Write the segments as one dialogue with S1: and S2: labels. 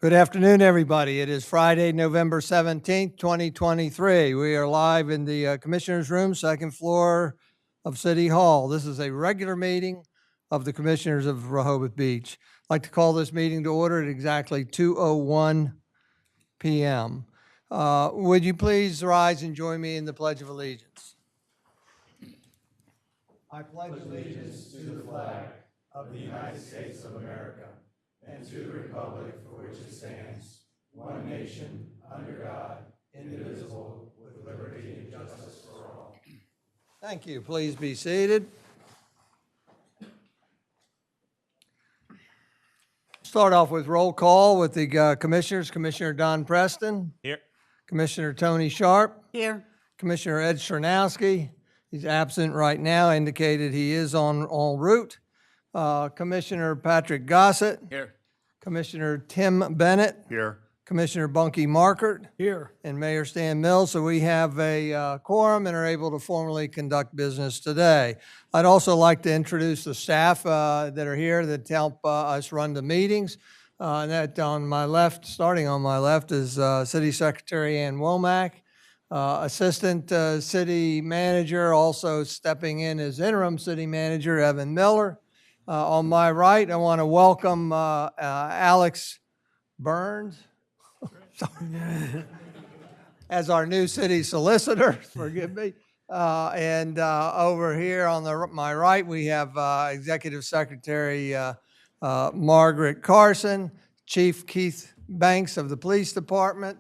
S1: Good afternoon, everybody. It is Friday, November 17th, 2023. We are live in the Commissioner's Room, second floor of City Hall. This is a regular meeting of the Commissioners of Rehoboth Beach. I'd like to call this meeting to order at exactly 2:01 p.m. Would you please rise and join me in the Pledge of Allegiance? I pledge allegiance to the flag of the United States of America and to the republic for which it stands, one nation, under God, indivisible, with liberty and justice for all. Thank you. Please be seated. Start off with roll call with the commissioners. Commissioner Don Preston.
S2: Here.
S1: Commissioner Tony Sharp.
S3: Here.
S1: Commissioner Ed Chernowski. He's absent right now, indicated he is en route. Commissioner Patrick Gossett.
S2: Here.
S1: Commissioner Tim Bennett.
S2: Here.
S1: Commissioner Bunky Markert.
S2: Here.
S1: And Mayor Stan Mills. So we have a quorum and are able to formally conduct business today. I'd also like to introduce the staff that are here that help us run the meetings. And that on my left, starting on my left, is City Secretary Ann Womack. Assistant City Manager, also stepping in as interim City Manager, Evan Miller. On my right, I want to welcome Alex Burns as our new city solicitor, forgive me. And over here on my right, we have Executive Secretary Margaret Carson, Chief Keith Banks of the Police Department.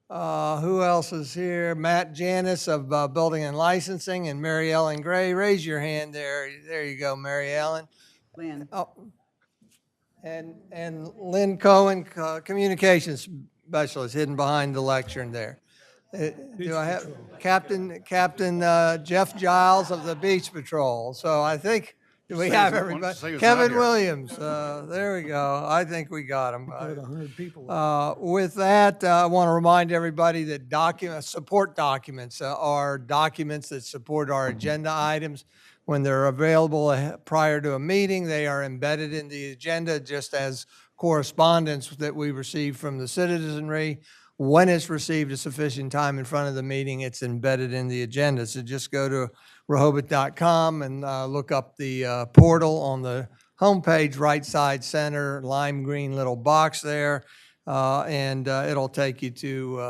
S1: Who else is here? Matt Janis of Building and Licensing, and Mary Ellen Gray. Raise your hand there. There you go, Mary Ellen.
S3: Lynn.
S1: Oh, and Lynn Cohen, Communications Specialist, hidden behind the lectern there. Do I have Captain Jeff Giles of the Beach Patrol? So I think we have everybody. Kevin Williams, there we go. I think we got him.
S4: 100 people.
S1: With that, I want to remind everybody that support documents are documents that support our agenda items. When they're available prior to a meeting, they are embedded in the agenda just as correspondence that we receive from the citizenry. When it's received a sufficient time in front of the meeting, it's embedded in the agenda. So just go to Rehoboth.com and look up the portal on the homepage, right side center, lime green little box there, and it'll take you to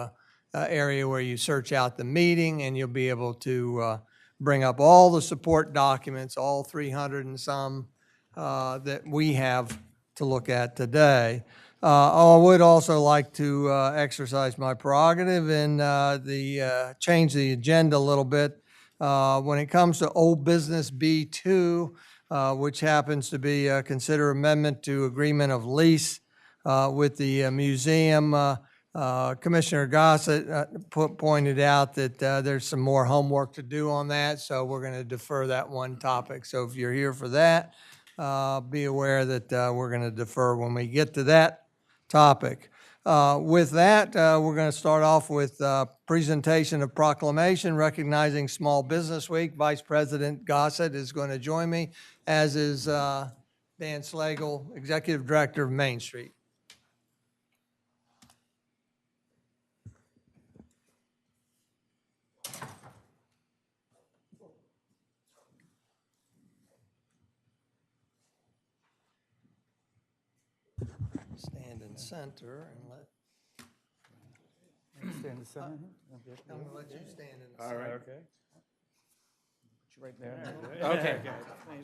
S1: an area where you search out the meeting, and you'll be able to bring up all the support documents, all 300 and some that we have to look at today. I would also like to exercise my prerogative and change the agenda a little bit. When it comes to old business B2, which happens to be consider amendment to Agreement of Lease with the museum, Commissioner Gossett pointed out that there's some more homework to do on that, so we're going to defer that one topic. So if you're here for that, be aware that we're going to defer when we get to that topic. With that, we're going to start off with presentation of proclamation recognizing Small Business Week. Vice President Gossett is going to join me, as is Dan Slagle, Executive Director of Main Street. Stand in center and let.
S4: Stand in the center.
S1: I'm going to let you stand in the
S2: All
S1: center.
S2: right.
S4: Okay. Put you right there.
S2: Okay.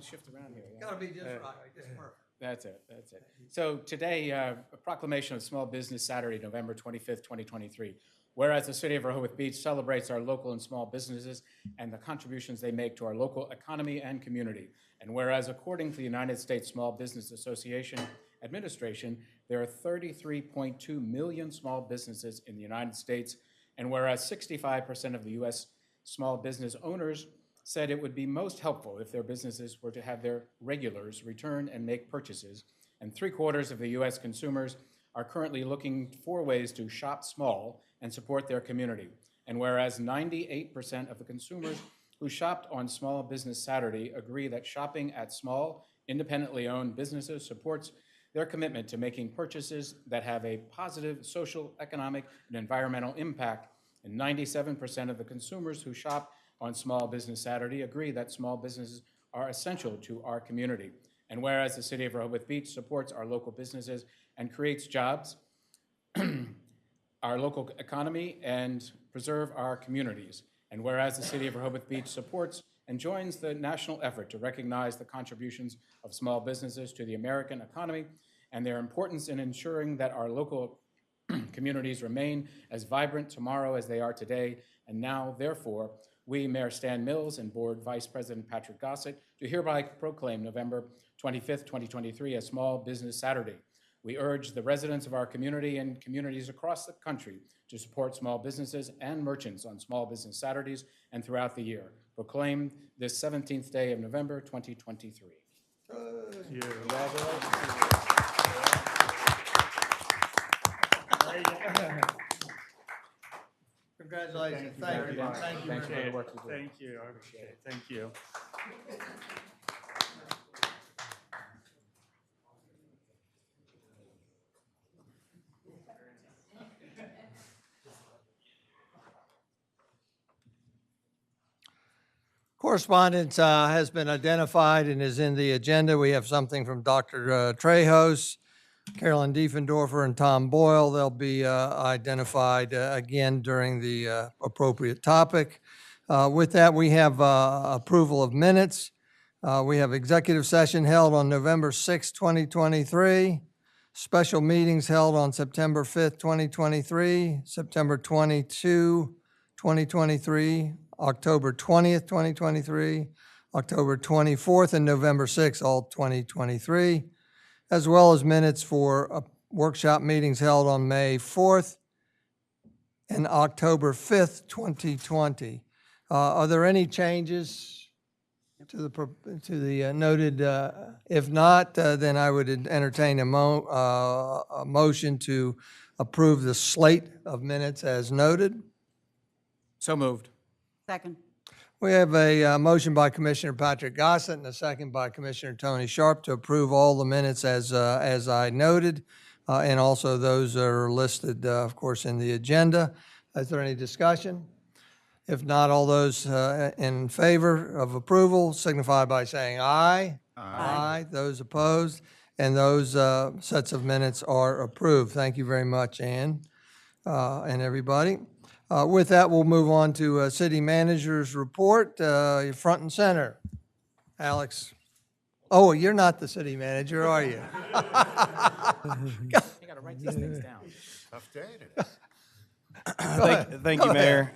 S2: Shift around here.
S1: Got to be just right. Just perfect.
S2: That's it. That's it. So today, a proclamation of Small Business Saturday, November 25th, 2023. Whereas the City of Rehoboth Beach celebrates our local and small businesses and the contributions they make to our local economy and community. And whereas according to the United States Small Business Association Administration, there are 33.2 million small businesses in the United States. And whereas 65% of the U.S. small business owners said it would be most helpful if their businesses were to have their regulars return and make purchases, and 3/4 of the U.S. consumers are currently looking for ways to shop small and support their community. And whereas 98% of the consumers who shopped on Small Business Saturday agree that shopping at small, independently owned businesses supports their commitment to making purchases that have a positive social, economic, and environmental impact. And 97% of the consumers who shop on Small Business Saturday agree that small businesses are essential to our community. And whereas the City of Rehoboth Beach supports our local businesses and creates jobs, our local economy, and preserve our communities. And whereas the City of Rehoboth Beach supports and joins the national effort to recognize the contributions of small businesses to the American economy and their importance in ensuring that our local communities remain as vibrant tomorrow as they are today. And now, therefore, we, Mayor Stan Mills and Board Vice President Patrick Gossett, do hereby proclaim November 25th, 2023 as Small Business Saturday. We urge the residents of our community and communities across the country to support small businesses and merchants on Small Business Saturdays and throughout the year. Proclaim this 17th day of November 2023.
S1: Congratulations. Thank you. Thank you.
S2: Thanks for the work you do.
S3: Thank you, I appreciate it. Thank you.
S1: Correspondence has been identified and is in the agenda. We have something from Dr. Trejos, Carolyn Diefendorfer, and Tom Boyle. They'll be identified again during the appropriate topic. With that, we have approval of minutes. We have executive session held on November 6, 2023, special meetings held on September 5th, 2023, September 22, 2023, October 20th, 2023, October 24th, and November 6th, all 2023, as well as minutes for workshop meetings held on May 4th and October 5th, 2020. Are there any changes to the noted? If not, then I would entertain a motion to approve the slate of minutes as noted.
S2: So moved.
S5: Second.
S1: We have a motion by Commissioner Patrick Gossett and a second by Commissioner Tony Sharp to approve all the minutes as I noted, and also those are listed, of course, in the agenda. Is there any discussion? If not, all those in favor of approval signify by saying aye. Aye. Those opposed, and those sets of minutes are approved. Thank you very much, Ann, and everybody. With that, we'll move on to City Manager's report. You're front and center. Alex. Oh, you're not the city manager, are you?
S2: You got to write these things down.
S6: Tough day today.
S3: Thank you, Mayor.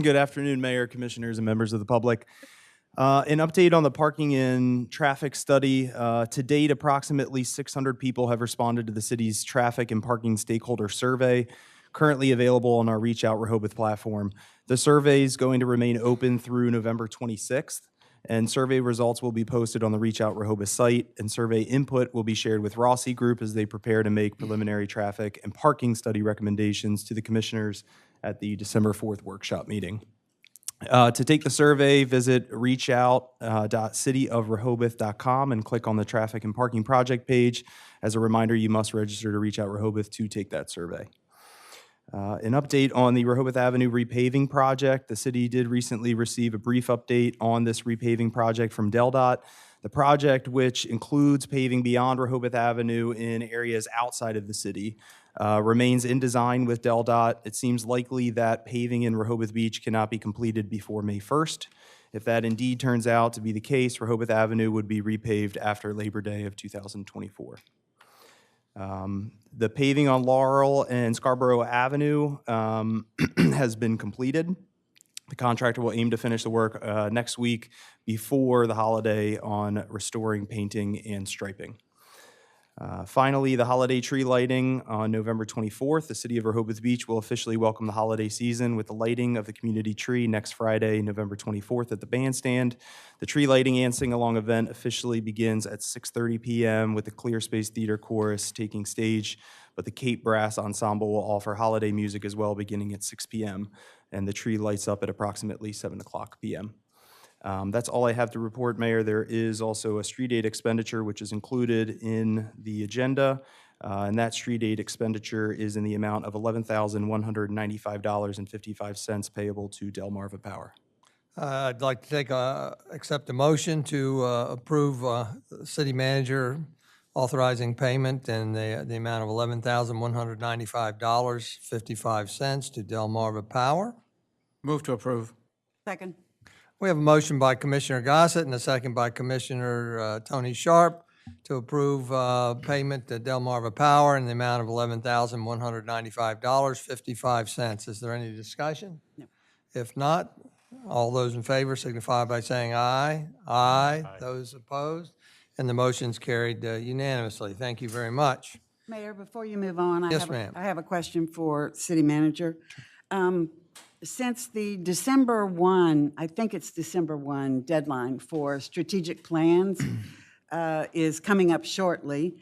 S3: Good afternoon, Mayor, Commissioners, and members of the public. An update on the parking and traffic study. To date, approximately 600 people have responded to the city's traffic and parking stakeholder survey, currently available on our Reach Out Rehoboth platform. The survey is going to remain open through November 26th, and survey results will be posted on the Reach Out Rehoboth site, and survey input will be shared with Rossi Group as they prepare to make preliminary traffic and parking study recommendations to the commissioners at the December 4th workshop meeting. To take the survey, visit reachout.cityofrehoboth.com and click on the traffic and parking project page. As a reminder, you must register to Reach Out Rehoboth to take that survey. An update on the Rehoboth Avenue repaving project. The city did recently receive a brief update on this repaving project from DelDOT. The project, which includes paving beyond Rehoboth Avenue in areas outside of the city, remains in design with DelDOT. It seems likely that paving in Rehoboth Beach cannot be completed before May 1st. If that indeed turns out to be the case, Rehoboth Avenue would be repaved after Labor Day of 2024. The paving on Laurel and Scarborough Avenue has been completed. The contractor will aim to finish the work next week before the holiday on restoring painting and striping. Finally, the holiday tree lighting on November 24th. The City of Rehoboth Beach will officially welcome the holiday season with the lighting of the community tree next Friday, November 24th at the bandstand. The tree lighting and sing-along event officially begins at 6:30 p.m. with the Clear Space Theater Chorus taking stage, but the Cape Brass Ensemble will offer holiday music as well beginning at 6 p.m., and the tree lights up at approximately 7 o'clock p.m. That's all I have to report, Mayor. There is also a street aid expenditure, which is included in the agenda. And that street aid expenditure is in the amount of $11,195.55 payable to Delmarva Power.
S1: I'd like to accept a motion to approve the city manager authorizing payment in the amount of $11,195.55 to Delmarva Power.
S2: Move to approve.
S5: Second.
S1: We have a motion by Commissioner Gossett and a second by Commissioner Tony Sharp to approve payment to Delmarva Power in the amount of $11,195.55. Is there any discussion?
S5: No.
S1: If not, all those in favor signify by saying aye. Aye. Those opposed? And the motion's carried unanimously. Thank you very much.
S5: Mayor, before you move on,
S1: Yes, ma'am.
S5: I have a question for city manager. Since the December 1, I think it's December 1 deadline for strategic plans is coming up shortly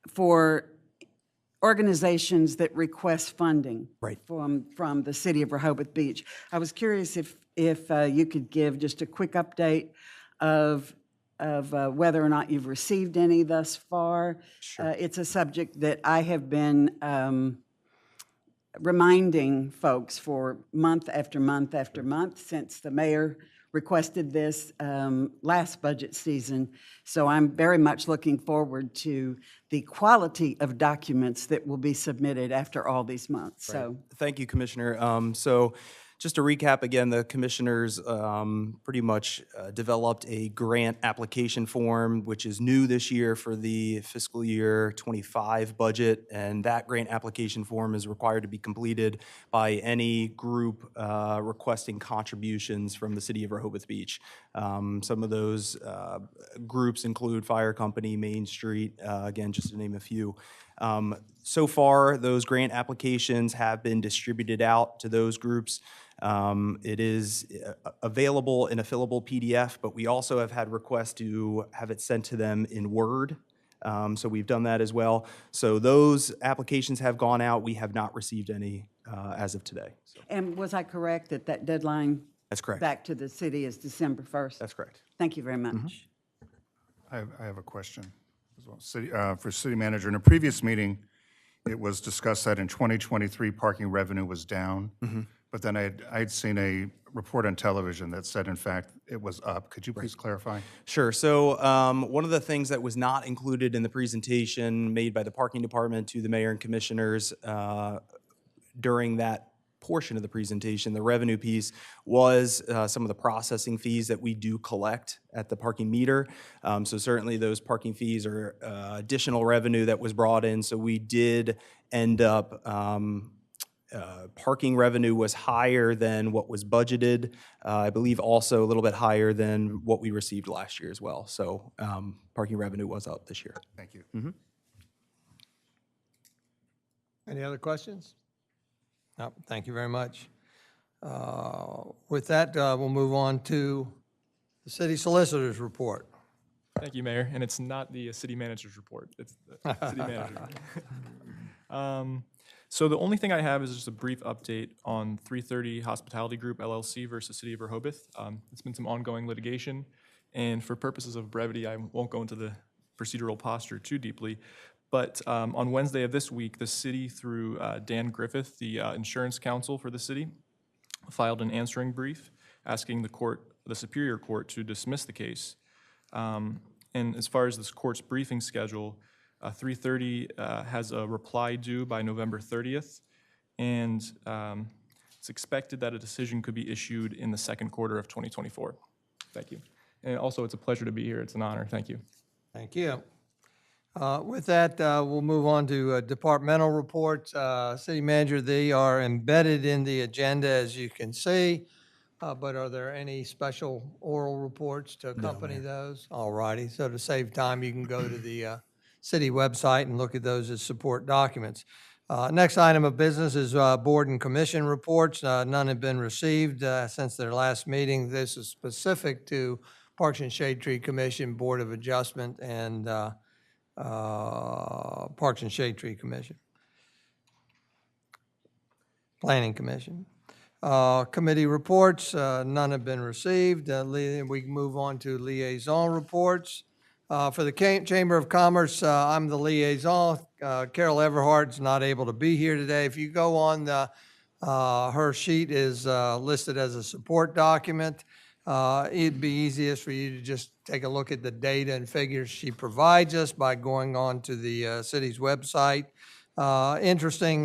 S5: for organizations that request funding from the city of Rehoboth Beach. I was curious if you could give just a quick update of whether or not you've received any thus far. Sure. It's a subject that I have been reminding folks for month after month after month since the mayor requested this last budget season. So I'm very much looking forward to the quality of documents that will be submitted after all these months.
S3: Right.
S5: So
S3: thank you, Commissioner. So just to recap again, the commissioners pretty much developed a grant application form, which is new this year for the fiscal year 25 budget, and that grant application form is required to be completed by any group requesting contributions from the city of Rehoboth Beach. Some of those groups include Fire Company, Main Street, again, just to name a few. So far, those grant applications have been distributed out to those groups. It is available in a fillable PDF, but we also have had requests to have it sent to them in Word. So we've done that as well. So those applications have gone out. We have not received any as of today. So.
S5: and was I correct that that deadline
S3: That's correct.
S5: back to the city is December 1st?
S3: That's correct.
S5: Thank you very much.
S6: I have a question as well. For city manager, in a previous meeting, it was discussed that in 2023, parking revenue was down. But then I'd seen a report on television that said, in fact, it was up. Could you please clarify?
S3: Sure. So one of the things that was not included in the presentation made by the parking department to the mayor and commissioners during that portion of the presentation, the revenue piece, was some of the processing fees that we do collect at the parking meter. So certainly those parking fees are additional revenue that was brought in. So we did end up parking revenue was higher than what was budgeted. I believe also a little bit higher than what we received last year as well. So parking revenue was up this year.
S6: Thank you.
S1: Any other questions? No, thank you very much. With that, we'll move on to the city solicitor's report.
S7: Thank you, Mayor. And it's not the city manager's report. It's the city manager. So the only thing I have is just a brief update on 330 Hospitality Group LLC versus City of Rehoboth. It's been some ongoing litigation, and for purposes of brevity, I won't go into the procedural posture too deeply. But on Wednesday of this week, the city, through Dan Griffith, the insurance counsel for the city, filed an answering brief asking the Superior Court to dismiss the case. And as far as this court's briefing schedule, 330 has a reply due by November 30th, and it's expected that a decision could be issued in the second quarter of 2024. Thank you. And also, it's a pleasure to be here. It's an honor. Thank you.
S1: Thank you. With that, we'll move on to departmental reports. City manager, they are embedded in the agenda, as you can see. But are there any special oral reports to accompany those? All righty. So to save time, you can go to the city website and look at those as support documents. Next item of business is board and commission reports. None have been received since their last meeting. This is specific to Parks and Shade Tree Commission, Board of Adjustment, and Parks and Shade Tree Commission. Planning Commission. Committee reports, none have been received. We move on to liaison reports. For the Chamber of Commerce, I'm the liaison. Carol Everhart's not able to be here today. If you go on her sheet is listed as a support document. It'd be easiest for you to just take a look at the data and figures she provides us by going on to the city's website. Interesting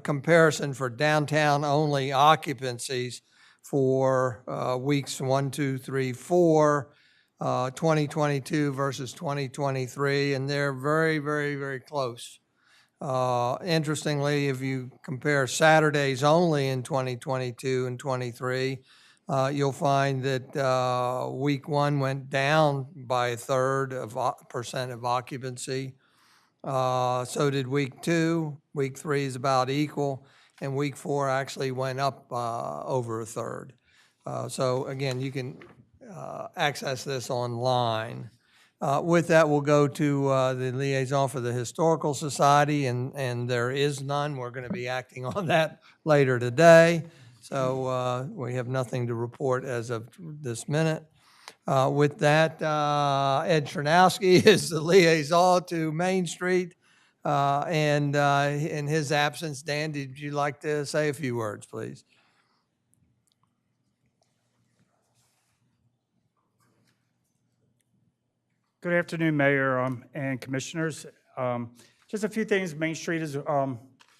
S1: comparison for downtown-only occupancies for weeks 1, 2, 3, 4, 2022 versus 2023, and they're very, very, very close. Interestingly, if you compare Saturdays only in 2022 and 23, you'll find that week 1 went down by 1/3% of occupancy. So did week 2. Week 3 is about equal, and week 4 actually went up over 1/3. So again, you can access this online. With that, we'll go to the liaison for the Historical Society, and there is none. We're going to be acting on that later today. So we have nothing to report as of this minute. With that, Ed Chernowski is the liaison to Main Street. And in his absence, Dan, did you like to say a few words, please?
S8: Good afternoon, Mayor and Commissioners. Just a few things Main Street is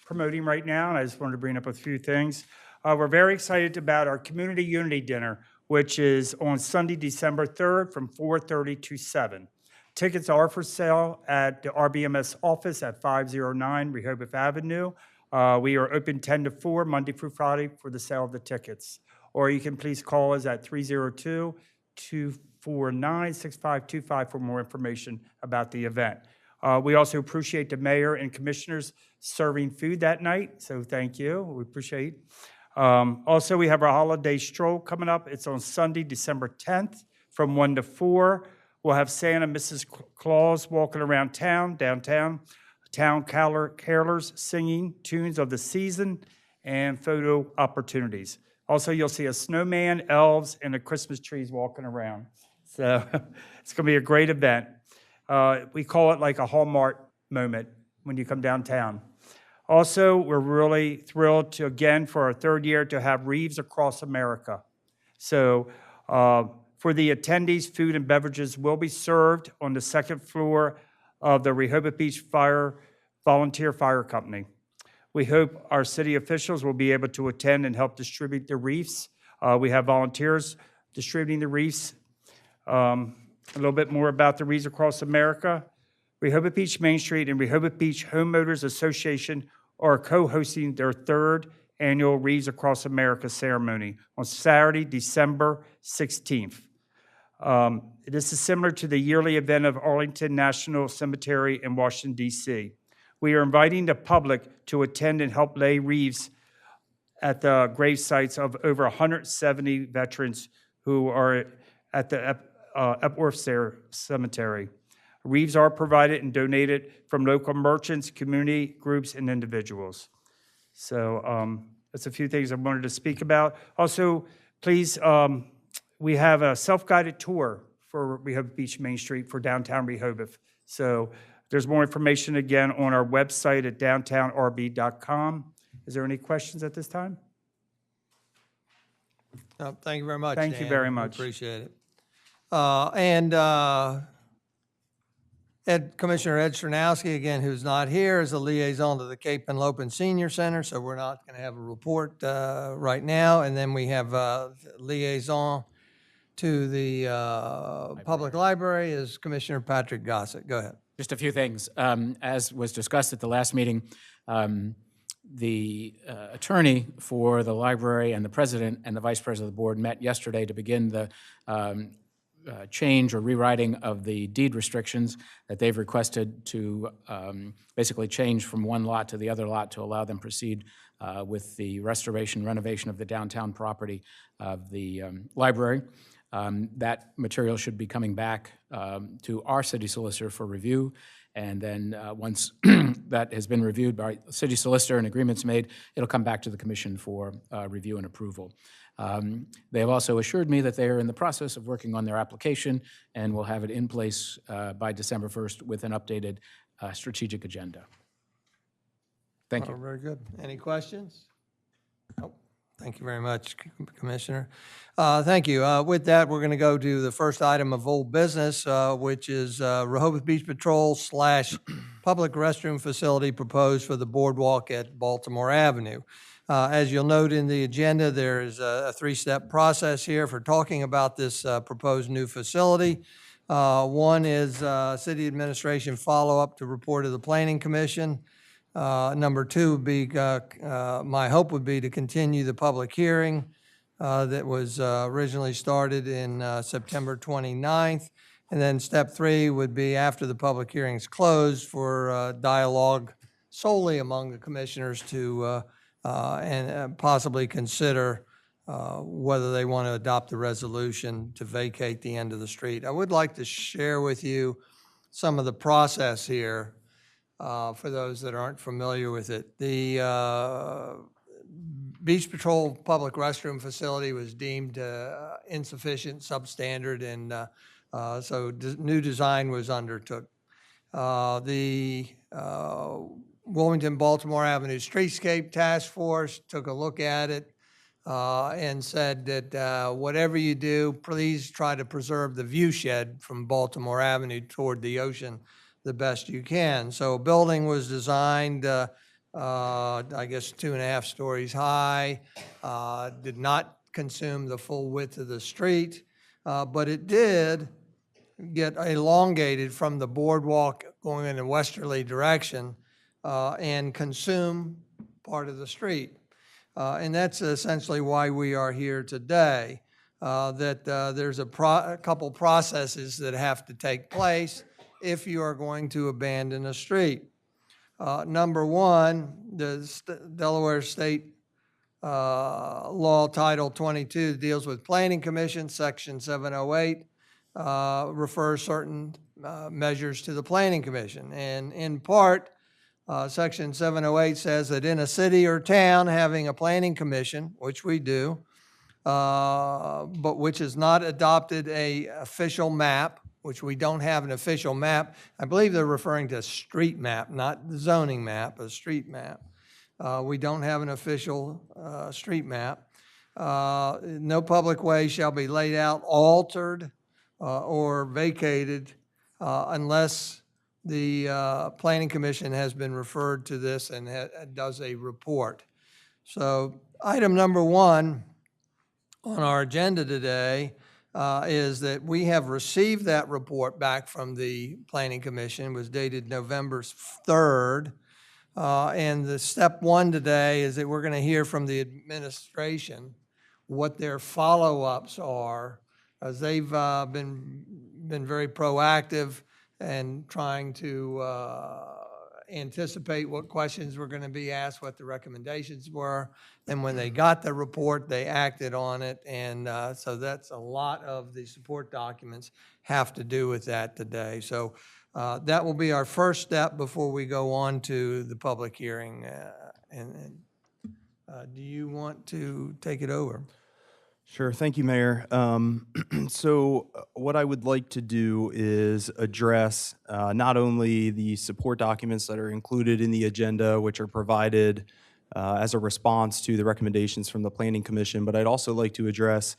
S8: promoting right now, and I just wanted to bring up a few things. We're very excited about our Community Unity Dinner, which is on Sunday, December 3rd from 4:30 to 7. Tickets are for sale at the RBMS office at 509 Rehoboth Avenue. We are open 10 to 4, Monday through Friday, for the sale of the tickets. Or you can please call us at 302-249-6525 for more information about the event. We also appreciate the mayor and commissioners serving food that night, so thank you. We appreciate it. Also, we have our holiday stroll coming up. It's on Sunday, December 10th from 1 to 4. We'll have Santa and Mrs. Claus walking around downtown, town carolers singing tunes of the season, and photo opportunities. Also, you'll see a snowman, elves, and the Christmas trees walking around. So it's going to be a great event. We call it like a Hallmark moment when you come downtown. Also, we're really thrilled to, again, for our 3rd year, to have Reeves Across America. So for the attendees, food and beverages will be served on the 2nd floor of the Rehoboth Beach Volunteer Fire Company. We hope our city officials will be able to attend and help distribute the wreaths. We have volunteers distributing the wreaths. A little bit more about the Wreaths Across America. Rehoboth Beach Main Street and Rehoboth Beach Homeowners Association are co-hosting their 3rd annual Wreaths Across America ceremony on Saturday, December 16th. This is similar to the yearly event of Arlington National Cemetery in Washington, D.C. We are inviting the public to attend and help lay wreaths at the grave sites of over 170 veterans who are at the Epworth Cemetery. Wreaths are provided and donated from local merchants, community groups, and individuals. So that's a few things I wanted to speak about. Also, please, we have a self-guided tour for Rehoboth Beach Main Street for downtown Rehoboth. So there's more information, again, on our website at downtownrb.com. Is there any questions at this time?
S1: Thank you very much,
S8: Thank you
S1: Dan.
S8: very
S1: We
S8: much.
S1: appreciate it. Commissioner Ed Chernowski, again, who's not here, is a liaison to the Cape Henlopen Senior Center, so we're not going to have a report right now. And then we have liaison to the Public Library is Commissioner Patrick Gossett. Go ahead.
S2: Just a few things. As was discussed at the last meeting, the attorney for the library and the president and the vice president of the board met yesterday to begin the change or rewriting of the deed restrictions that they've requested to basically change from one lot to the other lot to allow them proceed with the restoration, renovation of the downtown property of the library. That material should be coming back to our city solicitor for review, And then once that has been reviewed by the city solicitor and agreements made, it'll come back to the commission for review and approval. They have also assured me that they are in the process of working on their application and will have it in place by December 1st with an updated strategic agenda. Thank you.
S1: Oh, very good. Any questions? Oh, thank you very much, Commissioner. Thank you. With that, we're going to go to the first item of old business, which is Rehoboth Beach Patrol / public restroom facility proposed for the Boardwalk at Baltimore Avenue. As you'll note in the agenda, there is a three-step process here for talking about this proposed new facility. One is city administration follow-up to report of the Planning Commission. Number two would be, my hope would be to continue the public hearing that was originally started in September 29th. And then step three would be after the public hearing is closed for dialogue solely among the commissioners to and possibly consider whether they want to adopt the resolution to vacate the end of the street. I would like to share with you some of the process here for those that aren't familiar with it. The Beach Patrol public restroom facility was deemed insufficient, substandard, and so new design was undertook. The Wilmington-Baltimore Avenue Streetscape Task Force took a look at it and said that whatever you do, please try to preserve the view shed from Baltimore Avenue toward the ocean the best you can. So a building was designed, I guess 2.5 stories high, did not consume the full width of the street, but it did get elongated from the boardwalk going in a westerly direction and consume part of the street. And that's essentially why we are here today, that there's a couple processes that have to take place if you are going to abandon a street. Number one, the Delaware State Law Title 22 deals with Planning Commission, Section 708, refers certain measures to the Planning Commission. And in part, Section 708 says that in a city or town having a planning commission, which we do, but which has not adopted a official map, which we don't have an official map. I believe they're referring to a street map, not the zoning map, a street map. We don't have an official street map. No public way shall be laid out, altered, or vacated unless the Planning Commission has been referred to this and does a report. So item number one on our agenda today is that we have received that report back from the Planning Commission. It was dated November 3rd. And the step one today is that we're going to hear from the administration what their follow-ups are, as they've been very proactive and trying to anticipate what questions were going to be asked, what the recommendations were. And when they got the report, they acted on it. And so that's a lot of the support documents have to do with that today. So that will be our first step before we go on to the public hearing. Do you want to take it over?
S3: Sure. Thank you, Mayor. So what I would like to do is address not only the support documents that are included in the agenda, which are provided as a response to the recommendations from the Planning Commission, but I'd also like to address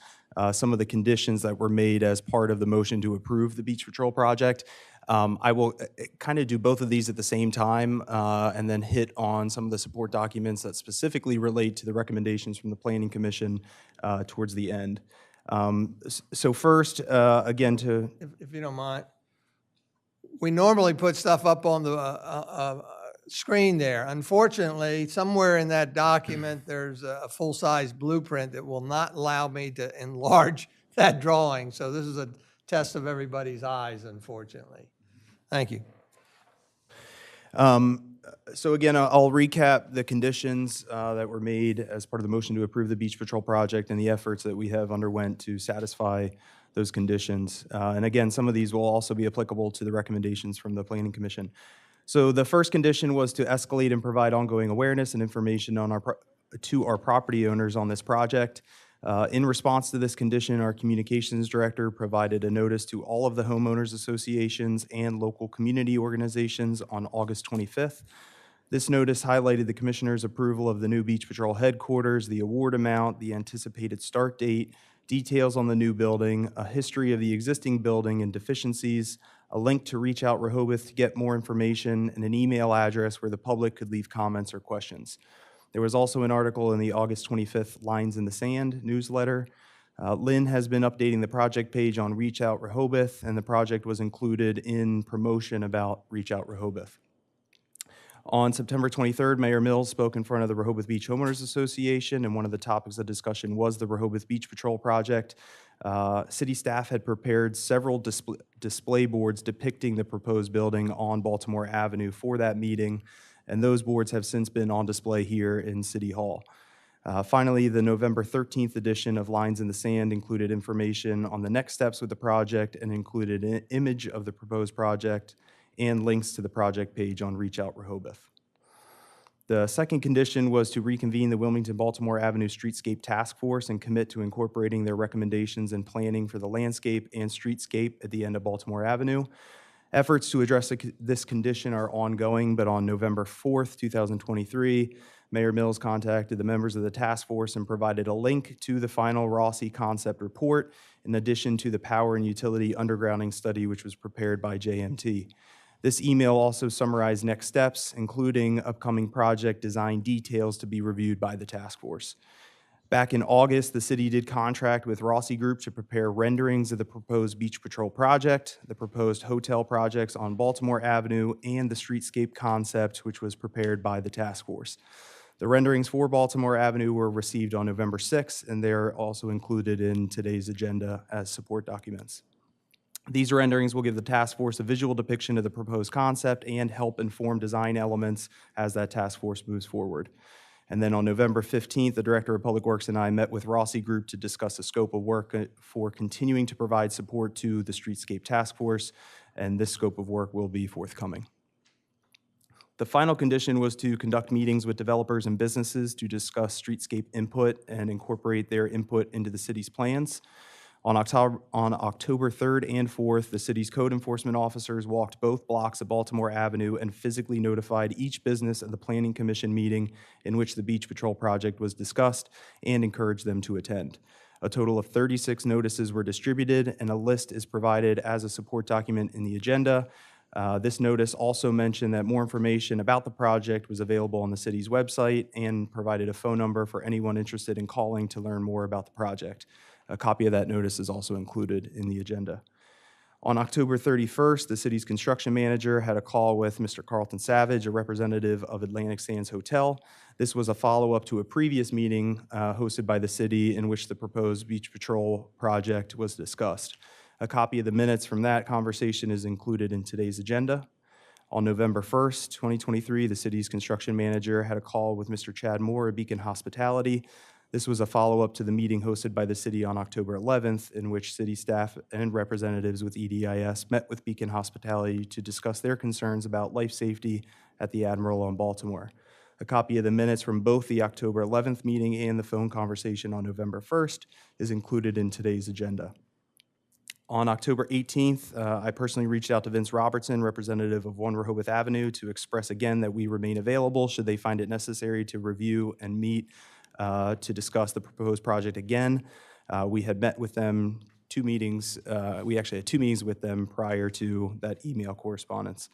S3: some of the conditions that were made as part of the motion to approve the Beach Patrol project. I will kind of do both of these at the same time and then hit on some of the support documents that specifically relate to the recommendations from the Planning Commission towards the end. So first, again, to...
S1: If you don't mind, we normally put stuff up on the screen there. Unfortunately, somewhere in that document, there's a full-size blueprint that will not allow me to enlarge that drawing. So this is a test of everybody's eyes, unfortunately. Thank you.
S3: So again, I'll recap the conditions that were made as part of the motion to approve the Beach Patrol project and the efforts that we have underwent to satisfy those conditions. And again, some of these will also be applicable to the recommendations from the Planning Commission. So the first condition was to escalate and provide ongoing awareness and information on to our property owners on this project. In response to this condition, our communications director provided a notice to all of the homeowners associations and local community organizations on August 25th. This notice highlighted the commissioner's approval of the new Beach Patrol headquarters, the award amount, the anticipated start date, details on the new building, a history of the existing building and deficiencies, a link to reach out Rehoboth to get more information, and an email address where the public could leave comments or questions. There was also an article in the August 25th Lines in the Sand newsletter. Lynn has been updating the project page on Reach Out Rehoboth, and the project was included in promotion about Reach Out Rehoboth. On September 23rd, Mayor Mills spoke in front of the Rehoboth Beach Homeowners Association, and one of the topics of discussion was the Rehoboth Beach Patrol project. City staff had prepared several display boards depicting the proposed building on Baltimore Avenue for that meeting, and those boards have since been on display here in City Hall. Finally, the November 13th edition of Lines in the Sand included information on the next steps with the project and included an image of the proposed project and links to the project page on Reach Out Rehoboth. The second condition was to reconvene the Wilmington-Baltimore Avenue Streetscape Task Force and commit to incorporating their recommendations and planning for the landscape and streetscape at the end of Baltimore Avenue. Efforts to address this condition are ongoing, but on November 4th, 2023, Mayor Mills contacted the members of the task force and provided a link to the final Rossi concept report, in addition to the power and utility undergrounding study, which was prepared by JMT. This email also summarized next steps, including upcoming project design details to be reviewed by the task force. Back in August, the city did contract with Rossi Group to prepare renderings of the proposed Beach Patrol project, the proposed hotel projects on Baltimore Avenue, and the streetscape concept, which was prepared by the task force. The renderings for Baltimore Avenue were received on November 6th, and they're also included in today's agenda as support documents. These renderings will give the task force a visual depiction of the proposed concept and help inform design elements as that task force moves forward. And then on November 15th, the Director of Public Works and I met with Rossi Group to discuss the scope of work for continuing to provide support to the Streetscape Task Force, and this scope of work will be forthcoming. The final condition was to conduct meetings with developers and businesses to discuss streetscape input and incorporate their input into the city's plans. On October 3rd and 4th, the city's code enforcement officers walked both blocks of Baltimore Avenue and physically notified each business of the Planning Commission meeting in which the Beach Patrol project was discussed and encouraged them to attend. A total of 36 notices were distributed, and a list is provided as a support document in the agenda. This notice also mentioned that more information about the project was available on the city's website and provided a phone number for anyone interested in calling to learn more about the project. A copy of that notice is also included in the agenda. On October 31st, the city's construction manager had a call with Mr. Carlton Savage, a representative of Atlantic Sands Hotel. This was a follow-up to a previous meeting hosted by the city in which the proposed Beach Patrol project was discussed. A copy of the minutes from that conversation is included in today's agenda. On November 1st, 2023, the city's construction manager had a call with Mr. Chad Moore of Beacon Hospitality. This was a follow-up to the meeting hosted by the city on October 11th, in which city staff and representatives with EDIS met with Beacon Hospitality to discuss their concerns about life safety at the Admiral on Baltimore. A copy of the minutes from both the October 11th meeting and the phone conversation on November 1st is included in today's agenda. On October 18th, I personally reached out to Vince Robertson, representative of 1 Rehoboth Avenue, to express again that we remain available should they find it necessary to review and meet to discuss the proposed project again. We had met with them 2 meetings. We actually had 2 meetings with them prior to that email correspondence.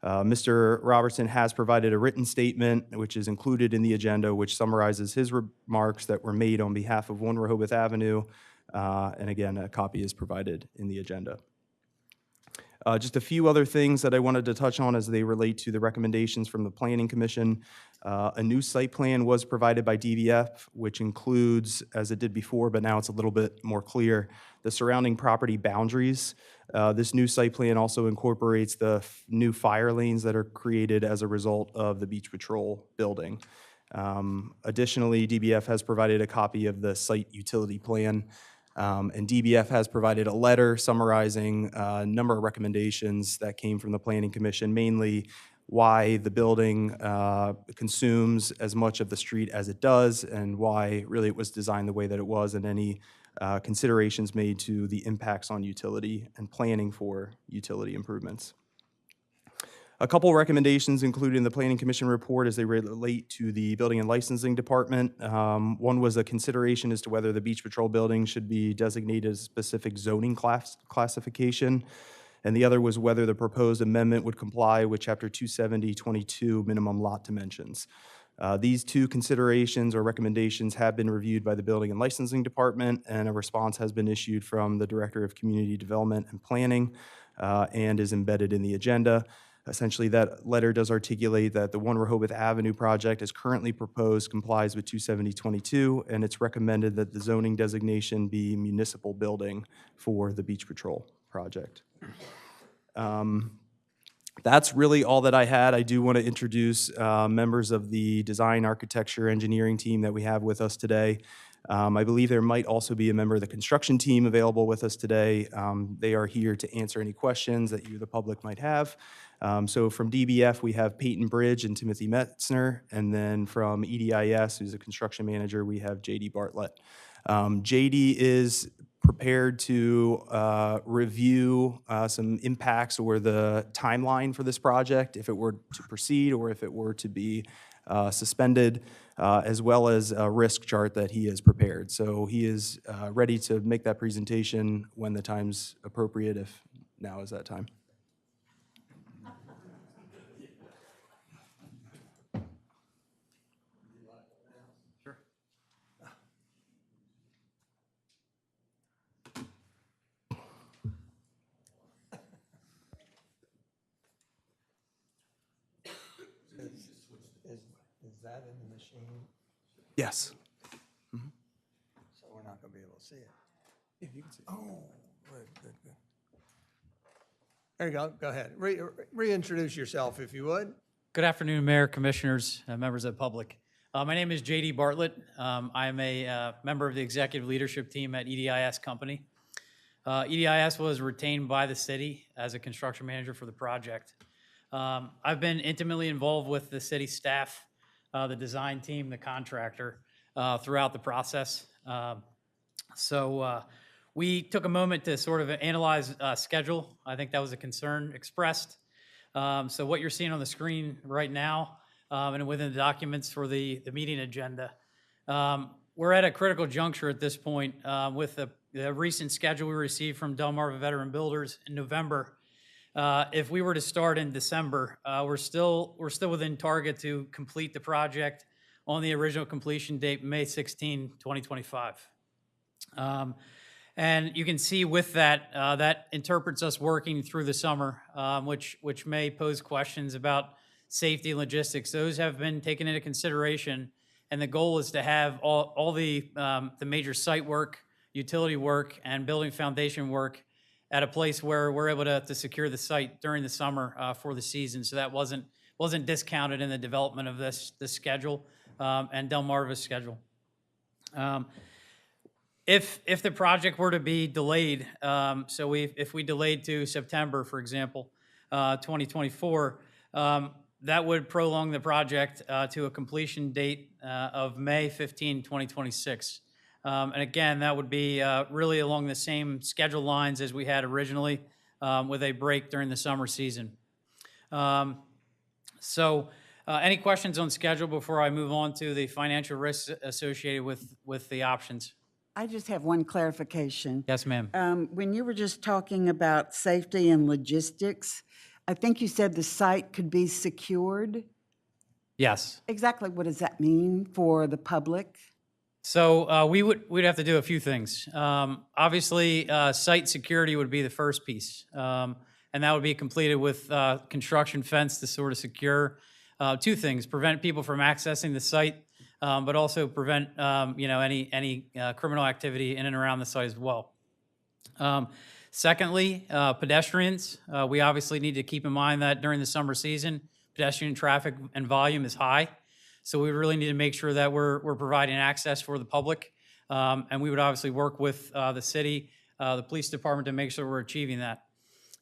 S3: Mr. Robertson has provided a written statement, which is included in the agenda, which summarizes his remarks that were made on behalf of 1 Rehoboth Avenue. And again, a copy is provided in the agenda. Just a few other things that I wanted to touch on as they relate to the recommendations from the Planning Commission. A new site plan was provided by DVF, which includes, as it did before, but now it's a little bit more clear, the surrounding property boundaries. This new site plan also incorporates the new fire lanes that are created as a result of the Beach Patrol building. Additionally, DBF has provided a copy of the site utility plan. And DBF has provided a letter summarizing a number of recommendations that came from the Planning Commission, mainly why the building consumes as much of the street as it does, and why really it was designed the way that it was, and any considerations made to the impacts on utility and planning for utility improvements. A couple recommendations included in the Planning Commission report as they relate to the Building and Licensing Department. One was a consideration as to whether the Beach Patrol building should be designated as a specific zoning classification, and the other was whether the proposed amendment would comply with Chapter 270.22 minimum lot dimensions. These two considerations or recommendations have been reviewed by the Building and Licensing Department, and a response has been issued from the Director of Community Development and Planning and is embedded in the agenda. Essentially, that letter does articulate that the 1 Rehoboth Avenue project as currently proposed complies with 270.22, and it's recommended that the zoning designation be municipal building for the Beach Patrol project. That's really all that I had. I do want to introduce members of the design, architecture, engineering team that we have with us today. I believe there might also be a member of the construction team available with us today. They are here to answer any questions that you, the public, might have. So from DBF, we have Peyton Bridge and Timothy Metzner, and then from EDIS, who's a construction manager, we have JD Bartlett. JD is prepared to review some impacts or the timeline for this project, if it were to proceed or if it were to be suspended, as well as a risk chart that he has prepared. So he is ready to make that presentation when the time's appropriate, if now is that time.
S1: Is that in the machine?
S3: Yes.
S1: So we're not going to be able to see it.
S3: Yeah, you can see.
S1: Oh, good, good, good. There you go. Go ahead. Reintroduce yourself, if you would.
S9: Good afternoon, Mayor, Commissioners, members of the public. My name is JD Bartlett. I'm a member of the executive leadership team at EDIS Company. EDIS was retained by the city as a construction manager for the project. I've been intimately involved with the city staff, the design team, the contractor, throughout the process. We took a moment to sort of analyze schedule. I think that was a concern expressed. So what you're seeing on the screen right now and within the documents for the meeting agenda, we're at a critical juncture at this point with the recent schedule we received from Delmarva Veteran Builders in November. If we were to start in December, we're still within target to complete the project on the original completion date, May 16, 2025. And you can see with that, that interprets us working through the summer, which may pose questions about safety and logistics. Those have been taken into consideration, and the goal is to have all the major site work, utility work, and building foundation work at a place where we're able to secure the site during the summer for the season. So that wasn't discounted in the development of this schedule and Delmarva's schedule. If the project were to be delayed, if we delayed to September, for example, 2024, that would prolong the project to a completion date of May 15, 2026. And again, that would be really along the same schedule lines as we had originally, with a break during the summer season. Any questions on schedule before I move on to the financial risks associated with the options?
S5: I just have one clarification.
S9: Yes, ma'am.
S5: When you were just talking about safety and logistics, I think you said the site could be secured.
S9: Yes.
S5: Exactly what does that mean for the public?
S9: So we'd have to do a few things. Obviously, site security would be the first piece, and that would be completed with construction fence to sort of secure two things: prevent people from accessing the site, but also prevent any criminal activity in and around the site as well. Secondly, pedestrians. We obviously need to keep in mind that during the summer season, pedestrian traffic and volume is high. So we really need to make sure that we're providing access for the public And we would obviously work with the city, the police department to make sure we're achieving that.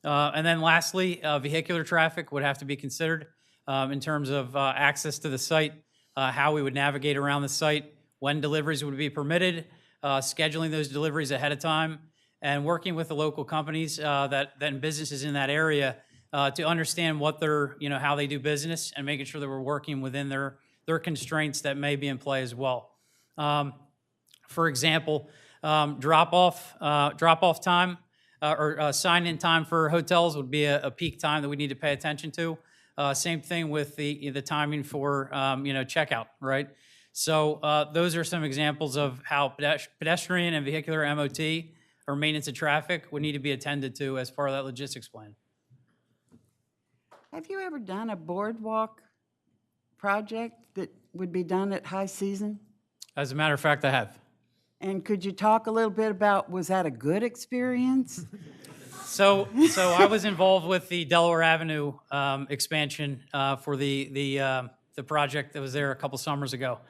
S9: And then lastly, vehicular traffic would have to be considered in terms of access to the site, how we would navigate around the site, when deliveries would be permitted, scheduling those deliveries ahead of time, and working with the local companies and businesses in that area to understand what their, how they do business, and making sure that we're working within their constraints that may be in play as well. For example, drop-off time or sign-in time for hotels would be a peak time that we need to pay attention to. Same thing with the timing for checkout, right? So those are some examples of how pedestrian and vehicular MOT or maintenance of traffic would need to be attended to as part of that logistics plan.
S5: Have you ever done a boardwalk project that would be done at high season?
S9: As a matter of fact, I have.
S5: And could you talk a little bit about, was that a good experience?
S9: So I was involved with the Delaware Avenue expansion for the project that was there a couple summers ago,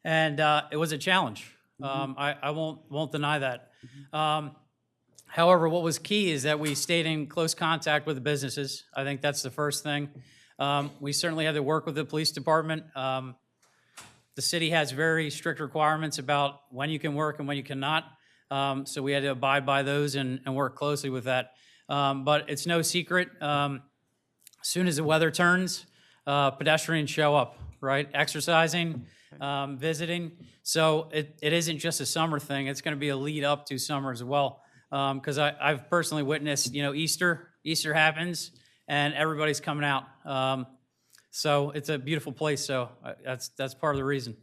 S9: and it was a challenge. I won't deny that. However, what was key is that we stayed in close contact with the businesses. I think that's the first thing. We certainly had to work with the police department. The city has very strict requirements about when you can work and when you cannot. So we had to abide by those and work closely with that. But it's no secret, as soon as the weather turns, pedestrians show up, right? Exercising, visiting. So it isn't just a summer thing. It's going to be a lead up to summer as well. Because I've personally witnessed, Easter happens and everybody's coming out. So it's a beautiful place. So that's part of the reason.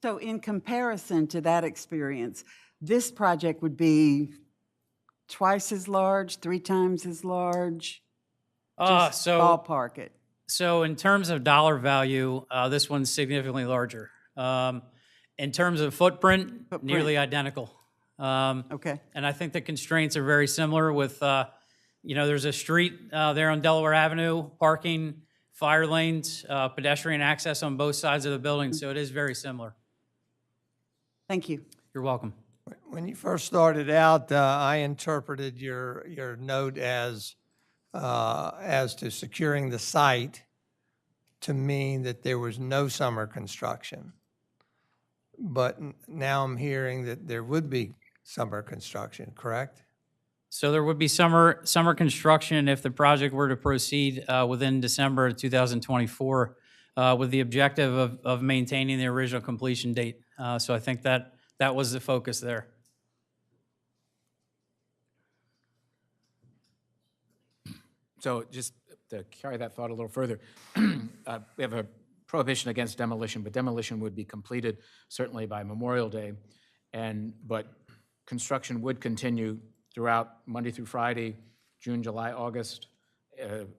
S5: So in comparison to that experience, this project would be twice as large, 3 times as large? Just ballpark it.
S9: So in terms of dollar value, this one's significantly larger. In terms of footprint, nearly identical.
S5: Okay.
S9: And I think the constraints are very similar with, there's a street there on Delaware Avenue, parking, fire lanes, pedestrian access on both sides of the building. So it is very similar.
S5: Thank you.
S9: You're welcome.
S1: When you first started out, I interpreted your note as to securing the site to mean that there was no summer construction. But now I'm hearing that there would be summer construction, correct?
S9: So there would be summer construction if the project were to proceed within December of 2024 with the objective of maintaining the original completion date. So I think that was the focus there.
S2: So just to carry that thought a little further, we have a prohibition against demolition, but demolition would be completed certainly by Memorial Day, but construction would continue throughout Monday through Friday, June, July, August,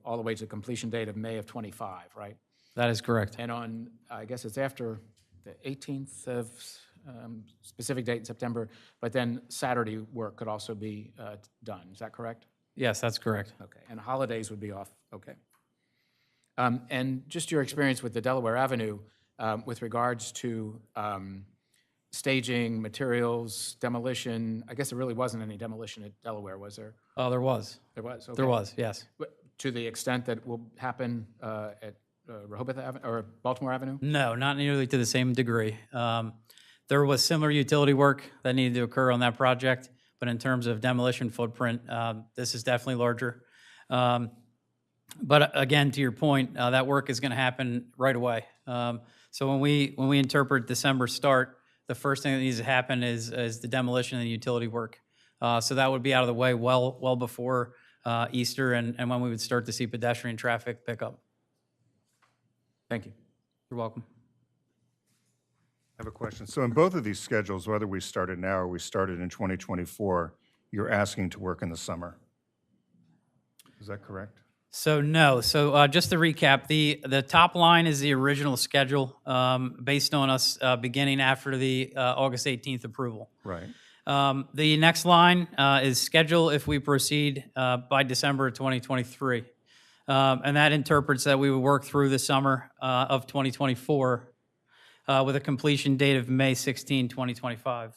S2: all the way to the completion date of May of '25, right?
S9: That is correct.
S2: And on, I guess it's after the 18th of specific date in September, but then Saturday work could also be done. Is that correct?
S9: Yes, that's correct.
S2: Okay, and holidays would be off, okay. And just your experience with the Delaware Avenue with regards to staging, materials, demolition, I guess there really wasn't any demolition at Delaware, was there?
S9: Oh, there was.
S2: There was, okay.
S9: There was, yes.
S2: But to the extent that will happen at Rehoboth Avenue, or Baltimore Avenue?
S9: No, not nearly to the same degree. There was similar utility work that needed to occur on that project, but in terms of demolition footprint, this is definitely larger. But again, to your point, that work is going to happen right away. So when we interpret December start, the first thing that needs to happen is the demolition and the utility work. So that would be out of the way well before Easter and when we would start to see pedestrian traffic pick up.
S2: Thank you.
S9: You're welcome.
S6: I have a question. So in both of these schedules, whether we started now or we started in 2024, you're asking to work in the summer. Is that correct?
S9: So no. So just to recap, the top line is the original schedule based on us beginning after the August 18th approval.
S6: Right.
S9: The next line is schedule if we proceed by December of 2023. And that interprets that we would work through the summer of 2024 with a completion date of May 16, 2025.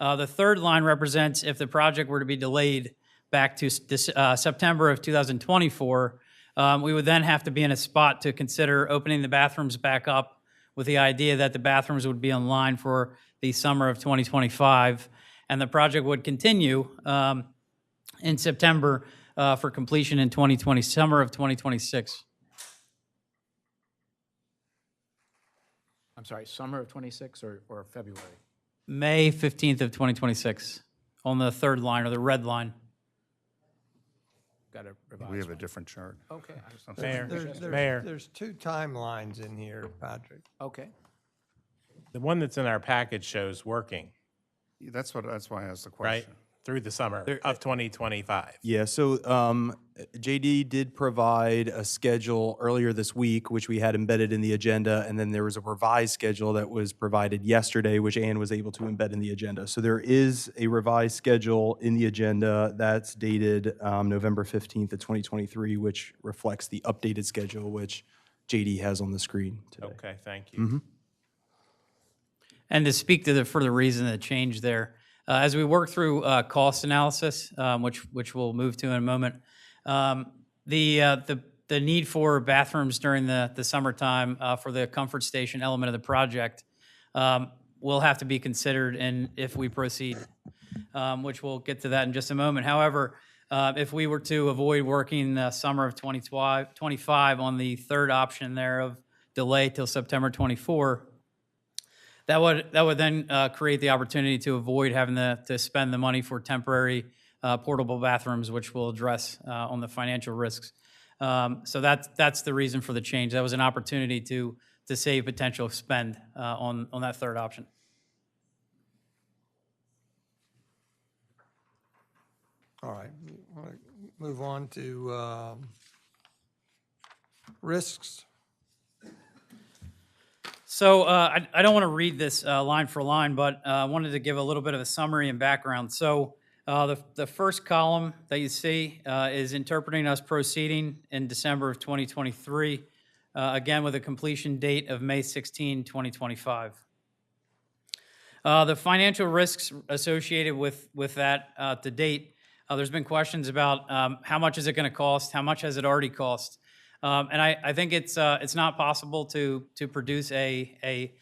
S9: The third line represents if the project were to be delayed back to September of 2024, we would then have to be in a spot to consider opening the bathrooms back up with the idea that the bathrooms would be online for the summer of 2025, and the project would continue in September for completion in summer of 2026.
S2: I'm sorry, summer of '26 or February?
S9: May 15th of 2026 on the third line or the red line.
S2: Got to revise.
S6: We have a different chart.
S2: Okay,
S4: Mayor,
S1: There's two timelines in here, Patrick.
S2: okay.
S10: The one that's in our package shows working,
S6: That's why I asked the
S10: right,
S6: question.
S10: through the summer of 2025.
S3: Yeah, so JD did provide a schedule earlier this week, which we had embedded in the agenda, and then there was a revised schedule that was provided yesterday, which Ann was able to embed in the agenda. So there is a revised schedule in the agenda that's dated November 15th of 2023, which reflects the updated schedule, which JD has on the screen today.
S10: Okay, thank you.
S9: And to speak to the further reason of the change there, as we work through cost analysis, which we'll move to in a moment, the need for bathrooms during the summertime for the comfort station element of the project will have to be considered and if we proceed, which we'll get to that in just a moment. However, if we were to avoid working the summer of 2025 on the third option there of delay till September 24, that would then create the opportunity to avoid having to spend the money for temporary portable bathrooms, which we'll address on the financial risks. So that's the reason for the change. That was an opportunity to save potential spend on that third option.
S1: All right, want to move on to risks.
S9: So I don't want to read this line for line, but I wanted to give a little bit of a summary and background. So the first column that you see is interpreting us proceeding in December of 2023, again with a completion date of May 16, 2025. The financial risks associated with that to date, there's been questions about how much is it going to cost, how much has it already cost. And I think it's not possible to produce a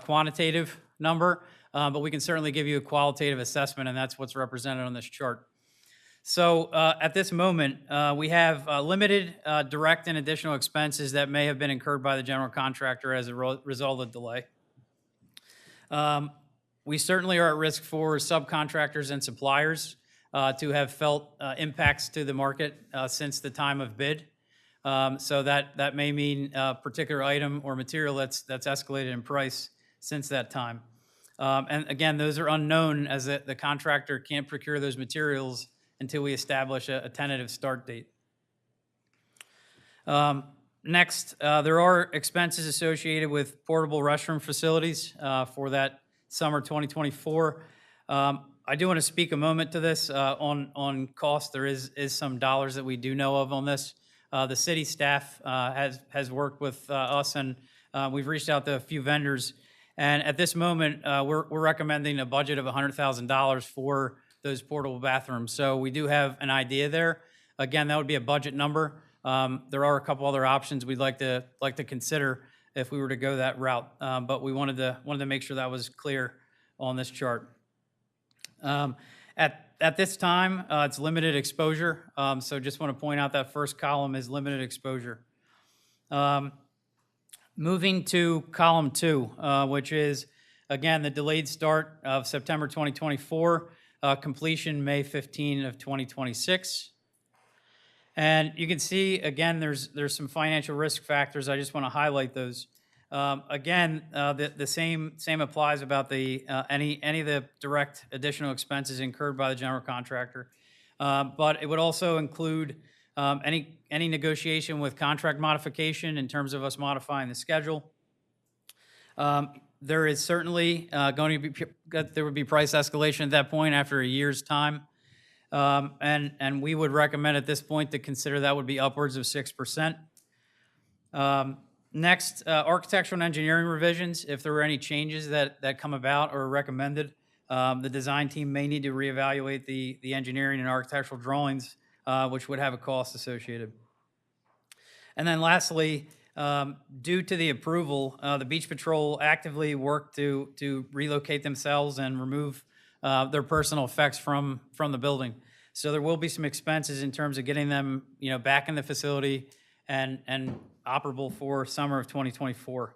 S9: quantitative number, but we can certainly give you a qualitative assessment, and that's what's represented on this chart. So at this moment, we have limited direct and additional expenses that may have been incurred by the general contractor as a result of delay. We certainly are at risk for subcontractors and suppliers to have felt impacts to the market since the time of bid. So that may mean a particular item or material that's escalated in price since that time. And again, those are unknown as the contractor can't procure those materials until we establish a tentative start date. Next, there are expenses associated with portable restroom facilities for that summer 2024. I do want to speak a moment to this on cost. There is some dollars that we do know of on this. The city staff has worked with us, and we've reached out to a few vendors. And at this moment, we're recommending a budget of $100,000 for those portable bathrooms. So we do have an idea there. Again, that would be a budget number. There are a couple other options we'd like to consider if we were to go that route. But we wanted to make sure that was clear on this chart. At this time, it's limited exposure, so just want to point out that first column is limited exposure. Moving to column 2, which is, again, the delayed start of September 2024, completion May 15 of 2026. And you can see, again, there's some financial risk factors. I just want to highlight those. Again, the same applies about the any of the direct additional expenses incurred by the general contractor, but it would also include any negotiation with contract modification in terms of us modifying the schedule. There is certainly going to be there would be price escalation at that point after a year's time, and we would recommend at this point to consider that would be upwards of 6%. Next, architectural and engineering revisions, if there were any changes that come about or recommended, the design team may need to reevaluate the engineering and architectural drawings, which would have a cost associated. And then lastly, due to the approval, the Beach Patrol actively worked to relocate themselves and remove their personal effects from the building. So there will be some expenses in terms of getting them, back in the facility and operable for summer of 2024.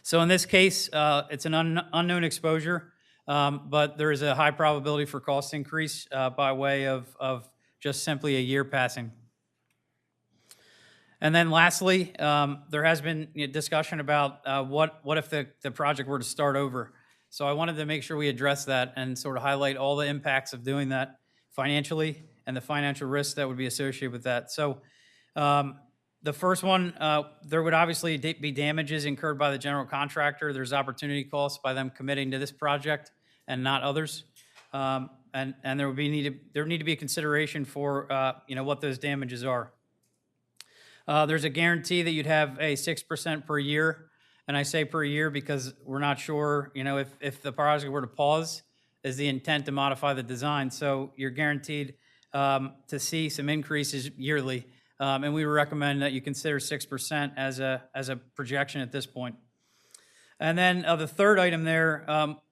S9: So in this case, it's an unknown exposure, but there is a high probability for cost increase by way of just simply a year passing. And then lastly, there has been discussion about what if the project were to start over. So I wanted to make sure we address that and sort of highlight all the impacts of doing that financially and the financial risks that would be associated with that. So the first one, there would obviously be damages incurred by the general contractor. There's opportunity costs by them committing to this project and not others. And there would need to be a consideration for what those damages are. There's a guarantee that you'd have a 6% per year. And I say per year because we're not sure, if the project were to pause, is the intent to modify the design. So you're guaranteed to see some increases yearly. And we recommend that you consider 6% as a projection at this point. And then the third item there,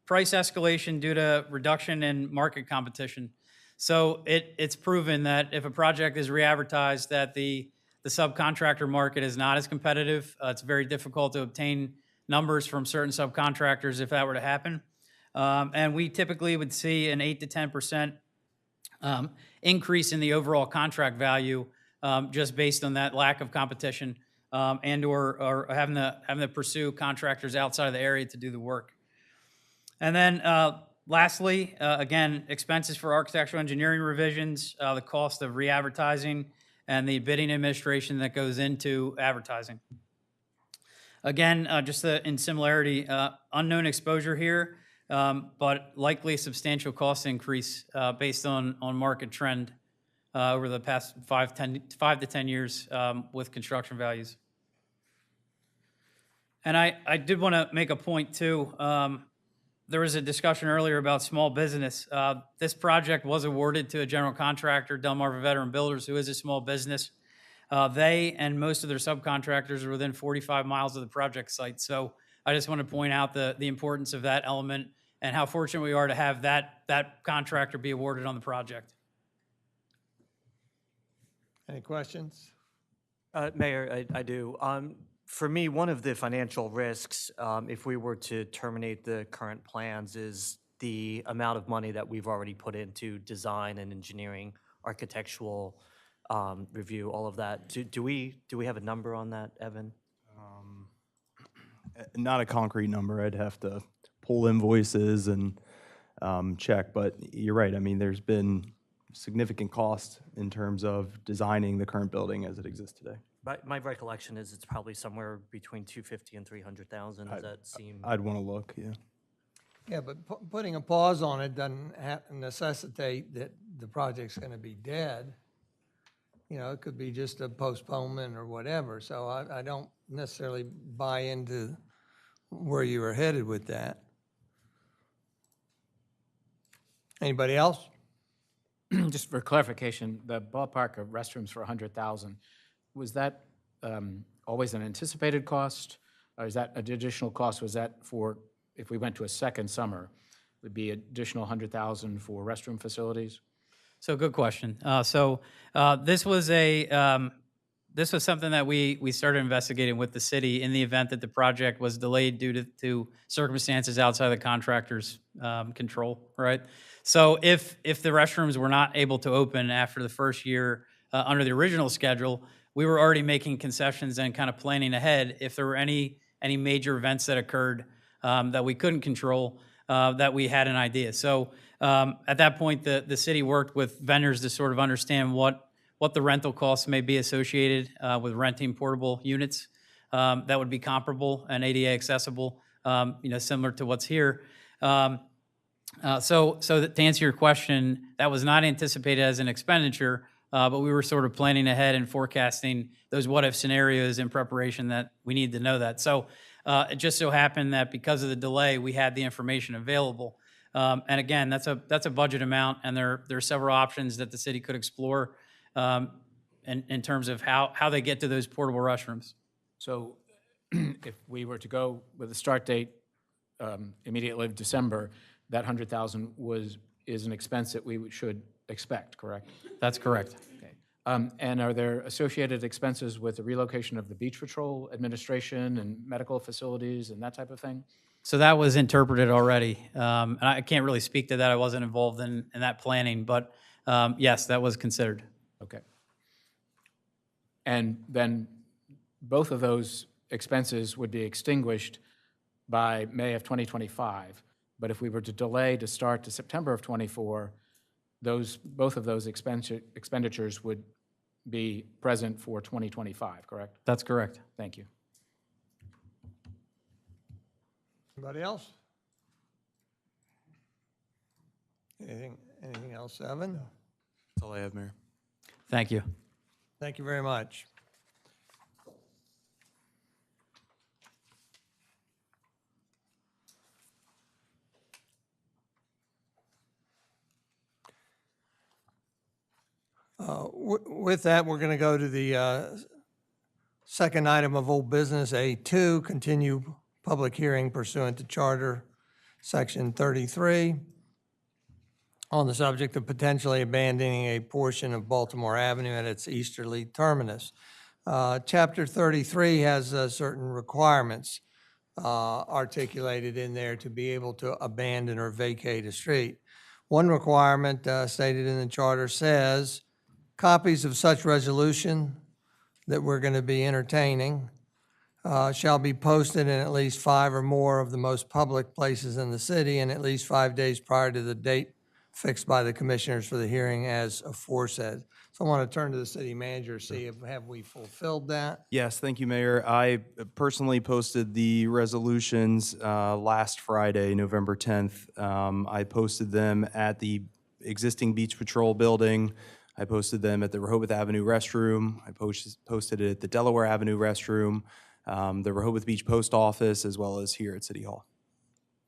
S9: price escalation due to reduction in market competition. So it's proven that if a project is re-advertised, that the subcontractor market is not as competitive. It's very difficult to obtain numbers from certain subcontractors if that were to happen. And we typically would see an 8 to 10% increase in the overall contract value just based on that lack of competition and or having to pursue contractors outside of the area to do the work. And then lastly, again, expenses for architectural engineering revisions, the cost of re-advertising, and the bidding administration that goes into advertising. Again, just in similarity, unknown exposure here, but likely a substantial cost increase based on market trend over the past 5 to 10 years with construction values. And I did want to make a point too. There was a discussion earlier about small business. This project was awarded to a general contractor, Delmarva Veteran Builders, who is a small business. They and most of their subcontractors are within 45 miles of the project site. So I just want to point out the importance of that element and how fortunate we are to have that contractor be awarded on the project.
S1: Any questions?
S11: Mayor, I do. For me, one of the financial risks, if we were to terminate the current plans, is the amount of money that we've already put into design and engineering, architectural review, all of that. Do we have a number on that, Evan?
S3: Not a concrete number. I'd have to pull invoices and check, but you're right. I mean, there's been significant cost in terms of designing the current building as it exists today.
S11: My recollection is it's probably somewhere between 250 and 300,000. Does that seem?
S3: I'd want to look, yeah.
S1: Yeah, but putting a pause on it doesn't necessitate that the project's going to be dead. It could be just a postponement or whatever. So I don't necessarily buy into where you were headed with that. Anybody else?
S2: Just for clarification, the ballpark of restrooms for 100,000, was that always an anticipated cost? Or is that an additional cost? Was that for, if we went to a second summer, would be additional 100,000 for restroom facilities?
S9: So good question. This was something that we started investigating with the city in the event that the project was delayed due to circumstances outside the contractor's control, right? So if the restrooms were not able to open after the first year under the original schedule, we were already making concessions and kind of planning ahead if there were any major events that occurred that we couldn't control, that we had an idea. So at that point, the city worked with vendors to sort of understand what the rental costs may be associated with renting portable units that would be comparable and ADA accessible, similar to what's here. So to answer your question, that was not anticipated as an expenditure, but we were sort of planning ahead and forecasting those what-if scenarios in preparation that we need to know that. So it just so happened that because of the delay, we had the information available. And again, that's a budget amount, and there are several options that the city could explore in terms of how they get to those portable restrooms.
S2: So if we were to go with a start date immediately of December, that 100,000 is an expense that we should expect, correct?
S9: That's correct.
S2: Okay. And are there associated expenses with the relocation of the Beach Patrol administration and medical facilities and that type of thing?
S9: So that was interpreted already. And I can't really speak to that. I wasn't involved in that planning, but yes, that was considered.
S2: Okay. And then both of those expenses would be extinguished by May of 2025. But if we were to delay to start to September of '24, both of those expenditures would be present for 2025, correct?
S9: That's correct.
S2: Thank you.
S1: Anybody else? Anything else, Evan?
S3: That's all I have, Mayor.
S9: Thank you.
S1: Thank you very much. With that, we're going to go to the second item of old business, A2, continue public hearing pursuant to Charter Section 33 on the subject of potentially abandoning a portion of Baltimore Avenue at its easterly terminus. Chapter 33 has certain requirements articulated in there to be able to abandon or vacate a street. One requirement stated in the charter says, copies of such resolution that we're going to be entertaining shall be posted in at least 5 or more of the most public places in the city and at least 5 days prior to the date fixed by the commissioners for the hearing as aforesaid. So I want to turn to the city manager, see if have we fulfilled that.
S3: Yes, thank you, Mayor. I personally posted the resolutions last Friday, November 10th. I posted them at the existing Beach Patrol building. I posted them at the Rehoboth Avenue restroom. I posted it at the Delaware Avenue restroom, the Rehoboth Beach Post Office, as well as here at City Hall.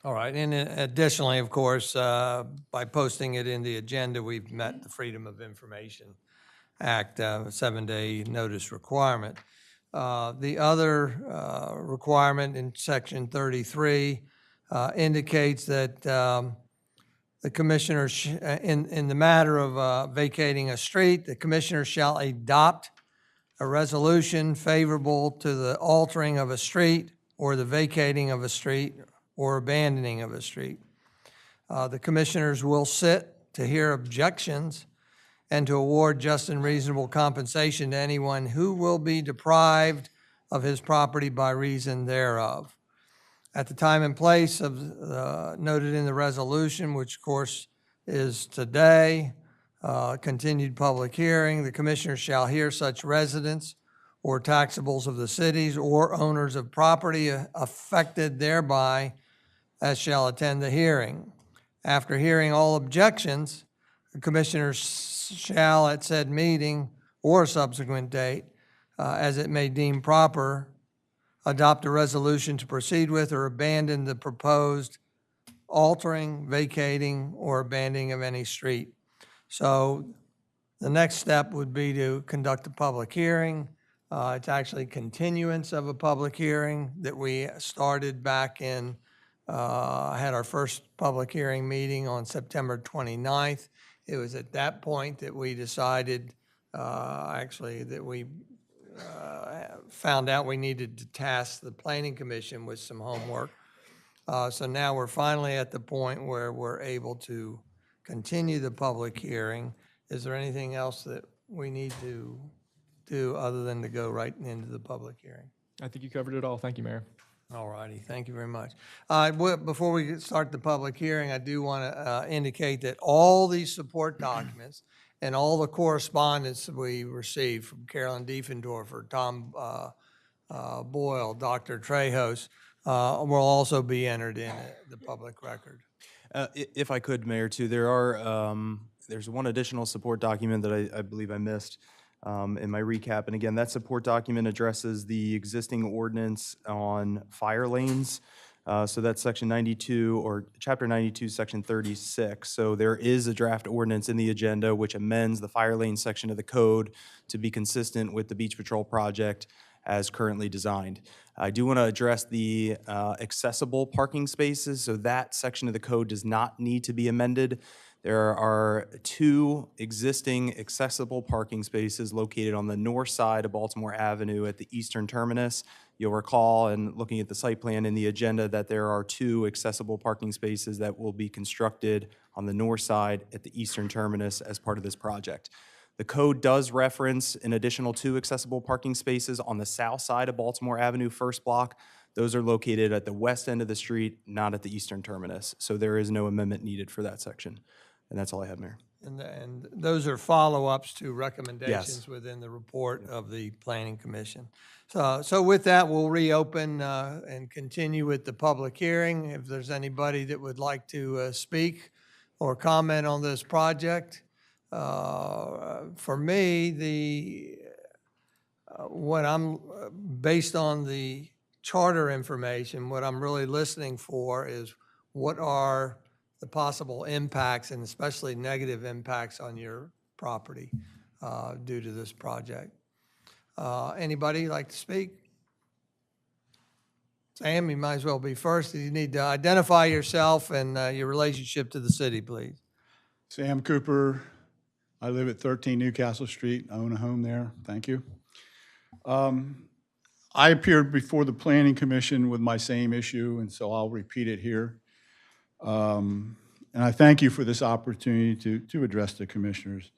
S1: All right, and additionally, of course, by posting it in the agenda, we've met the Freedom of Information Act 7-day notice requirement. The other requirement in Section 33 indicates that the commissioner, in the matter of vacating a street, the commissioner shall adopt a resolution favorable to the altering of a street or the vacating of a street or abandoning of a street. The commissioners will sit to hear objections and to award just and reasonable compensation to anyone who will be deprived of his property by reason thereof. At the time and place of noted in the resolution, which of course is today, continued public hearing, the commissioner shall hear such residents or taxables of the cities or owners of property affected thereby as shall attend the hearing. After hearing all objections, the commissioners shall at said meeting or subsequent date, as it may deem proper, adopt a resolution to proceed with or abandon the proposed altering, vacating, or abandoning of any street. So the next step would be to conduct a public hearing. It's actually continuance of a public hearing that we started back in, had our first public hearing meeting on September 29th. It was at that point that we decided, actually, that we found out we needed to task the Planning Commission with some homework. So now we're finally at the point where we're able to continue the public hearing. Is there anything else that we need to do other than to go right into the public hearing?
S7: I think you covered it all. Thank you, Mayor.
S1: All righty, thank you very much. Before we start the public hearing, I do want to indicate that all these support documents and all the correspondence we received from Carolyn Diefendorfer, Tom Boyle, Dr. Trejos, will also be entered in the public record.
S3: If I could, Mayor, too, there's one additional support document that I believe I missed in my recap. And again, that support document addresses the existing ordinance on fire lanes. So that's section 92, or chapter 92, section 36. So there is a draft ordinance in the agenda which amends the fire lane section of the code to be consistent with the Beach Patrol project as currently designed. I do want to address the accessible parking spaces. So that section of the code does not need to be amended. There are 2 existing accessible parking spaces located on the north side of Baltimore Avenue at the eastern terminus. You'll recall, in looking at the site plan in the agenda, that there are 2 accessible parking spaces that will be constructed on the north side at the eastern terminus as part of this project. The code does reference an additional 2 accessible parking spaces on the south side of Baltimore Avenue first block. Those are located at the west end of the street, not at the eastern terminus. So there is no amendment needed for that section. And that's all I have, Mayor.
S1: And those are follow-ups to recommendations within the report of the Planning Commission. So with that, we'll reopen and continue with the public hearing. If there's anybody that would like to speak or comment on this project. For me, based on the charter information, what I'm really listening for is what are the possible impacts, and especially negative impacts on your property due to this project. Anybody like to speak? Sam, you might as well be first. You need to identify yourself and your relationship to the city, please.
S12: Sam Cooper. I live at 13 Newcastle Street. I own a home there. Thank you. I appeared before the Planning Commission with my same issue, and so I'll repeat it here. And I thank you for this opportunity to address the commissioners.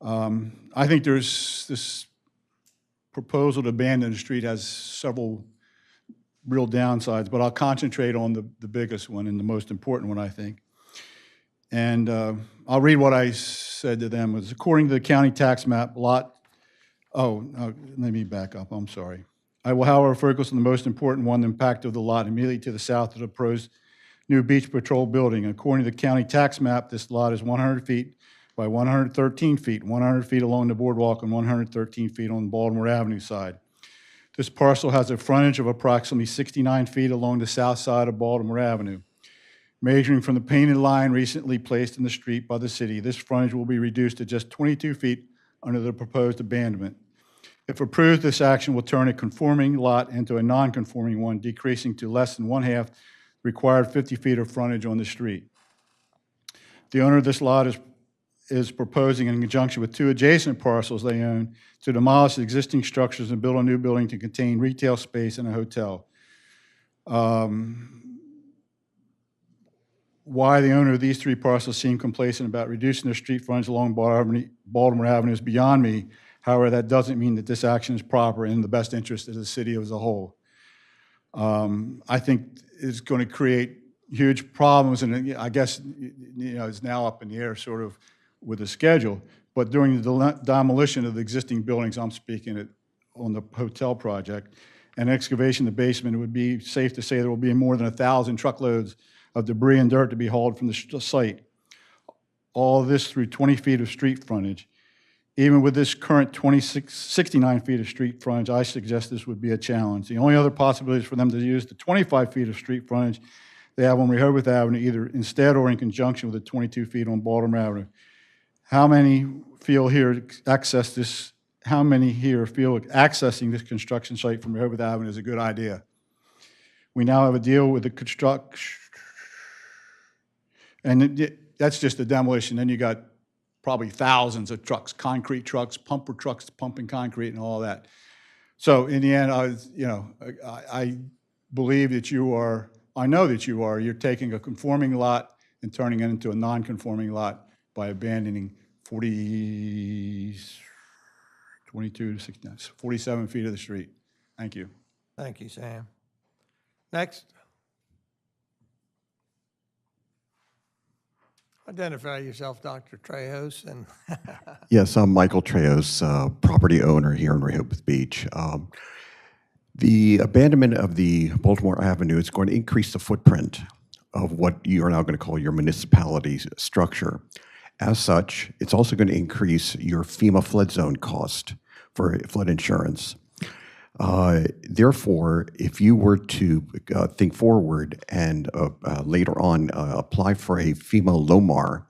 S12: I think there's this proposal to abandon the street has several real downsides, but I'll concentrate on the biggest one and the most important one, I think. And I'll read what I said to them. Was according to the county tax map, let me back up, I'm sorry. I will, however, focus on the most important one, the impact of the lot immediately to the south of the proposed new Beach Patrol building. According to the county tax map, this lot is 100 feet by 113 feet, 100 feet along the boardwalk and 113 feet on the Baltimore Avenue side. This parcel has a frontage of approximately 69 feet along the south side of Baltimore Avenue. Measuring from the painted line recently placed in the street by the city, this frontage will be reduced to just 22 feet under the proposed abandonment. If approved, this action will turn a conforming lot into a non-conforming one, decreasing to less than 1/2 required 50 feet of frontage on the street. The owner of this lot is proposing, in conjunction with 2 adjacent parcels they own, to demolish existing structures and build a new building to contain retail space and a hotel. Why the owner of these 3 parcels seem complacent about reducing their street frontage along Baltimore Avenue is beyond me. However, that doesn't mean that this action is proper and in the best interest of the city as a whole. I think it's going to create huge problems, and I guess it's now up in the air sort of with the schedule. But during the demolition of the existing buildings, I'm speaking on the hotel project, and excavation of the basement, it would be safe to say there will be more than 1,000 truckloads of debris and dirt to be hauled from the site. All of this through 20 feet of street frontage. Even with this current 69 feet of street frontage, I suggest this would be a challenge. The only other possibility is for them to use the 25 feet of street frontage they have on Rehoboth Avenue, either instead or in conjunction with the 22 feet on Baltimore Avenue. How many feel here accessing this construction site from Rehoboth Avenue is a good idea? We now have a deal with the construction, and that's just the demolition. Then you got probably thousands of trucks, concrete trucks, pumper trucks pumping concrete and all that. So in the end, I believe that I know that you're taking a conforming lot and turning it into a non-conforming lot by abandoning 22 to 69, 47 feet of the street. Thank you.
S1: Thank you, Sam. Next. Identify yourself, Dr. Trejos. And
S13: Yes, I'm Michael Trejos, property owner here in Rehoboth Beach. The abandonment of the Baltimore Avenue is going to increase the footprint of what you are now going to call your municipality's structure. As such, it's also going to increase your FEMA flood zone cost for flood insurance. Therefore, if you were to think forward and later on apply for a FEMA LOMAR,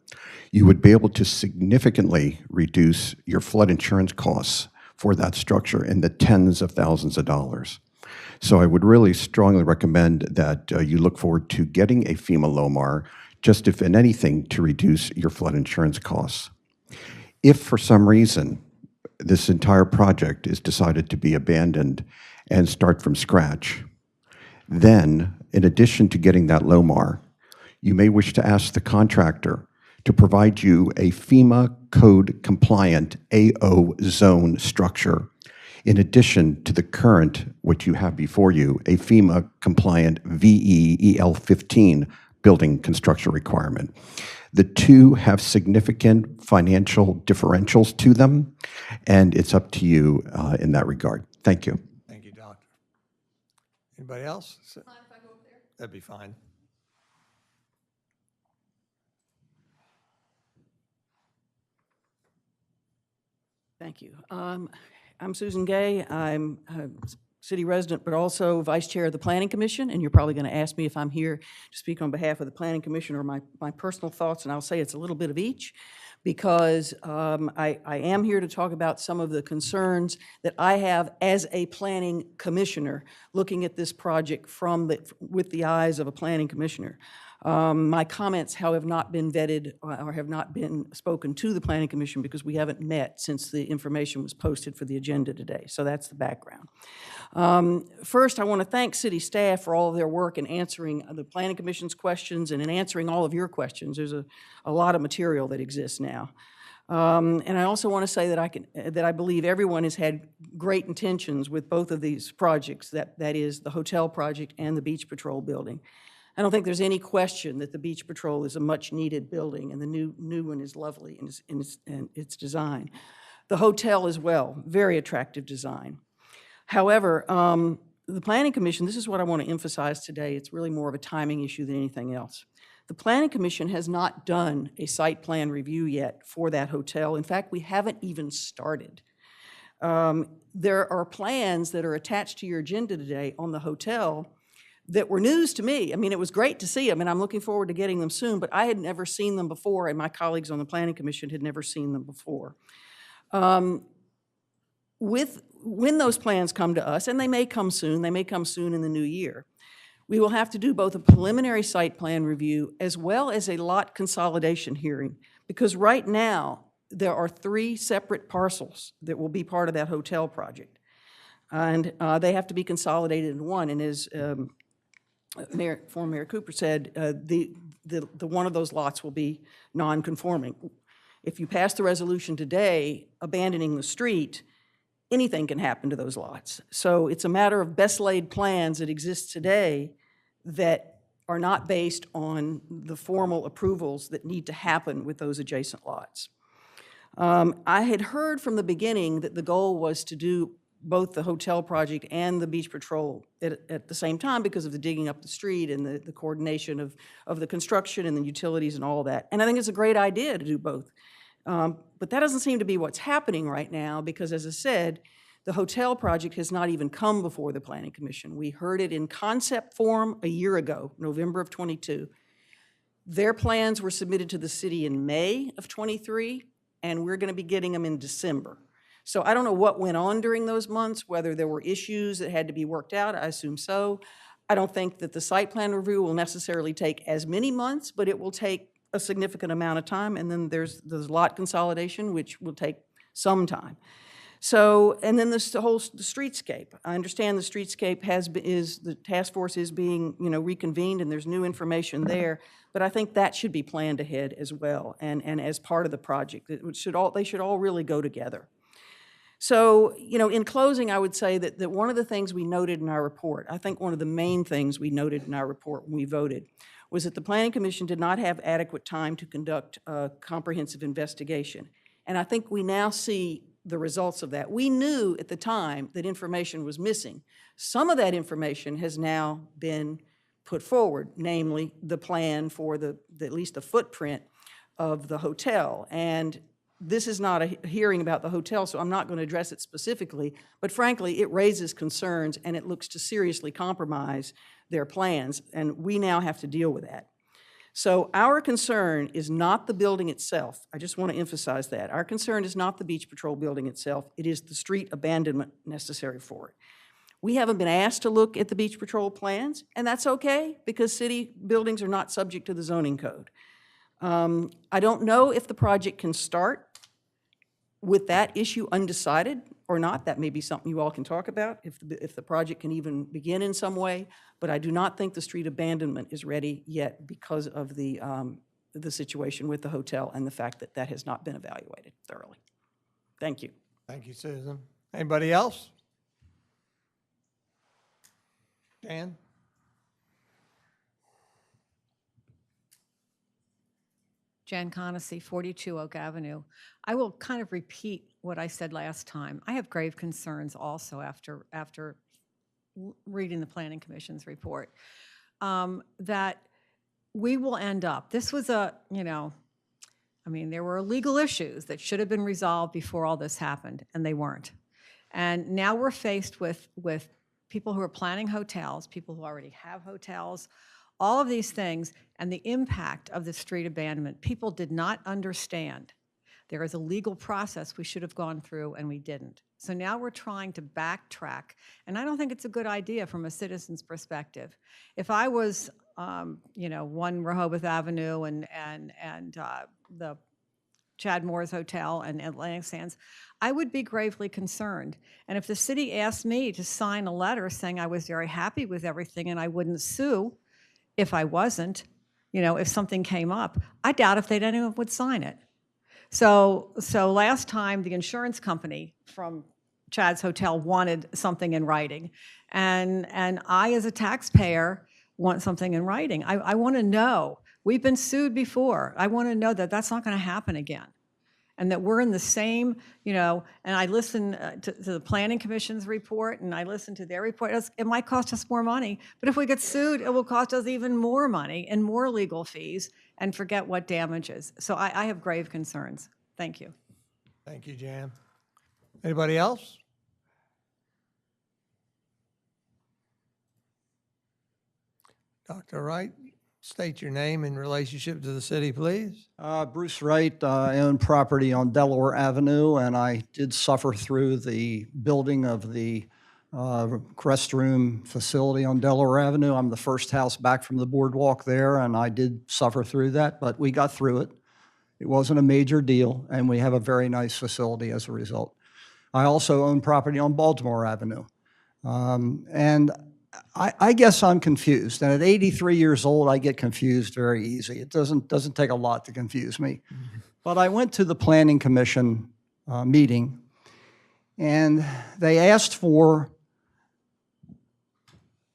S13: you would be able to significantly reduce your flood insurance costs for that structure in the tens of thousands of dollars. So I would really strongly recommend that you look forward to getting a FEMA LOMAR, just if in anything, to reduce your flood insurance costs. If for some reason this entire project is decided to be abandoned and start from scratch, then in addition to getting that LOMAR, you may wish to ask the contractor to provide you a FEMA code compliant AO zone structure in addition to the current, which you have before you, a FEMA compliant VEEL 15 building construction requirement. The two have significant financial differentials to them, and it's up to you in that regard. Thank you.
S1: Thank you, Doctor. Anybody else? Fine if I go up there? That'd be fine.
S14: Thank you. I'm Susan Gay. I'm a city resident, but also vice chair of the Planning Commission, and you're probably going to ask me if I'm here to speak on behalf of the Planning Commission or my personal thoughts, and I'll say it's a little bit of each, because I am here to talk about some of the concerns that I have as a planning commissioner, looking at this project with the eyes of a planning commissioner. My comments, however, have not been vetted or have not been spoken to the Planning Commission because we haven't met since the information was posted for the agenda today. So that's the background. First, I want to thank city staff for all of their work in answering the Planning Commission's questions and in answering all of your questions. There's a lot of material that exists now. And I also want to say that I believe everyone has had great intentions with both of these projects, that is the hotel project and the Beach Patrol building. I don't think there's any question that the Beach Patrol is a much-needed building, and the new one is lovely in its design. The hotel as well, very attractive design. However, the Planning Commission, this is what I want to emphasize today, it's really more of a timing issue than anything else. The Planning Commission has not done a site plan review yet for that hotel. In fact, we haven't even started. There are plans that are attached to your agenda today on the hotel that were news to me. I mean, it was great to see them, and I'm looking forward to getting them soon, but I had never seen them before, and my colleagues on the Planning Commission had never seen them before. When those plans come to us, and they may come soon in the new year, we will have to do both a preliminary site plan review as well as a lot consolidation hearing, because right now, there are 3 separate parcels that will be part of that hotel project, and they have to be consolidated in one, and as former Mayor Cooper said, the one of those lots will be non-conforming. If you pass the resolution today abandoning the street, anything can happen to those lots. So it's a matter of best laid plans that exist today that are not based on the formal approvals that need to happen with those adjacent lots. I had heard from the beginning that the goal was to do both the hotel project and the Beach Patrol at the same time because of the digging up the street and the coordination of the construction and the utilities and all that. And I think it's a great idea to do both. But that doesn't seem to be what's happening right now because, as I said, the hotel project has not even come before the Planning Commission. We heard it in concept form a year ago, November of '22. Their plans were submitted to the city in May of '23, and we're going to be getting them in December. So I don't know what went on during those months, whether there were issues that had to be worked out. I assume so. I don't think that the site plan review will necessarily take as many months, but it will take a significant amount of time. And then there's lot consolidation, which will take some time. So, and then the whole streetscape. I understand the streetscape the task force is being, reconvened, and there's new information there. But I think that should be planned ahead as well, and as part of the project. They should all really go together. So, in closing, I would say that one of the things we noted in our report, I think one of the main things we noted in our report when we voted, was that the Planning Commission did not have adequate time to conduct a comprehensive investigation. And I think we now see the results of that. We knew at the time that information was missing. Some of that information has now been put forward, namely the plan for at least the footprint of the hotel. And this is not a hearing about the hotel, so I'm not going to address it specifically, but frankly, it raises concerns and it looks to seriously compromise their plans, and we now have to deal with that. So our concern is not the building itself. I just want to emphasize that. Our concern is not the Beach Patrol building itself. It is the street abandonment necessary for it. We haven't been asked to look at the Beach Patrol plans, and that's okay because city buildings are not subject to the zoning code. I don't know if the project can start with that issue undecided or not. That may be something you all can talk about, if the project can even begin in some way. But I do not think the street abandonment is ready yet because of the situation with the hotel and the fact that that has not been evaluated thoroughly. Thank you.
S1: Thank you, Susan. Anybody else? Dan?
S15: Jan Conacy, 42 Oak Avenue. I will kind of repeat what I said last time. I have grave concerns also after reading the Planning Commission's report, that we will end up, this was a, there were legal issues that should have been resolved before all this happened, and they weren't. And now we're faced with people who are planning hotels, people who already have hotels, all of these things, and the impact of the street abandonment. People did not understand. There is a legal process we should have gone through, and we didn't. So now we're trying to backtrack, and I don't think it's a good idea from a citizen's perspective. If I was, 1 Rehoboth Avenue and the Chad Moore's Hotel and Atlantic Sands, I would be gravely concerned. And if the city asked me to sign a letter saying I was very happy with everything and I wouldn't sue if I wasn't, if something came up, I doubt if anyone would sign it. So last time the insurance company from Chad's Hotel wanted something in writing, and I as a taxpayer want something in writing. I want to know. We've been sued before. I want to know that that's not going to happen again, and that we're in the same, and I listen to the Planning Commission's report, and I listen to their report. It might cost us more money, but if we get sued, it will cost us even more money and more legal fees, and forget what damages. So I have grave concerns. Thank you.
S1: Thank you, Jan. Anybody else? Dr. Wright, state your name in relationship to the city, please.
S16: Bruce Wright, I own property on Delaware Avenue, and I did suffer through the building of the restroom facility on Delaware Avenue. I'm the first house back from the Boardwalk there, and I did suffer through that, but we got through it. It wasn't a major deal, and we have a very nice facility as a result. I also own property on Baltimore Avenue, and I guess I'm confused, and at 83 years old, I get confused very easy. It doesn't take a lot to confuse me. But I went to the Planning Commission meeting, and they asked for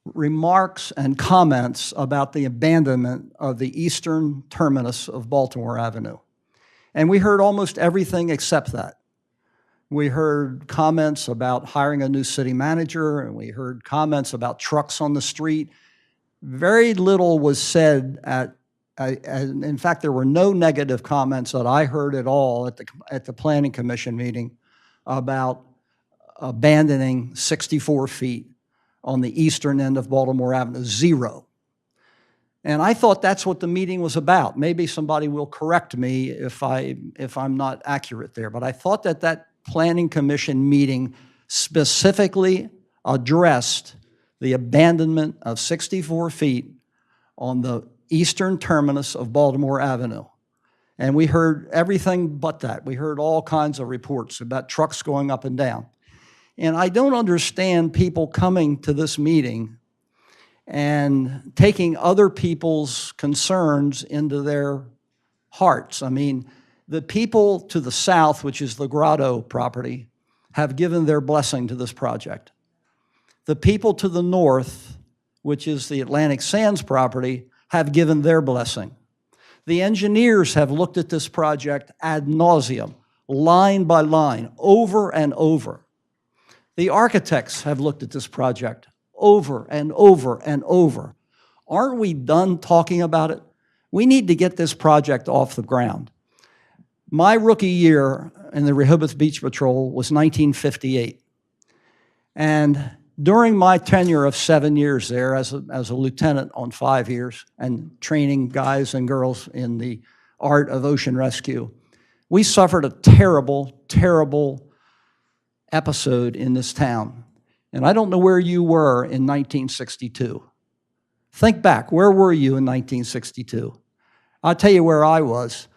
S16: remarks and comments about the abandonment of the eastern terminus of Baltimore Avenue. And we heard almost everything except that. We heard comments about hiring a new city manager, and we heard comments about trucks on the street. Very little was said in fact, there were no negative comments that I heard at all at the Planning Commission meeting about abandoning 64 feet on the eastern end of Baltimore Avenue, 0. And I thought that's what the meeting was about. Maybe somebody will correct me if I'm not accurate there, but I thought that Planning Commission meeting specifically addressed the abandonment of 64 feet on the eastern terminus of Baltimore Avenue. And we heard everything but that. We heard all kinds of reports about trucks going up and down. And I don't understand people coming to this meeting and taking other people's concerns into their hearts. I mean, the people to the south, which is the Grotto property, have given their blessing to this project. The people to the north, which is the Atlantic Sands property, have given their blessing. The engineers have looked at this project ad nauseum, line by line, over and over. The architects have looked at this project over and over and over. Aren't we done talking about it? We need to get this project off the ground. My rookie year in the Rehoboth Beach Patrol was 1958. And during my tenure of 7 years there as a lieutenant on 5 years and training guys and girls in the art of ocean rescue, we suffered a terrible, terrible episode in this town. And I don't know where you were in 1962. Think back, where were you in 1962? I'll tell you where I was.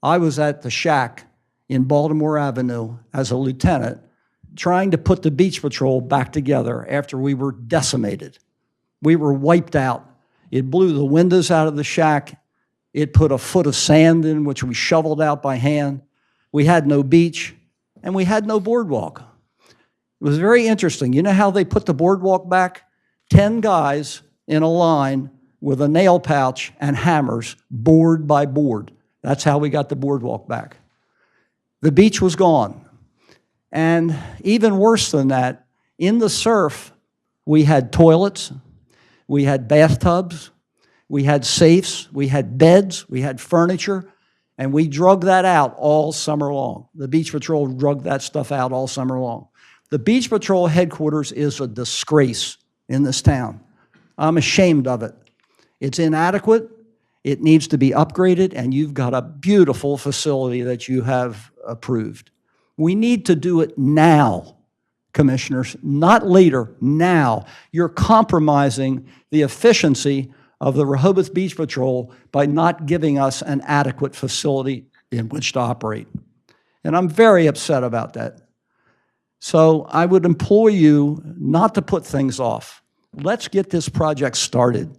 S16: I was at the shack in Baltimore Avenue as a lieutenant trying to put the beach patrol back together after we were decimated. We were wiped out. It blew the windows out of the shack. It put a foot of sand in, which we shoveled out by hand. We had no beach, and we had no boardwalk. It was very interesting. You know how they put the boardwalk back? 10 guys in a line with a nail pouch and hammers, board by board. That's how we got the boardwalk back. The beach was gone. And even worse than that, in the surf, we had toilets, we had bathtubs, we had safes, we had beds, we had furniture, and we drug that out all summer long. The Beach Patrol drug that stuff out all summer long. The Beach Patrol headquarters is a disgrace in this town. I'm ashamed of it. It's inadequate, it needs to be upgraded, and you've got a beautiful facility that you have approved. We need to do it now, commissioners, not later, now. You're compromising the efficiency of the Rehoboth Beach Patrol by not giving us an adequate facility in which to operate. And I'm very upset about that. So I would implore you not to put things off. Let's get this project started.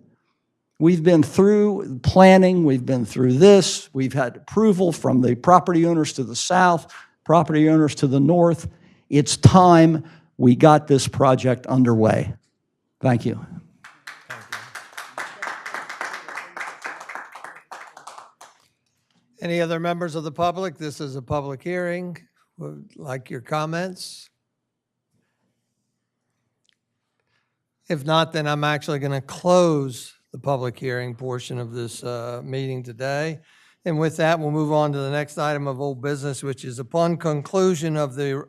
S16: We've been through planning, we've been through this, we've had approval from the property owners to the south, property owners to the north. It's time we got this project underway. Thank you.
S1: Any other members of the public? This is a public hearing. Would like your comments? If not, then I'm actually going to close the public hearing portion of this meeting today. And with that, we'll move on to the next item of old business, which is upon conclusion of the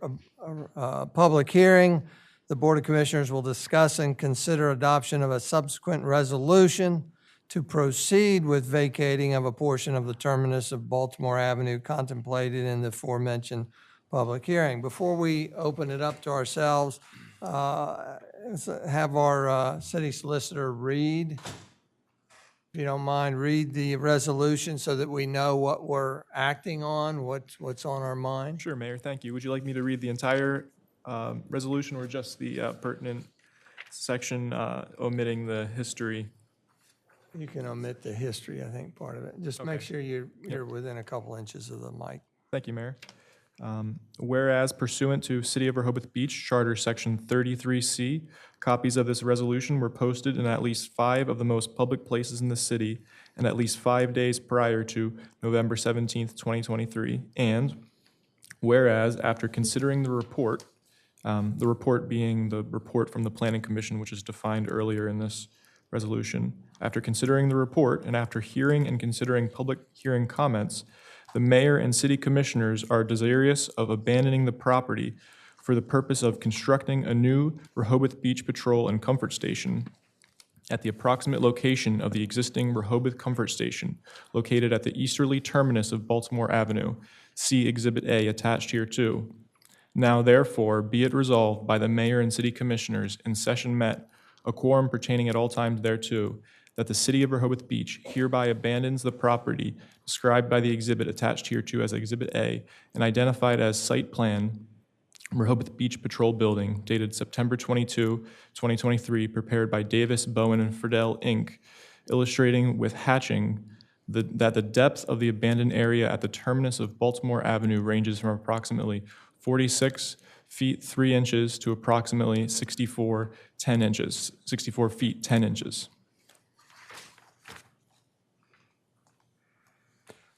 S1: public hearing, the Board of Commissioners will discuss and consider adoption of a subsequent resolution to proceed with vacating of a portion of the terminus of Baltimore Avenue contemplated in the aforementioned public hearing. Before we open it up to ourselves, have our city solicitor read, if you don't mind, read the resolution so that we know what we're acting on, what's on our mind.
S7: Sure, Mayor, thank you. Would you like me to read the entire resolution or just the pertinent section omitting the history?
S1: You can omit the history, I think, part of it. Just make sure you're within a couple inches of the mic.
S7: Thank you, Mayor. Whereas pursuant to City of Rehoboth Beach Charter Section 33C, copies of this resolution were posted in at least 5 of the most public places in the city and at least 5 days prior to November 17th, 2023. And whereas after considering the report being the report from the Planning Commission, which is defined earlier in this resolution, after considering the report and after hearing and considering public hearing comments, the mayor and city commissioners are desirous of abandoning the property for the purpose of constructing a new Rehoboth Beach Patrol and Comfort Station at the approximate location of the existing Rehoboth Comfort Station, located at the easterly terminus of Baltimore Avenue. See Exhibit A attached hereto. Now therefore be it resolved by the mayor and city commissioners in session met, a quorum pertaining at all times thereto, that the City of Rehoboth Beach hereby abandons the property described by the exhibit attached hereto as Exhibit A and identified as Site Plan Rehoboth Beach Patrol Building dated September 22, 2023, prepared by Davis, Bowen, and Friedel, Inc., illustrating with hatching that the depth of the abandoned area at the terminus of Baltimore Avenue ranges from approximately 46 feet 3 inches to approximately 64 feet 10 inches.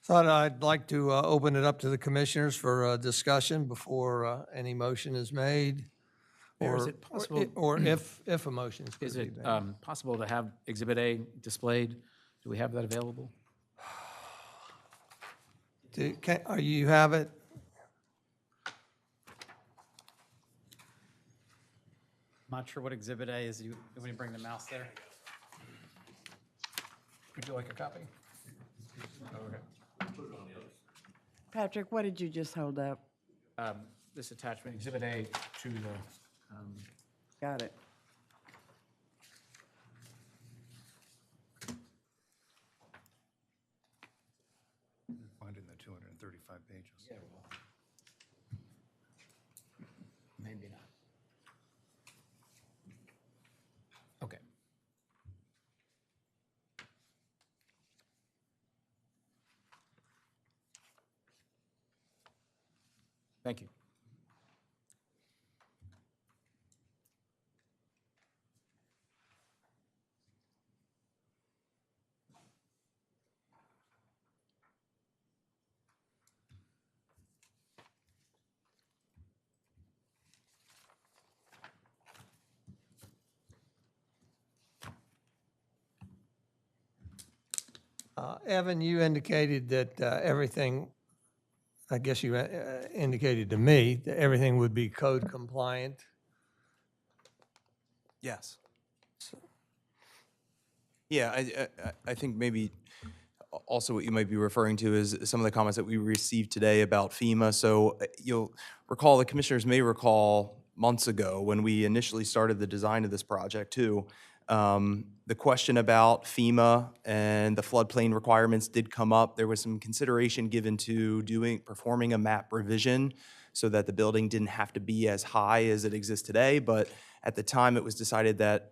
S1: Thought I'd like to open it up to the commissioners for discussion before any motion is made.
S2: Mayor, is
S1: Or,
S2: it possible-
S1: or if a motion is going
S2: Is
S1: to
S2: it
S1: be made.
S2: possible to have Exhibit A displayed? Do we have that available?
S1: You have it?
S9: I'm not sure what Exhibit A is. You want to bring the mouse there?
S1: Would you like a copy?
S5: Patrick, what did you just hold up?
S2: This attachment, Exhibit A to the,
S5: Got it.
S6: Find it in the 235 pages.
S2: yeah, well, maybe not. Okay. Thank you.
S1: Evan, you indicated that everything, I guess you indicated to me, that everything would be code compliant.
S3: Yes. Yeah, I think maybe also what you might be referring to is some of the comments that we received today about FEMA. So you'll recall, the commissioners may recall months ago when we initially started the design of this project too, the question about FEMA and the floodplain requirements did come up. There was some consideration given to performing a map revision so that the building didn't have to be as high as it exists today. But at the time, it was decided that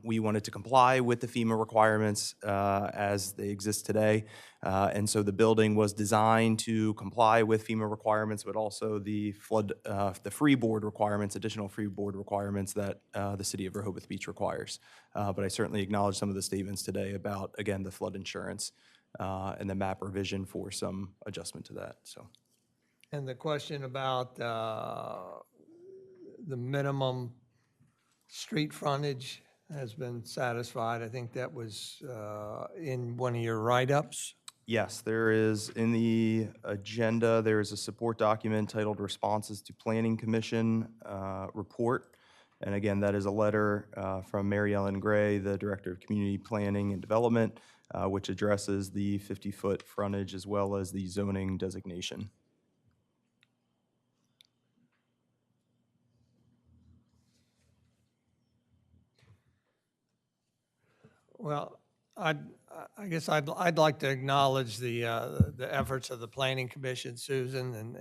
S3: we wanted to comply with the FEMA requirements as they exist today. And so the building was designed to comply with FEMA requirements, but also the freeboard requirements, additional freeboard requirements that the city of Rehoboth Beach requires. But I certainly acknowledge some of the statements today about, again, the flood insurance and the map revision for some adjustment to that, so.
S1: And the question about the minimum street frontage has been satisfied. I think that was in one of your write-ups.
S3: Yes, there is, in the agenda, there is a support document titled Responses to Planning Commission Report. And again, that is a letter from Mary Ellen Gray, the Director of Community Planning and Development, which addresses the 50-foot frontage as well as the zoning designation.
S1: Well, I guess I'd like to acknowledge the efforts of the Planning Commission, Susan,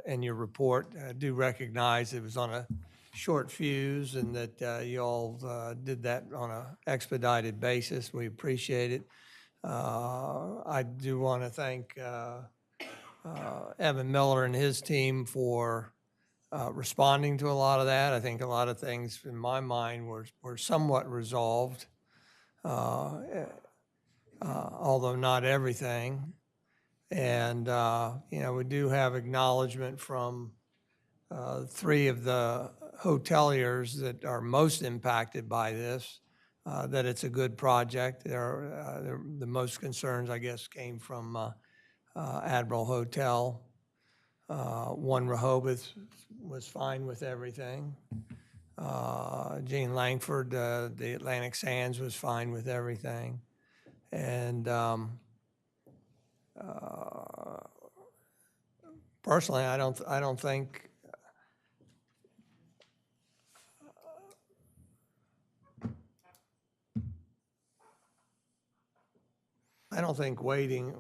S1: and your report. I do recognize it was on a short fuse and that you all did that on an expedited basis. We appreciate it. I do want to thank Evan Miller and his team for responding to a lot of that. I think a lot of things in my mind were somewhat resolved. Although not everything. And, we do have acknowledgement from three of the hoteliers that are most impacted by this, that it's a good project. The most concerns, I guess, came from Admiral Hotel. One Rehoboth was fine with everything. Gene Langford, the Atlantic Sands, was fine with everything. And personally, I don't think waiting.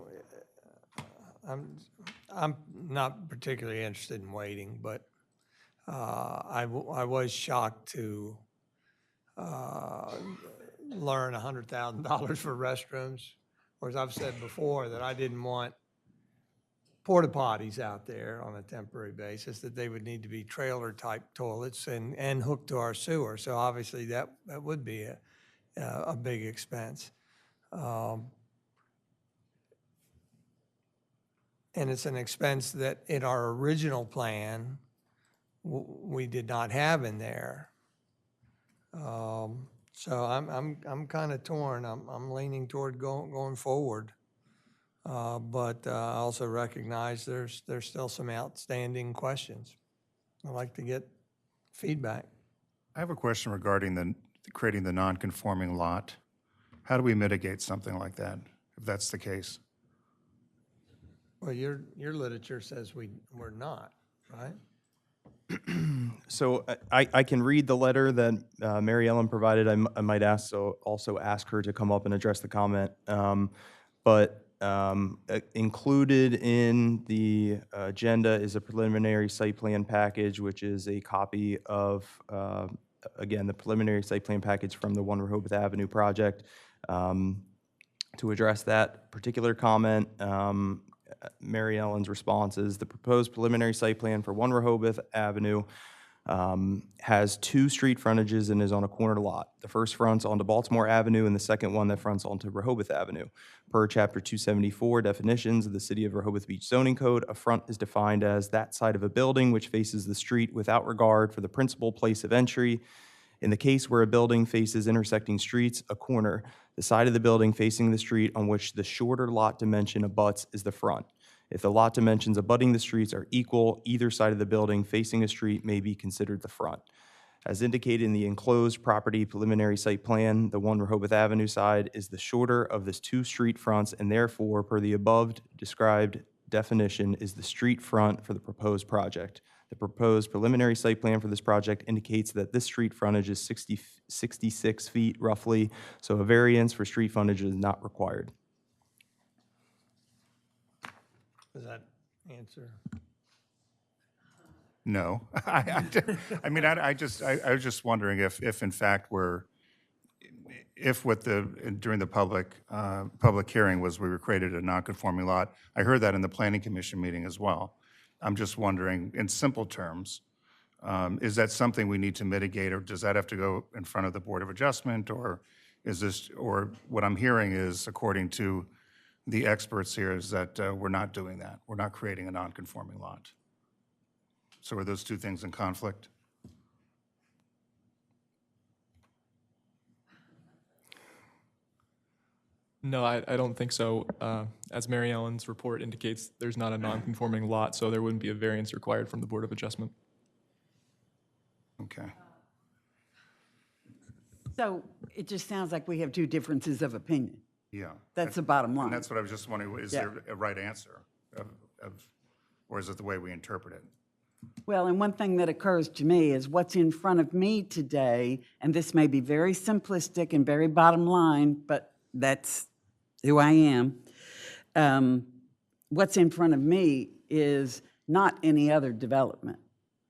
S1: I'm not particularly interested in waiting, but I was shocked to learn $100,000 for restrooms. Whereas I've said before that I didn't want porta potties out there on a temporary basis, that they would need to be trailer type toilets and hooked to our sewer. So obviously that would be a big expense. And it's an expense that in our original plan, we did not have in there. So I'm kind of torn. I'm leaning toward going forward. But I also recognize there's still some outstanding questions. I'd like to get feedback.
S6: I have a question regarding creating the non-conforming lot. How do we mitigate something like that, if that's the case?
S1: Well, your literature says we're not, right?
S3: So I can read the letter that Mary Ellen provided. I might also ask her to come up and address the comment. But included in the agenda is a preliminary site plan package, which is a copy of, again, the preliminary site plan package from the 1 Rehoboth Avenue project. To address that particular comment, Mary Ellen's response is the proposed preliminary site plan for 1 Rehoboth Avenue has 2 street frontages and is on a corner lot. The first fronts onto Baltimore Avenue and the second one that fronts onto Rehoboth Avenue. Per Chapter 274 definitions of the City of Rehoboth Beach Zoning Code, a front is defined as that side of a building which faces the street without regard for the principal place of entry. In the case where a building faces intersecting streets, a corner, the side of the building facing the street on which the shorter lot dimension abuts is the front. If the lot dimensions abutting the streets are equal, either side of the building facing a street may be considered the front. As indicated in the enclosed property preliminary site plan, the 1 Rehoboth Avenue side is the shorter of the 2 street fronts and therefore, per the above described definition, is the street front for the proposed project. The proposed preliminary site plan for this project indicates that this street frontage is 66 feet roughly, so a variance for street frontage is not required.
S1: Does that answer?
S6: No. I was just wondering if in fact during the public hearing we were created a non-conforming lot. I heard that in the Planning Commission meeting as well. I'm just wondering, in simple terms, is that something we need to mitigate, or does that have to go in front of the Board of Adjustment, or what I'm hearing is, according to the experts here, is that we're not doing that. We're not creating a non-conforming lot. So are those 2 things in conflict?
S7: No, I don't think so. As Mary Ellen's report indicates, there's not a non-conforming lot, so there wouldn't be a variance required from the Board of Adjustment.
S6: Okay.
S5: So it just sounds like we have 2 differences of opinion.
S6: Yeah.
S5: That's the bottom line.
S6: And that's what I was just wondering, is there a right answer? Or is it the way we interpret it?
S5: Well, and one thing that occurs to me is what's in front of me today, and this may be very simplistic and very bottom line, but that's who I am. What's in front of me is not any other development.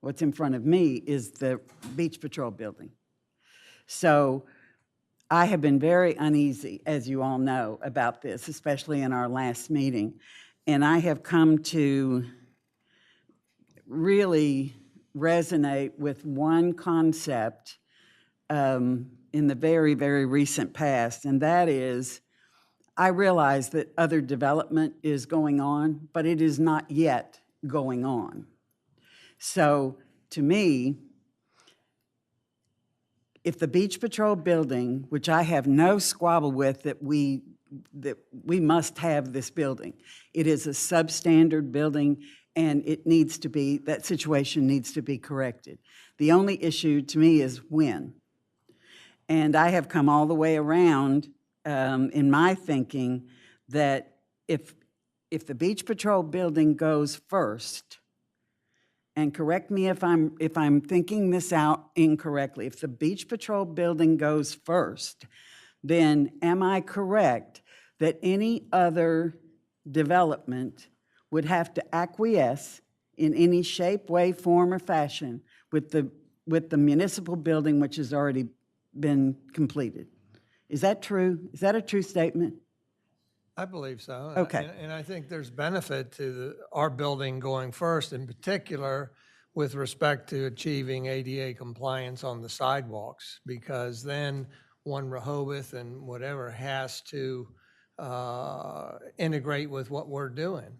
S5: What's in front of me is the Beach Patrol building. So I have been very uneasy, as you all know, about this, especially in our last meeting. And I have come to really resonate with one concept in the very, very recent past, and that is, I realize that other development is going on, but it is not yet going on. So, to me, if the Beach Patrol building, which I have no squabble with, that we must have this building. It is a substandard building, and it needs to be, that situation needs to be corrected. The only issue to me is when. And I have come all the way around in my thinking that if the Beach Patrol building goes first, and correct me if I'm thinking this out incorrectly, if the Beach Patrol building goes first, then am I correct that any other development would have to acquiesce in any shape, way, form, or fashion with the municipal building which has already been completed? Is that true? Is that a true statement?
S1: I believe so.
S5: Okay.
S1: And I think there's benefit to our building going first, in particular with respect to achieving ADA compliance on the sidewalks, because then 1 Rehoboth and whatever has to integrate with what we're doing.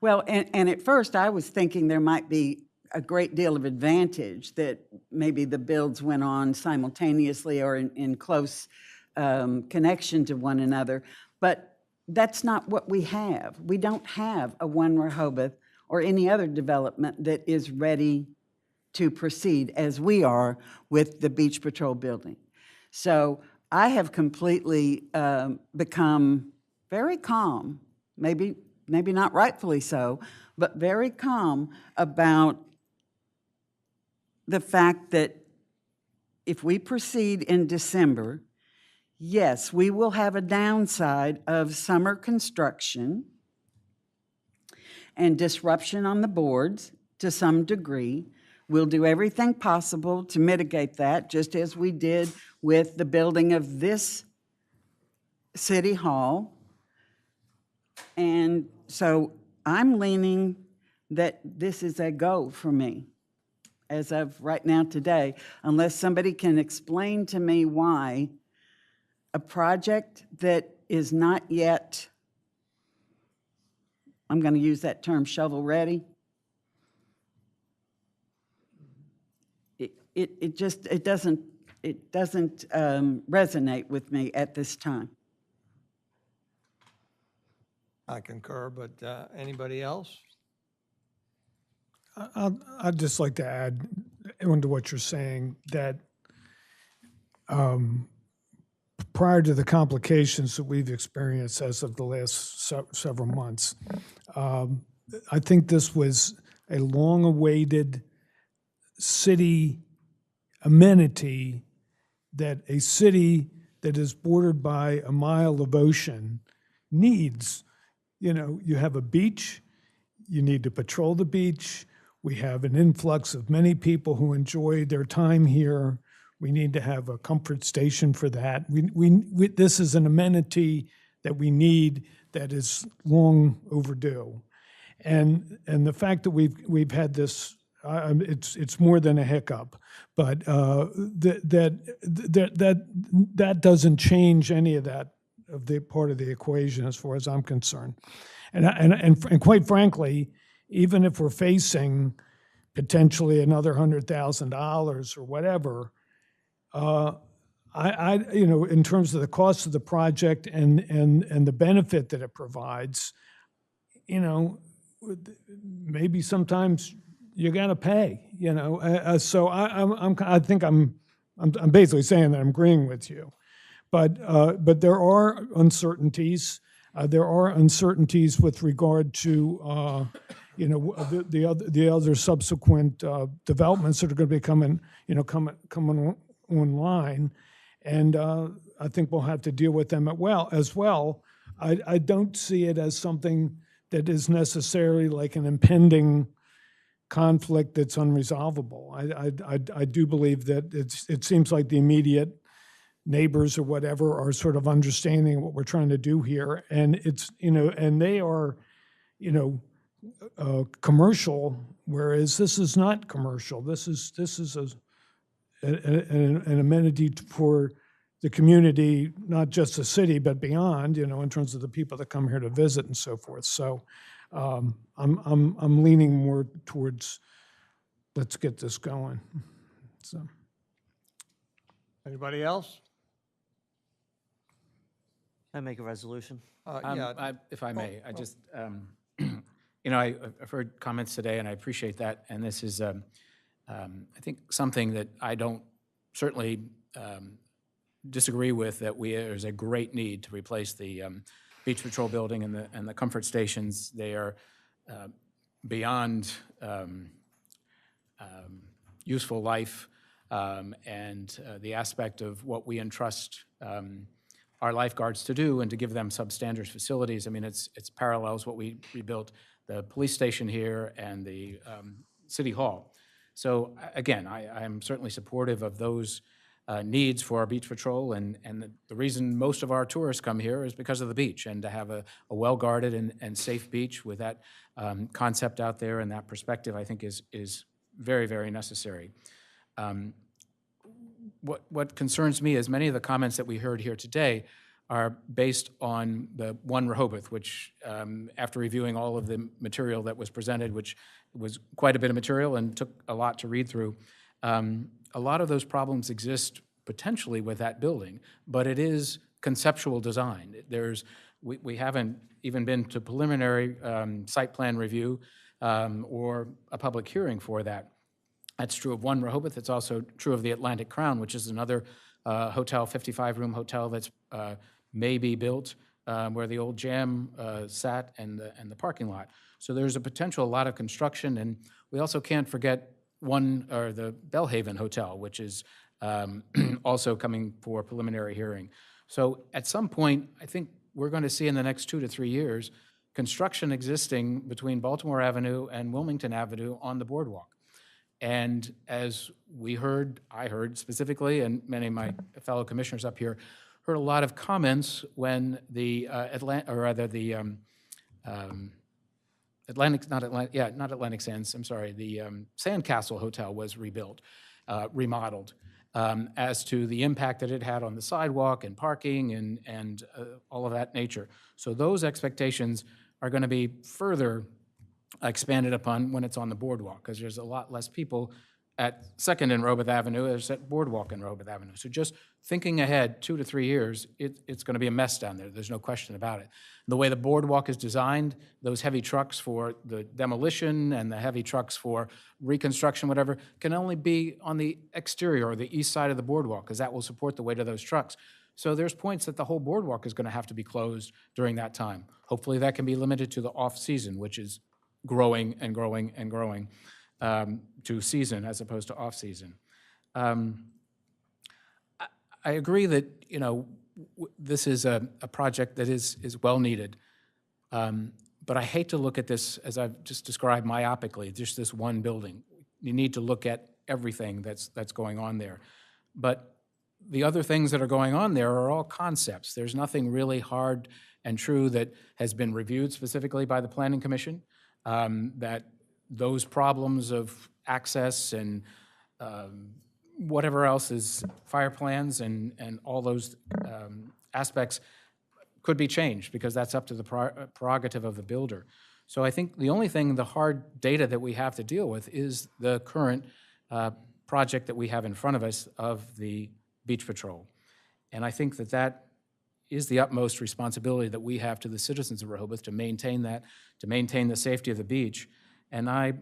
S5: Well, and at first I was thinking there might be a great deal of advantage that maybe the builds went on simultaneously or in close connection to one another. But that's not what we have. We don't have a One Rehoboth or any other development that is ready to proceed as we are with the Beach Patrol building. So I have completely become very calm, maybe not rightfully so, but very calm about the fact that if we proceed in December, yes, we will have a downside of summer construction and disruption on the boards to some degree. We'll do everything possible to mitigate that, just as we did with the building of this city hall. And so I'm leaning that this is a go for me as of right now today, unless somebody can explain to me why a project that is not yet, I'm going to use that term, shovel-ready, it doesn't resonate with me at this time.
S1: I concur, but anybody else?
S17: I'd just like to add onto what you're saying that prior to the complications that we've experienced as of the last several months, I think this was a long-awaited city amenity that a city that is bordered by a mile of ocean needs. You know, you have a beach, you need to patrol the beach. We have an influx of many people who enjoy their time here. We need to have a comfort station for that. This is an amenity that we need that is long overdue. And the fact that we've had this, it's more than a hiccup, but that doesn't change any of that, of the part of the equation as far as I'm concerned. And quite frankly, even if we're facing potentially another $100,000 or whatever, you know, in terms of the cost of the project and the benefit that it provides, you know, maybe sometimes you got to pay, you know. So I think I'm basically saying that I'm agreeing with you, but there are uncertainties. There are uncertainties with regard to you know, the other subsequent developments that are going to be coming online, and I think we'll have to deal with them as well. I don't see it as something that is necessarily like an impending conflict that's unresolvable. I do believe that it seems like the immediate neighbors or whatever are sort of understanding what we're trying to do here, and it's, you know, and they are, you know, commercial, whereas this is not commercial. This is an amenity for the community, not just the city, but beyond, you know, in terms of the people that come here to visit and so forth. So I'm leaning more towards let's get this going. So,
S1: Anybody else?
S11: Can I make a resolution?
S1: Yeah.
S2: If I may, I just, you know, I've heard comments today, and I appreciate that. And this is, I think, something that I don't certainly disagree with, that there's a great need to replace the Beach Patrol building and the comfort stations. They are beyond useful life, and the aspect of what we entrust our lifeguards to do and to give them substandard facilities. I mean, it's parallels what we rebuilt the police station here and the city hall. So again, I am certainly supportive of those needs for our beach patrol, and the reason most of our tourists come here is because of the beach, and to have a well-guarded and safe beach with that concept out there and that perspective, I think is very, very necessary. What concerns me is many of the comments that we heard here today are based on the One Rehoboth, which after reviewing all of the material that was presented, which was quite a bit of material and took a lot to read through, a lot of those problems exist potentially with that building, but it is conceptual design. There's We haven't even been to preliminary site plan review or a public hearing for that. That's true of One Rehoboth. It's also true of the Atlantic Crown, which is another hotel, 55-room hotel that's may be built where the old Jam sat and the parking lot. So there's a potential, a lot of construction, and we also can't forget the Bellhaven Hotel, which is also coming for preliminary hearing. So at some point, I think we're going to see in the next 2 to 3 years, construction existing between Baltimore Avenue and Wilmington Avenue on the boardwalk. And as I heard specifically, and many of my fellow commissioners up here heard a lot of comments when the Atlantic Sands, I'm sorry, the Sandcastle Hotel was rebuilt, remodeled, as to the impact that it had on the sidewalk and parking and all of that nature. So those expectations are going to be further expanded upon when it's on the boardwalk, because there's a lot less people at 2nd and Rehoboth Avenue as at Boardwalk and Rehoboth Avenue. So just thinking ahead 2 to 3 years, it's going to be a mess down there. There's no question about it. The way the boardwalk is designed, those heavy trucks for the demolition and the heavy trucks for reconstruction, whatever, can only be on the exterior or the east side of the boardwalk, because that will support the weight of those trucks. So there's points that the whole boardwalk is going to have to be closed during that time. Hopefully that can be limited to the off-season, which is growing and growing and growing to season as opposed to off-season. I agree that, this is a project that is well needed. But I hate to look at this, as I've just described myopically, just this one building. You need to look at everything that's going on there. But the other things that are going on there are all concepts. There's nothing really hard and true that has been reviewed specifically by the Planning Commission. That those problems of access and whatever else is fire plans and all those aspects could be changed, because that's up to the prerogative of the builder. So I think the only thing, the hard data that we have to deal with is the current project that we have in front of us of the Beach Patrol. And I think that is the utmost responsibility that we have to the citizens of Rehoboth to maintain that, to maintain the safety of the beach. And I've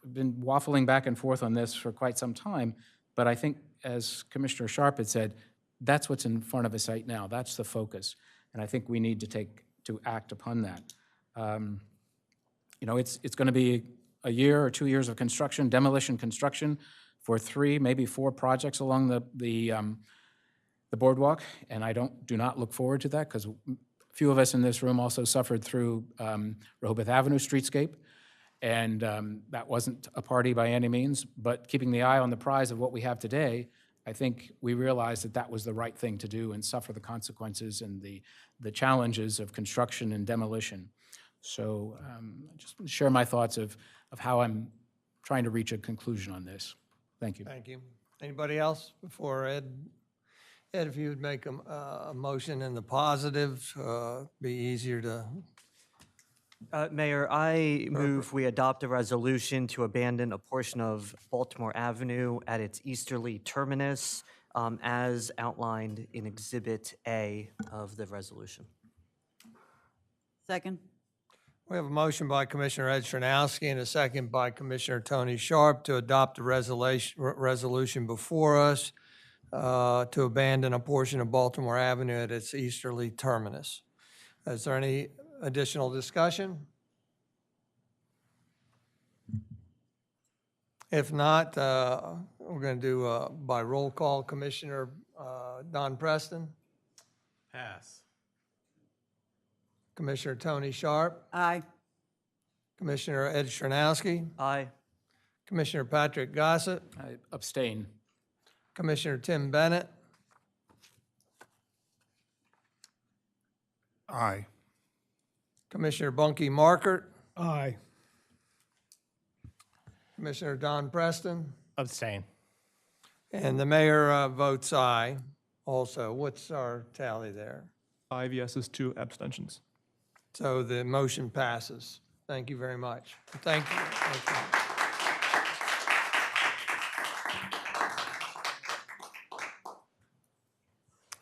S2: been waffling back and forth on this for quite some time, but I think, as Commissioner Sharp had said, that's what's in front of us right now. That's the focus. And I think we need to act upon that. It's going to be a year or 2 years of construction, demolition construction, for 3, maybe 4 projects along the boardwalk, and I do not look forward to that, because a few of us in this room also suffered through Rehoboth Avenue streetscape, and that wasn't a party by any means, but keeping the eye on the prize of what we have today, I think we realized that that was the right thing to do and suffer the consequences and the challenges of construction and demolition. So I just want to share my thoughts of how I'm trying to reach a conclusion on this. Thank you.
S1: Thank you. Anybody else before Ed? Ed, if you would make a motion in the positive, be easier to.
S11: Mayor, I move we adopt a resolution to abandon a portion of Baltimore Avenue at its easterly terminus as outlined in Exhibit A of the resolution.
S5: Second.
S1: We have a motion by Commissioner Ed Chernowski and a second by Commissioner Tony Sharp to adopt the resolution before us to abandon a portion of Baltimore Avenue at its easterly terminus. Is there any additional discussion? If not, we're going to do by roll call. Commissioner Don Preston?
S10: Pass.
S1: Commissioner Tony Sharp?
S5: Aye.
S1: Commissioner Ed Chernowski?
S11: Aye.
S1: Commissioner Patrick Gossett?
S2: I abstain.
S1: Commissioner Tim Bennett?
S6: Aye.
S1: Commissioner Bunky Markert?
S17: Aye.
S1: Commissioner Don Preston?
S10: Abstain.
S1: And the mayor votes aye also. What's our tally there?
S7: 5 yeses, 2 abstentions.
S1: So the motion passes. Thank you very much. Thank you. Thank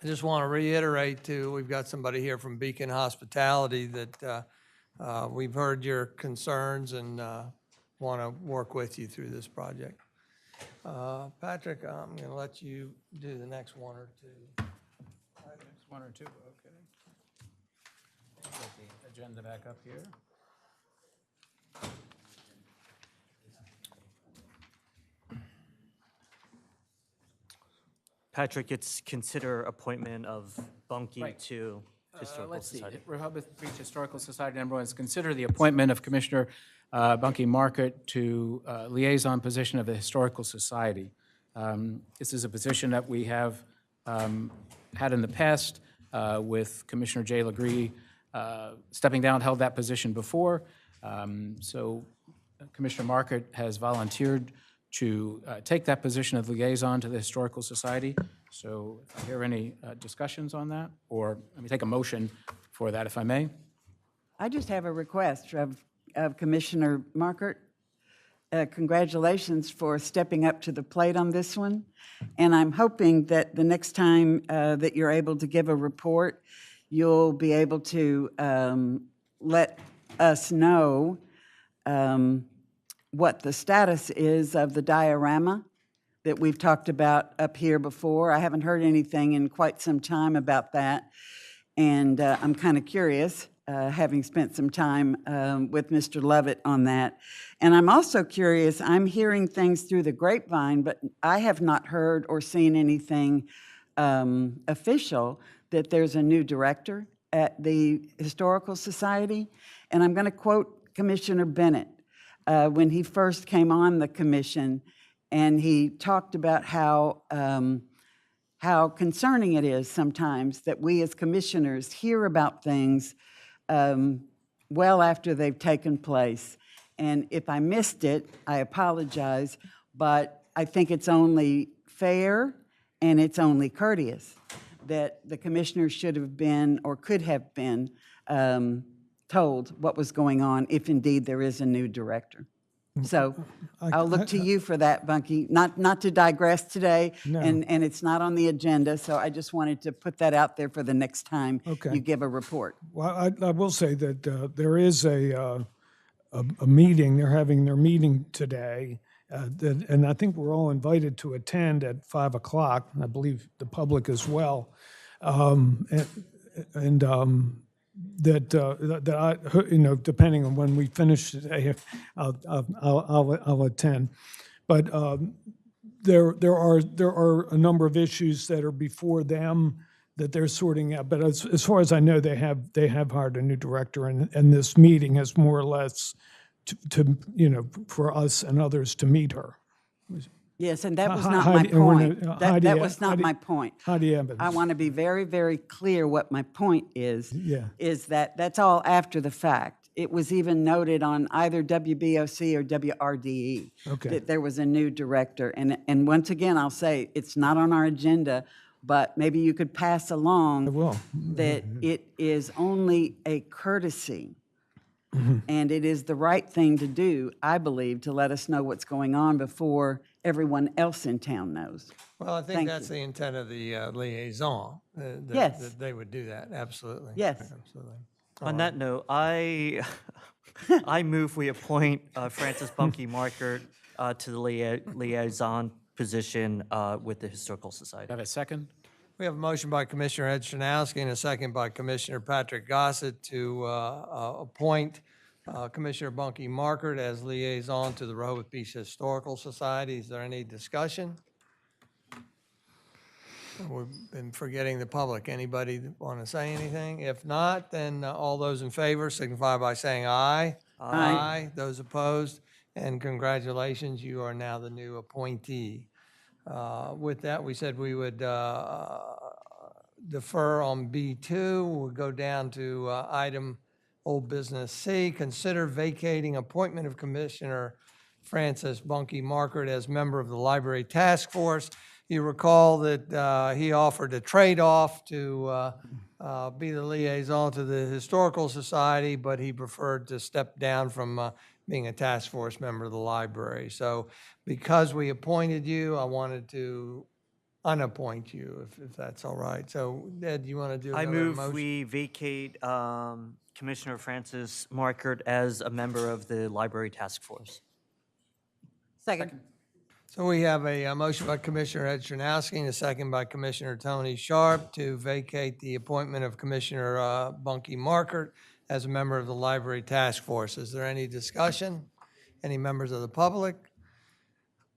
S1: you. I just want to reiterate too, we've got somebody here from Beacon Hospitality that we've heard your concerns and want to work with you through this project. Patrick, I'm going to let you do the next one or two.
S2: Next one or two, okay. Get the agenda back up here.
S11: Patrick, it's consider appointment of Bunky
S2: Right.
S11: to Historical
S2: Let's see,
S11: Society.
S2: Rehoboth Beach Historical Society, number one, is consider the appointment of Commissioner Bunky Markert to liaison position of the Historical Society. This is a position that we have had in the past with Commissioner Jay Legree stepping down, held that position before. So Commissioner Markert has volunteered to take that position of liaison to the Historical Society. So if I hear any discussions on that, or let me take a motion for that, if I may.
S5: I just have a request of Commissioner Markert. Congratulations for stepping up to the plate on this one. And I'm hoping that the next time that you're able to give a report, you'll be able to let us know what the status is of the diorama that we've talked about up here before. I haven't heard anything in quite some time about that. And I'm kind of curious, having spent some time with Mr. Lovett on that. And I'm also curious, I'm hearing things through the grapevine, but I have not heard or seen anything official that there's a new director at the Historical Society. And I'm going to quote Commissioner Bennett when he first came on the commission, and he talked about how concerning it is sometimes that we as commissioners hear about things well after they've taken place. And if I missed it, I apologize, but I think it's only fair and it's only courteous that the commissioners should have been or could have been told what was going on if indeed there is a new director. So I'll look to you for that, Bunky. Not to digress today,
S17: No.
S5: and it's not on the agenda, so I just wanted to put that out there for the next time
S17: Okay.
S5: you give a report.
S17: Well, I will say that there is a meeting, they're having their meeting today, and I think we're all invited to attend at 5 o'clock, I believe the public as well. That I, depending on when we finish today, I'll attend. But there are a number of issues that are before them that they're sorting out. But as far as I know, they have hired a new director, and this meeting is more or less to for us and others to meet her.
S5: Yes, and that was
S17: Hi-
S5: not
S17: Heidi-
S5: my point.
S17: Heidi-
S5: That was not
S17: Heidi-
S5: my point.
S17: Heidi Evans.
S5: I want to be very, very clear what my point is.
S17: Yeah.
S5: Is that that's all after the fact. It was even noted on either WBOC or WRDE
S17: Okay.
S5: that there was a new director. And once again, I'll say, it's not on our agenda, but maybe you could pass along
S17: I will.
S5: that it is only a courtesy. And it is the right thing to do, I believe, to let us know what's going on before everyone else in town knows.
S1: Well, I think
S5: Thank
S1: that's the intent of the liaison.
S5: Yes.
S1: That they would do that, absolutely.
S5: Yes.
S1: Absolutely.
S11: On that note, I move we appoint Francis Bunky Markert to the liaison position with the Historical Society.
S2: Do I have a second?
S1: We have a motion by Commissioner Ed Chrzanowski and a second by Commissioner Patrick Gossett to appoint Commissioner Bunky Markert as liaison to the Rehoboth Beach Historical Society. Is there any discussion? We've been forgetting the public. Anybody want to say anything? If not, then all those in favor signify by saying aye.
S5: Aye.
S1: Those opposed, and congratulations, you are now the new appointee. With that, we said we would defer on B2. We'll go down to item old business C, consider vacating appointment of Commissioner Francis Bunky Markert as member of the Library Task Force. You recall that he offered a trade-off to be the liaison to the Historical Society, but he preferred to step down from being a task force member of the library. So because we appointed you, I wanted to unappoint you, if that's all right. So, Ed, you want to do
S11: I
S1: another
S11: move
S1: motion?
S11: we vacate Commissioner Francis Markert as a member of the Library Task Force.
S5: Second.
S1: So we have a motion by Commissioner Ed Chernowski and a second by Commissioner Tony Sharp to vacate the appointment of Commissioner Bunky Markert as a member of the Library Task Force. Is there any discussion? Any members of the public?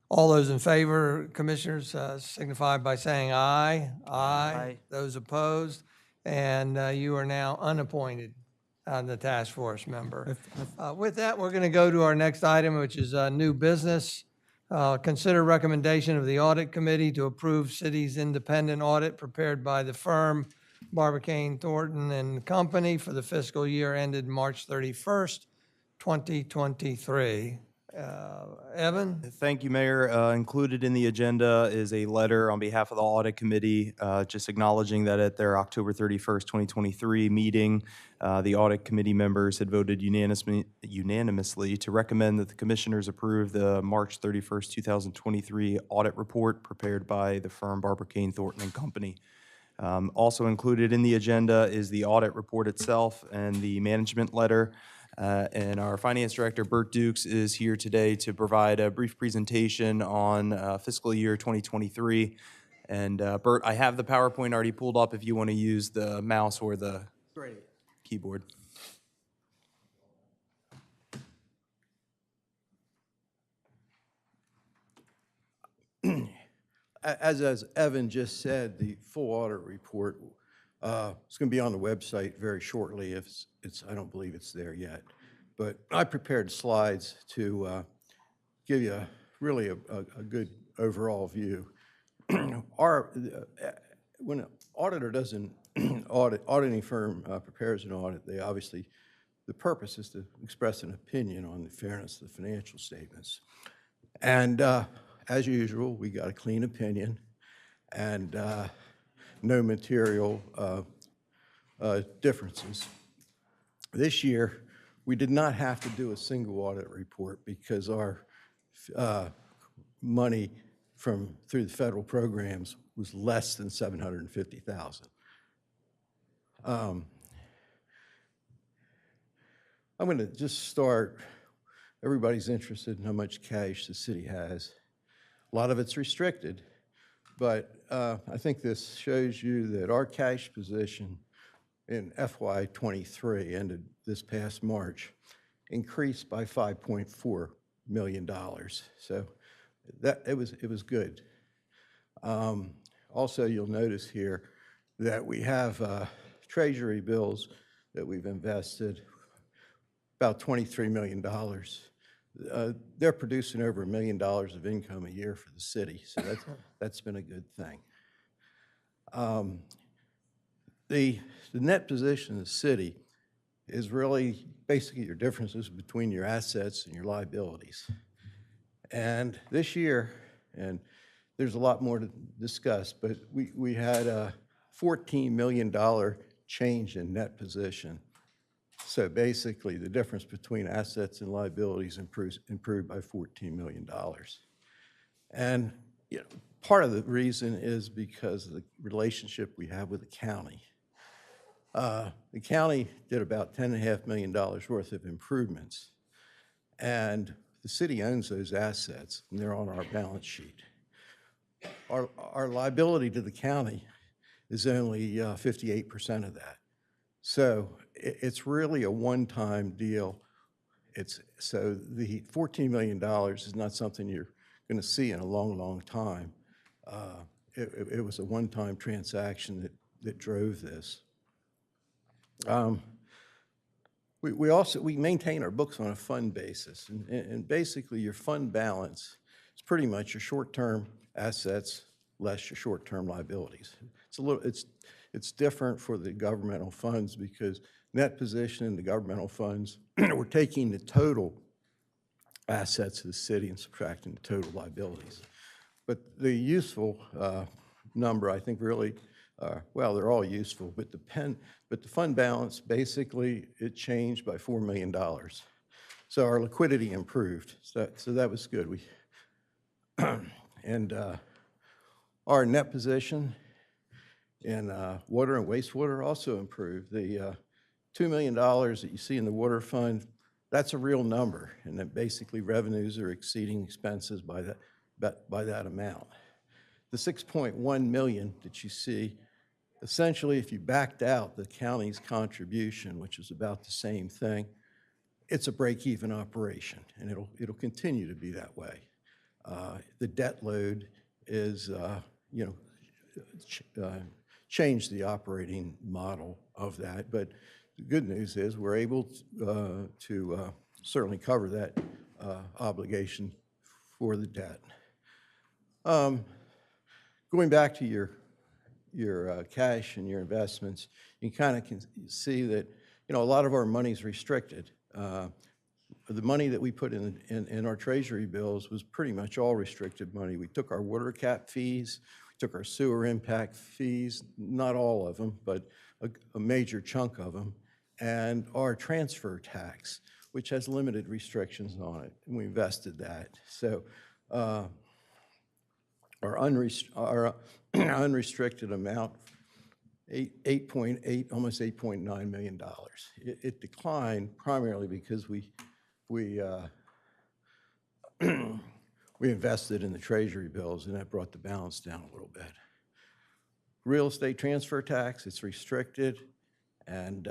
S1: All those in favor, Commissioners, signify by saying aye.
S11: Aye.
S1: Those opposed? And you are now unappointed on the task force member. With that, we're going to go to our next item, which is new business. Consider recommendation of the Audit Committee to approve city's independent audit prepared by the firm Barbicane, Thornton and Company for the fiscal year ended March 31st, 2023. Evan?
S3: Thank you, Mayor. Included in the agenda is a letter on behalf of the Audit Committee, just acknowledging that at their October 31st, 2023 meeting, the Audit Committee members had voted unanimously to recommend that the Commissioners approve the March 31st, 2023 audit report prepared by the firm Barbicane, Thornton and Company. Also included in the agenda is the audit report itself and the management letter. And our Finance Director, Bert Dukes, is here today to provide a brief presentation on fiscal year 2023. And Bert, I have the PowerPoint already pulled up if you want to use the mouse or the keyboard.
S18: As Evan just said, the full audit report is going to be on the website very shortly. If it's, I don't believe it's there yet. But I prepared slides to give you really a good overall view. When an auditor does an auditing firm prepares an audit, they obviously, the purpose is to express an opinion on the fairness of the financial statements. And as usual, we got a clean opinion and no material differences. This year, we did not have to do a single audit report because our money through the federal programs was less than $750,000. I'm going to just start. Everybody's interested in how much cash the city has. A lot of it's restricted, but I think this shows you that our cash position in FY23 ended this past March increased by $5.4 million. So that it was good. Also, you'll notice here that we have treasury bills that we've invested about $23 million. They're producing over $1 million of income a year for the city, so that's been a good thing. The net position of the city is really basically your differences between your assets and your liabilities. And this year, and there's a lot more to discuss, but we had a $14 million change in net position. So basically, the difference between assets and liabilities improved by $14 million. And you know, part of the reason is because of the relationship we have with the county. The county did about $10.5 million worth of improvements, and the city owns those assets, and they're on our balance sheet. Our liability to the county is only 58% of that. So it's really a one-time deal. So the $14 million is not something you're going to see in a long, long time. It was a one-time transaction that drove this. We maintain our books on a fund basis, and basically your fund balance is pretty much your short-term assets less your short-term liabilities. It's different for the governmental funds because net position in the governmental funds, we're taking the total assets of the city and subtracting the total liabilities. But the useful number, I think, really, well, they're all useful, but the fund balance, basically, it changed by $4 million. So our liquidity improved. So that was good. And Our net position in water and wastewater also improved. The $2 million that you see in the water fund, that's a real number, and that basically revenues are exceeding expenses by that amount. The $6.1 million that you see, essentially, if you backed out the county's contribution, which is about the same thing, it's a break-even operation, and it'll continue to be that way. The debt load is, changed the operating model of that, but the good news is we're able to certainly cover that obligation for the debt. Going back to your cash and your investments, you kind of can see that a lot of our money is restricted. The money that we put in our treasury bills was pretty much all restricted money. We took our water cap fees, we took our sewer impact fees, not all of them, but a major chunk of them, and our transfer tax, which has limited restrictions on it, and we invested that. So our unrestricted amount, almost $8.9 million. It declined primarily because we invested in the treasury bills, and that brought the balance down a little bit. Real estate transfer tax, it's restricted, and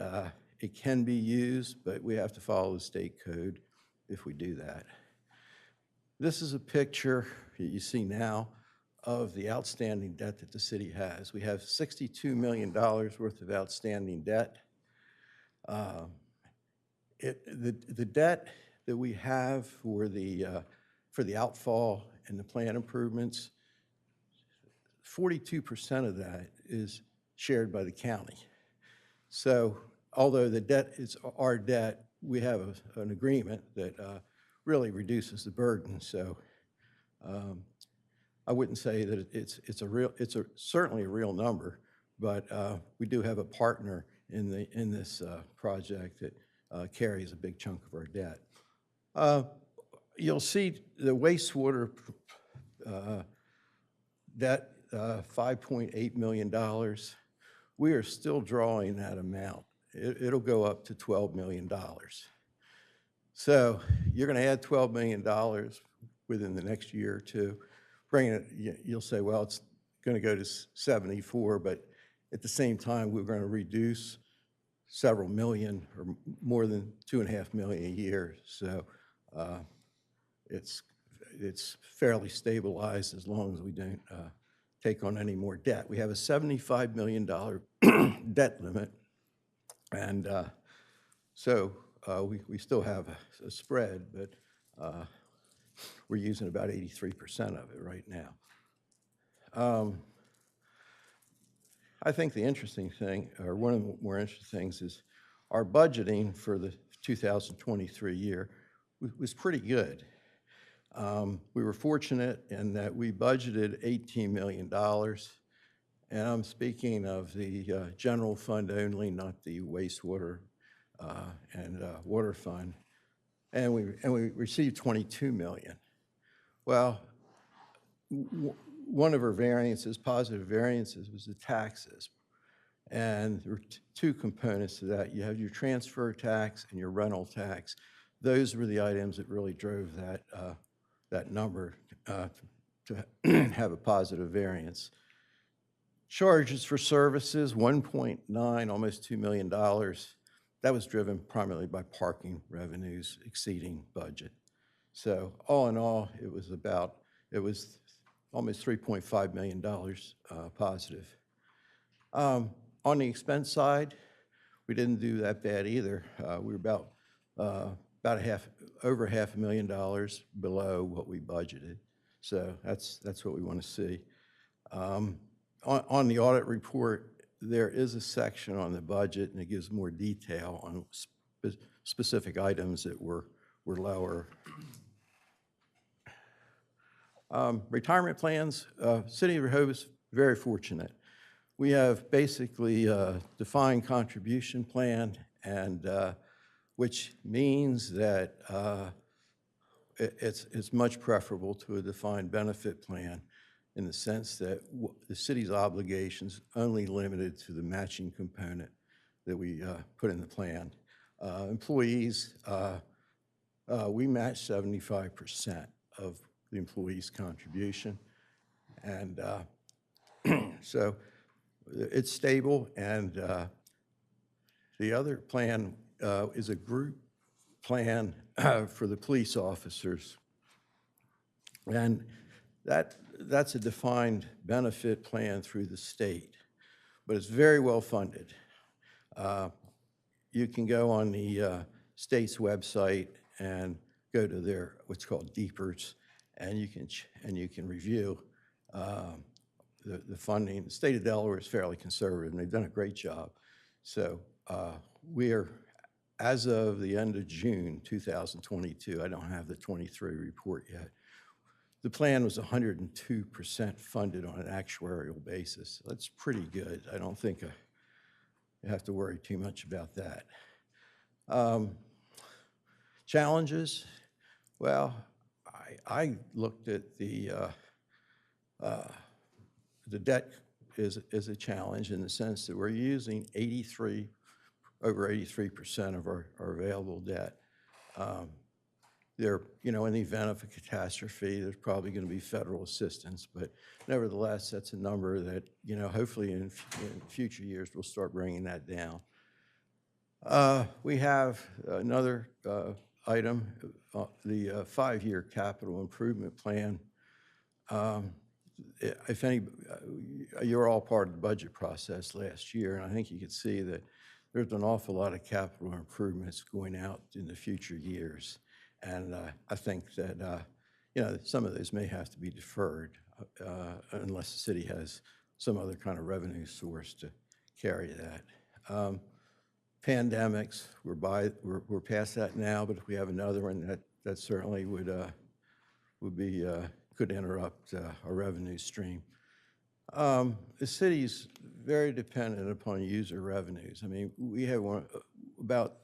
S18: it can be used, but we have to follow the state code if we do that. This is a picture that you see now of the outstanding debt that the city has. We have $62 million worth of outstanding debt. The debt that we have for the outfall and the plan improvements, 42% of that is shared by the county. So although the debt is our debt, we have an agreement that really reduces the burden. So I wouldn't say that it's certainly a real number, but we do have a partner in this project that carries a big chunk of our debt. You'll see the wastewater debt, $5.8 million. We are still drawing that amount. It'll go up to $12 million. So you're going to add $12 million within the next year or two. Bringing it, you'll say, well, it's going to go to 74, but at the same time, we're going to reduce several million or more than $2.5 million a year. So it's fairly stabilized as long as we don't take on any more debt. We have a $75 million debt limit, and so we still have a spread, but we're using about 83% of it right now. I think the interesting thing, or one of the more interesting things, is our budgeting for the 2023 year was pretty good. We were fortunate in that we budgeted $18 million, and I'm speaking of the general fund only, not the wastewater and water fund, and we received $22 million. Well, one of our variances, positive variances, was the taxes, and there were two components to that. You have your transfer tax and your rental tax. Those were the items that really drove that number to have a positive variance. Charges for services, 1.9, almost $2 million. That was driven primarily by parking revenues exceeding budget. So all in all, it was almost $3.5 million positive. On the expense side, we didn't do that bad either. We were over $500,000 below what we budgeted. So that's what we want to see. On the audit report, there is a section on the budget, and it gives more detail on specific items that were lower. Retirement plans, City of Rehoboth is very fortunate. We have basically a defined contribution plan, and which means that it's much preferable to a defined benefit plan. in the sense that the city's obligations only limited to the matching component that we put in the plan. Employees, we match 75% of the employees' contribution. And so it's stable. And the other plan is a group plan for the police officers. And that's a defined benefit plan through the state, but it's very well funded. You can go on the state's website and go to their what's called Deepers, and you can review the funding. The state of Delaware is fairly conservative, and they've done a great job. So we are, as of the end of June 2022, I don't have the 23 report yet. The plan was 102% funded on an actuarial basis. That's pretty good. I don't think you have to worry too much about that. Challenges? Well, I looked at the debt is a challenge in the sense that we're using over 83% of our available debt. There, in the event of a catastrophe, there's probably going to be federal assistance, but nevertheless, that's a number that, hopefully in future years, we'll start bringing that down. We have another item, the 5-year capital improvement plan. If any, you're all part of the budget process last year, and I think you could see that there's an awful lot of capital improvements going out in the future years. And I think that, some of those may have to be deferred unless the city has some other kind of revenue source to carry that. Pandemics, we're past that now, but if we have another one, that certainly could interrupt our revenue stream. The city's very dependent upon user revenues. I mean, we have about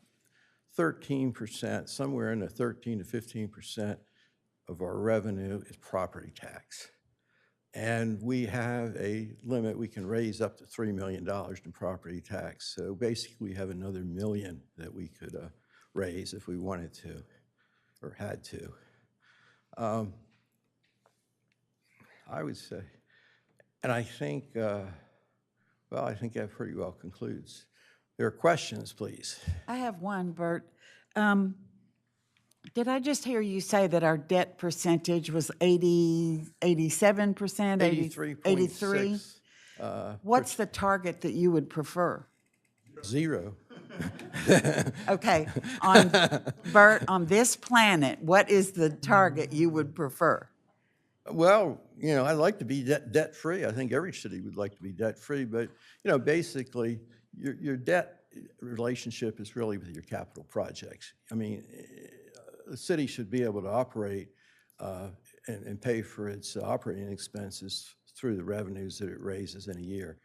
S18: 13%, somewhere in the 13 to 15% of our revenue is property tax. And we have a limit, we can raise up to $3 million in property tax. So basically we have another $1 million that we could raise if we wanted to or had to. I would say, and I think, I think that pretty well concludes. There are questions, please.
S5: I have one, Bert. Did I just hear you say that our debt percentage was 87%? 83? What's the target that you would prefer?
S18: 0.
S5: Okay, Bert, on this planet, what is the target you would prefer?
S18: Well, I'd like to be debt-free. I think every city would like to be debt-free, but, basically, your debt relationship is really with your capital projects. I mean, the city should be able to operate and pay for its operating expenses through the revenues that it raises in a year.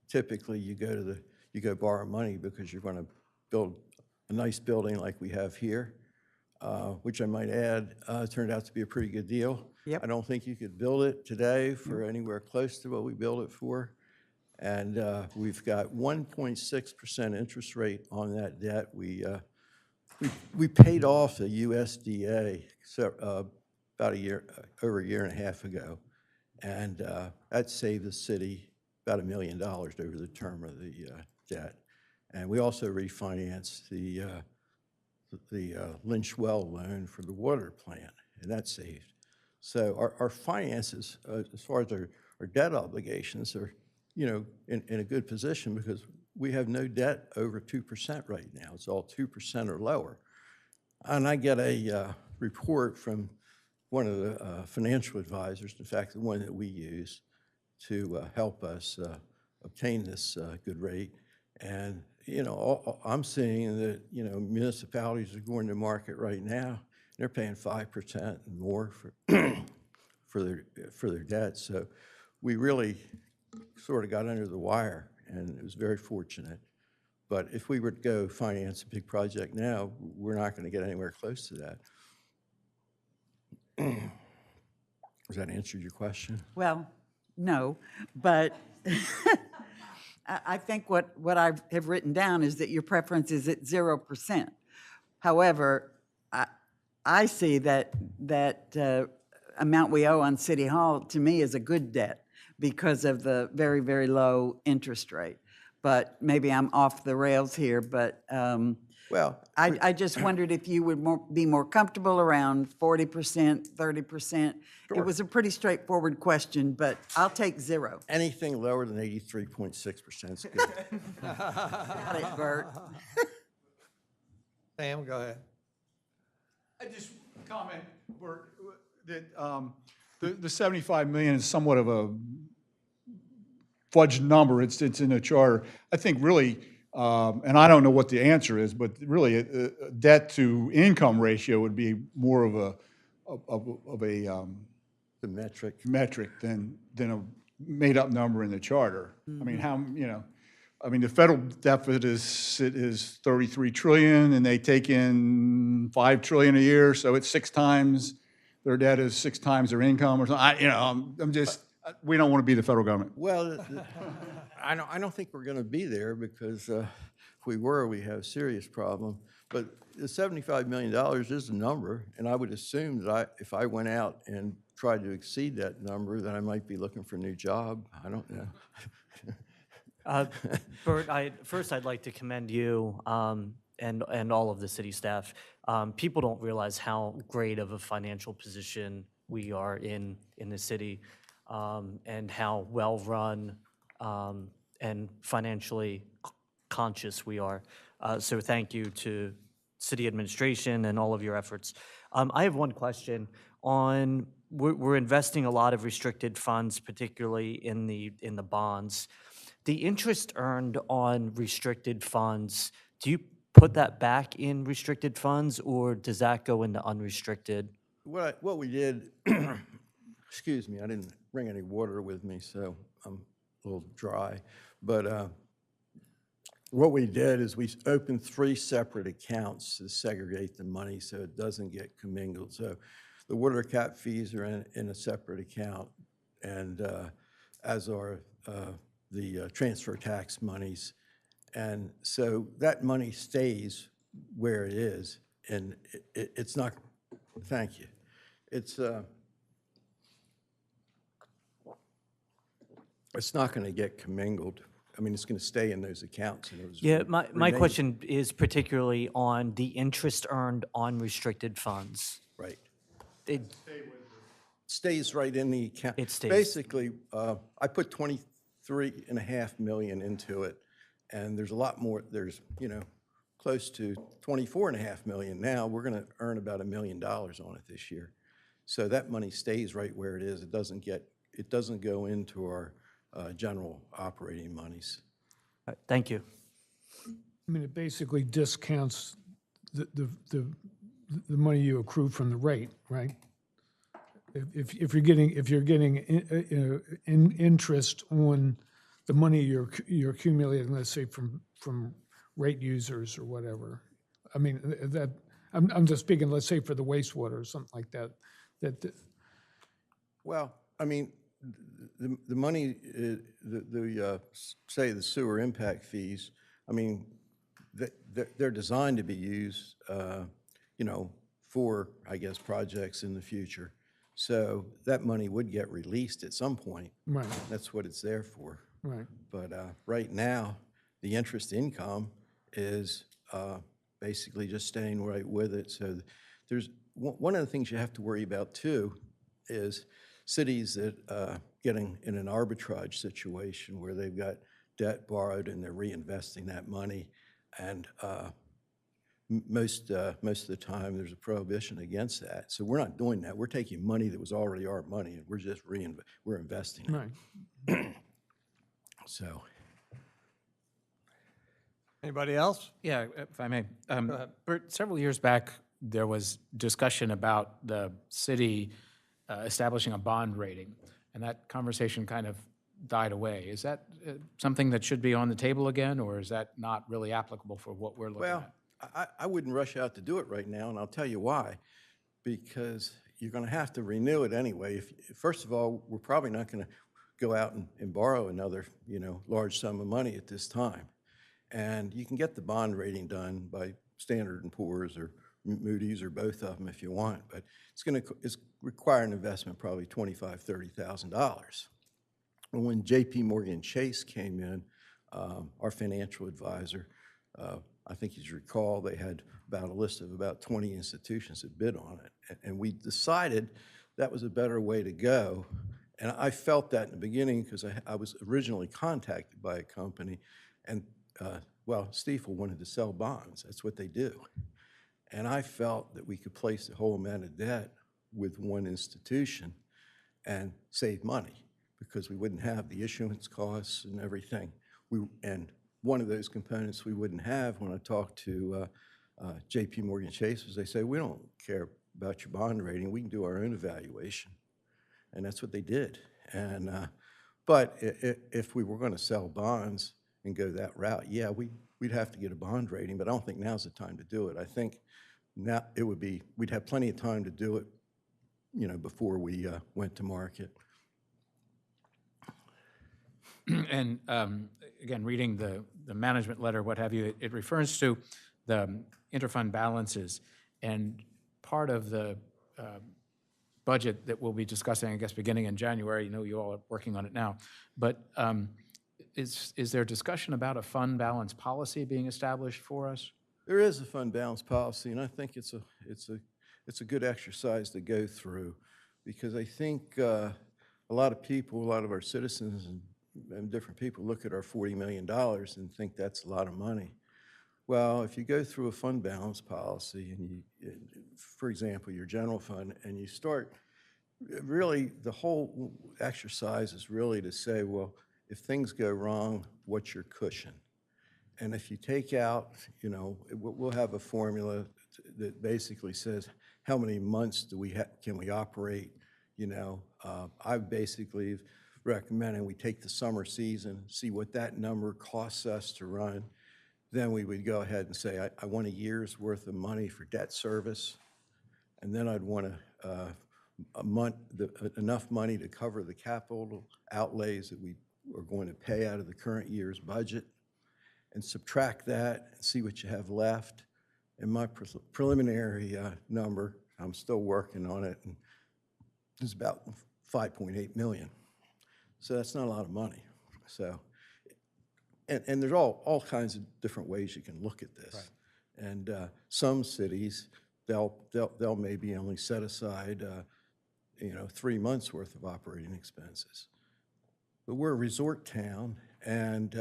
S18: Typically, you go borrow money because you're going to build a nice building like we have here, which I might add turned out to be a pretty good deal.
S5: Yep.
S18: I don't think you could build it today for anywhere close to what we built it for. And we've got 1.6% interest rate on that debt. We paid off the USDA about over a year and a half ago, and that saved the city about $1 million over the term of the debt. And we also refinanced the Lynch Well loan for the water plant, and that saved. So our finances, as far as our debt obligations, are in a good position because we have no debt over 2% right now. It's all 2% or lower. And I get a report from one of the financial advisors, in fact, the one that we use to help us obtain this good rate. And, I'm seeing that, municipalities are going to market right now. They're paying 5% and more for their debt. So we really sort of got under the wire, and it was very fortunate. But if we were to go finance a big project now, we're not going to get anywhere close to that. Does that answer your question?
S5: Well, no, but I think what I have written down is that your preference is at 0%. However, I see that amount we owe on City Hall, to me, is a good debt because of the very, very low interest rate. But maybe I'm off the rails here, but
S18: Well,
S5: I just wondered if you would be more comfortable around 40%, 30%. It was a pretty straightforward question, but I'll take 0.
S18: anything lower than 83.6% is good.
S5: Got it, Bert.
S1: Sam, go ahead.
S12: I just comment, Bert, that the 75 million is somewhat of a fudged number. It's in the charter. I think really, and I don't know what the answer is, but really a debt to income ratio would be more of a
S18: The metric.
S12: than a made up number in the charter. I mean, the federal deficit is 33 trillion, and they take in 5 trillion a year, so it's 6 times, their debt is 6 times their income or something. We don't want to be the federal government.
S18: Well, I don't think we're going to be there because if we were, we have a serious problem. But the $75 million is a number, and I would assume that if I went out and tried to exceed that number, then I might be looking for a new job. I don't know.
S11: Bert, first I'd like to commend you and all of the city staff. People don't realize how great of a financial position we are in the city, and how well-run and financially conscious we are. So thank you to city administration and all of your efforts. I have one question on, we're investing a lot of restricted funds, particularly in the bonds. The interest earned on restricted funds, do you put that back in restricted funds, or does that go into unrestricted?
S18: What we did, excuse me, I didn't bring any water with me, so I'm a little dry. But what we did is we opened 3 separate accounts to segregate the money so it doesn't get commingled. So the water cap fees are in a separate account, and as are the transfer tax monies. And so that money stays where it is, and it's not, thank you. It's not going to get commingled. I mean, it's going to stay in those accounts. And
S11: Yeah, my question is particularly on the interest earned on restricted funds.
S18: Right. It stays right in the account.
S11: It stays.
S18: Basically, I put 23.5 million into it, and there's a lot more. There's, close to 24.5 million now. We're going to earn about $1 million on it this year. So that money stays right where it is. It doesn't go into our general operating monies.
S11: Thank you.
S17: I mean, it basically discounts the money you accrue from the rate, right? If you're getting interest on the money you're accumulating, let's say from rate users or whatever. I mean, that I'm just speaking, let's say for the wastewater or something like that.
S18: Well, I mean, the money, say the sewer impact fees, I mean, they're designed to be used, for, I guess, projects in the future. So that money would get released at some point.
S17: Right.
S18: That's what it's there for.
S17: Right.
S18: But right now, the interest income is basically just staying right with it. So there's one of the things you have to worry about too is cities that getting in an arbitrage situation where they've got debt borrowed and they're reinvesting that money, and most of the time there's a prohibition against that. So we're not doing that. We're taking money that was already our money and we're just we're investing it.
S17: Right.
S18: So.
S1: Anybody else?
S2: Yeah, if I may.
S1: Go ahead.
S2: Bert, several years back, there was discussion about the city establishing a bond rating, and that conversation kind of died away. Is that something that should be on the table again, or is that not really applicable for what we're looking at?
S18: Well, I wouldn't rush out to do it right now, and I'll tell you why. Because you're going to have to renew it anyway. First of all, we're probably not going to, go out and borrow another, large sum of money at this time. And you can get the bond rating done by Standard & Poor's or Moody's or both of them if you want, but it's require an investment probably $25,000, $30,000. And when JP Morgan Chase came in, our financial advisor, I think as you recall, they had about a list of about 20 institutions that bid on it. And we decided that was a better way to go. And I felt that in the beginning because I was originally contacted by a company and, Stifel wanted to sell bonds. That's what they do. And I felt that we could place the whole amount of debt with one institution and save money because we wouldn't have the issuance costs and everything. And one of those components we wouldn't have when I talked to JP Morgan Chase was they say, we don't care about your bond rating, we can do our own evaluation. And that's what they did. And but if we were going to sell bonds and go that route, yeah, we'd have to get a bond rating, but I don't think now's the time to do it. I think now we'd have plenty of time to do it, before we went to market.
S2: And again, reading the management letter, what have you, it refers to the interfund balances. And part of the budget that we'll be discussing, I guess, beginning in January, you all are working on it now, but is there discussion about a fund balance policy being established for us?
S18: There is a fund balance policy, and I think it's a good exercise to go through because I think a lot of people, a lot of our citizens and different people look at our $40 million and think that's a lot of money. Well, if you go through a fund balance policy and for example, your general fund, and you start, really the whole exercise is really to say, well, if things go wrong, what's your cushion? And if you take out, we'll have a formula that basically says how many months can we operate, I basically recommending we take the summer season, see what that number costs us to run. Then we would go ahead and say, I want a year's worth of money for debt service, and then I'd want enough money to cover the capital outlays that we are going to pay out of the current year's budget, and subtract that and see what you have left. And my preliminary number, I'm still working on it, and it's about 5.8 million. So that's not a lot of money. So, and there's all kinds of different ways you can look at this. Right. And some cities, they'll maybe only set aside 3 months worth of operating expenses. But we're a resort town, and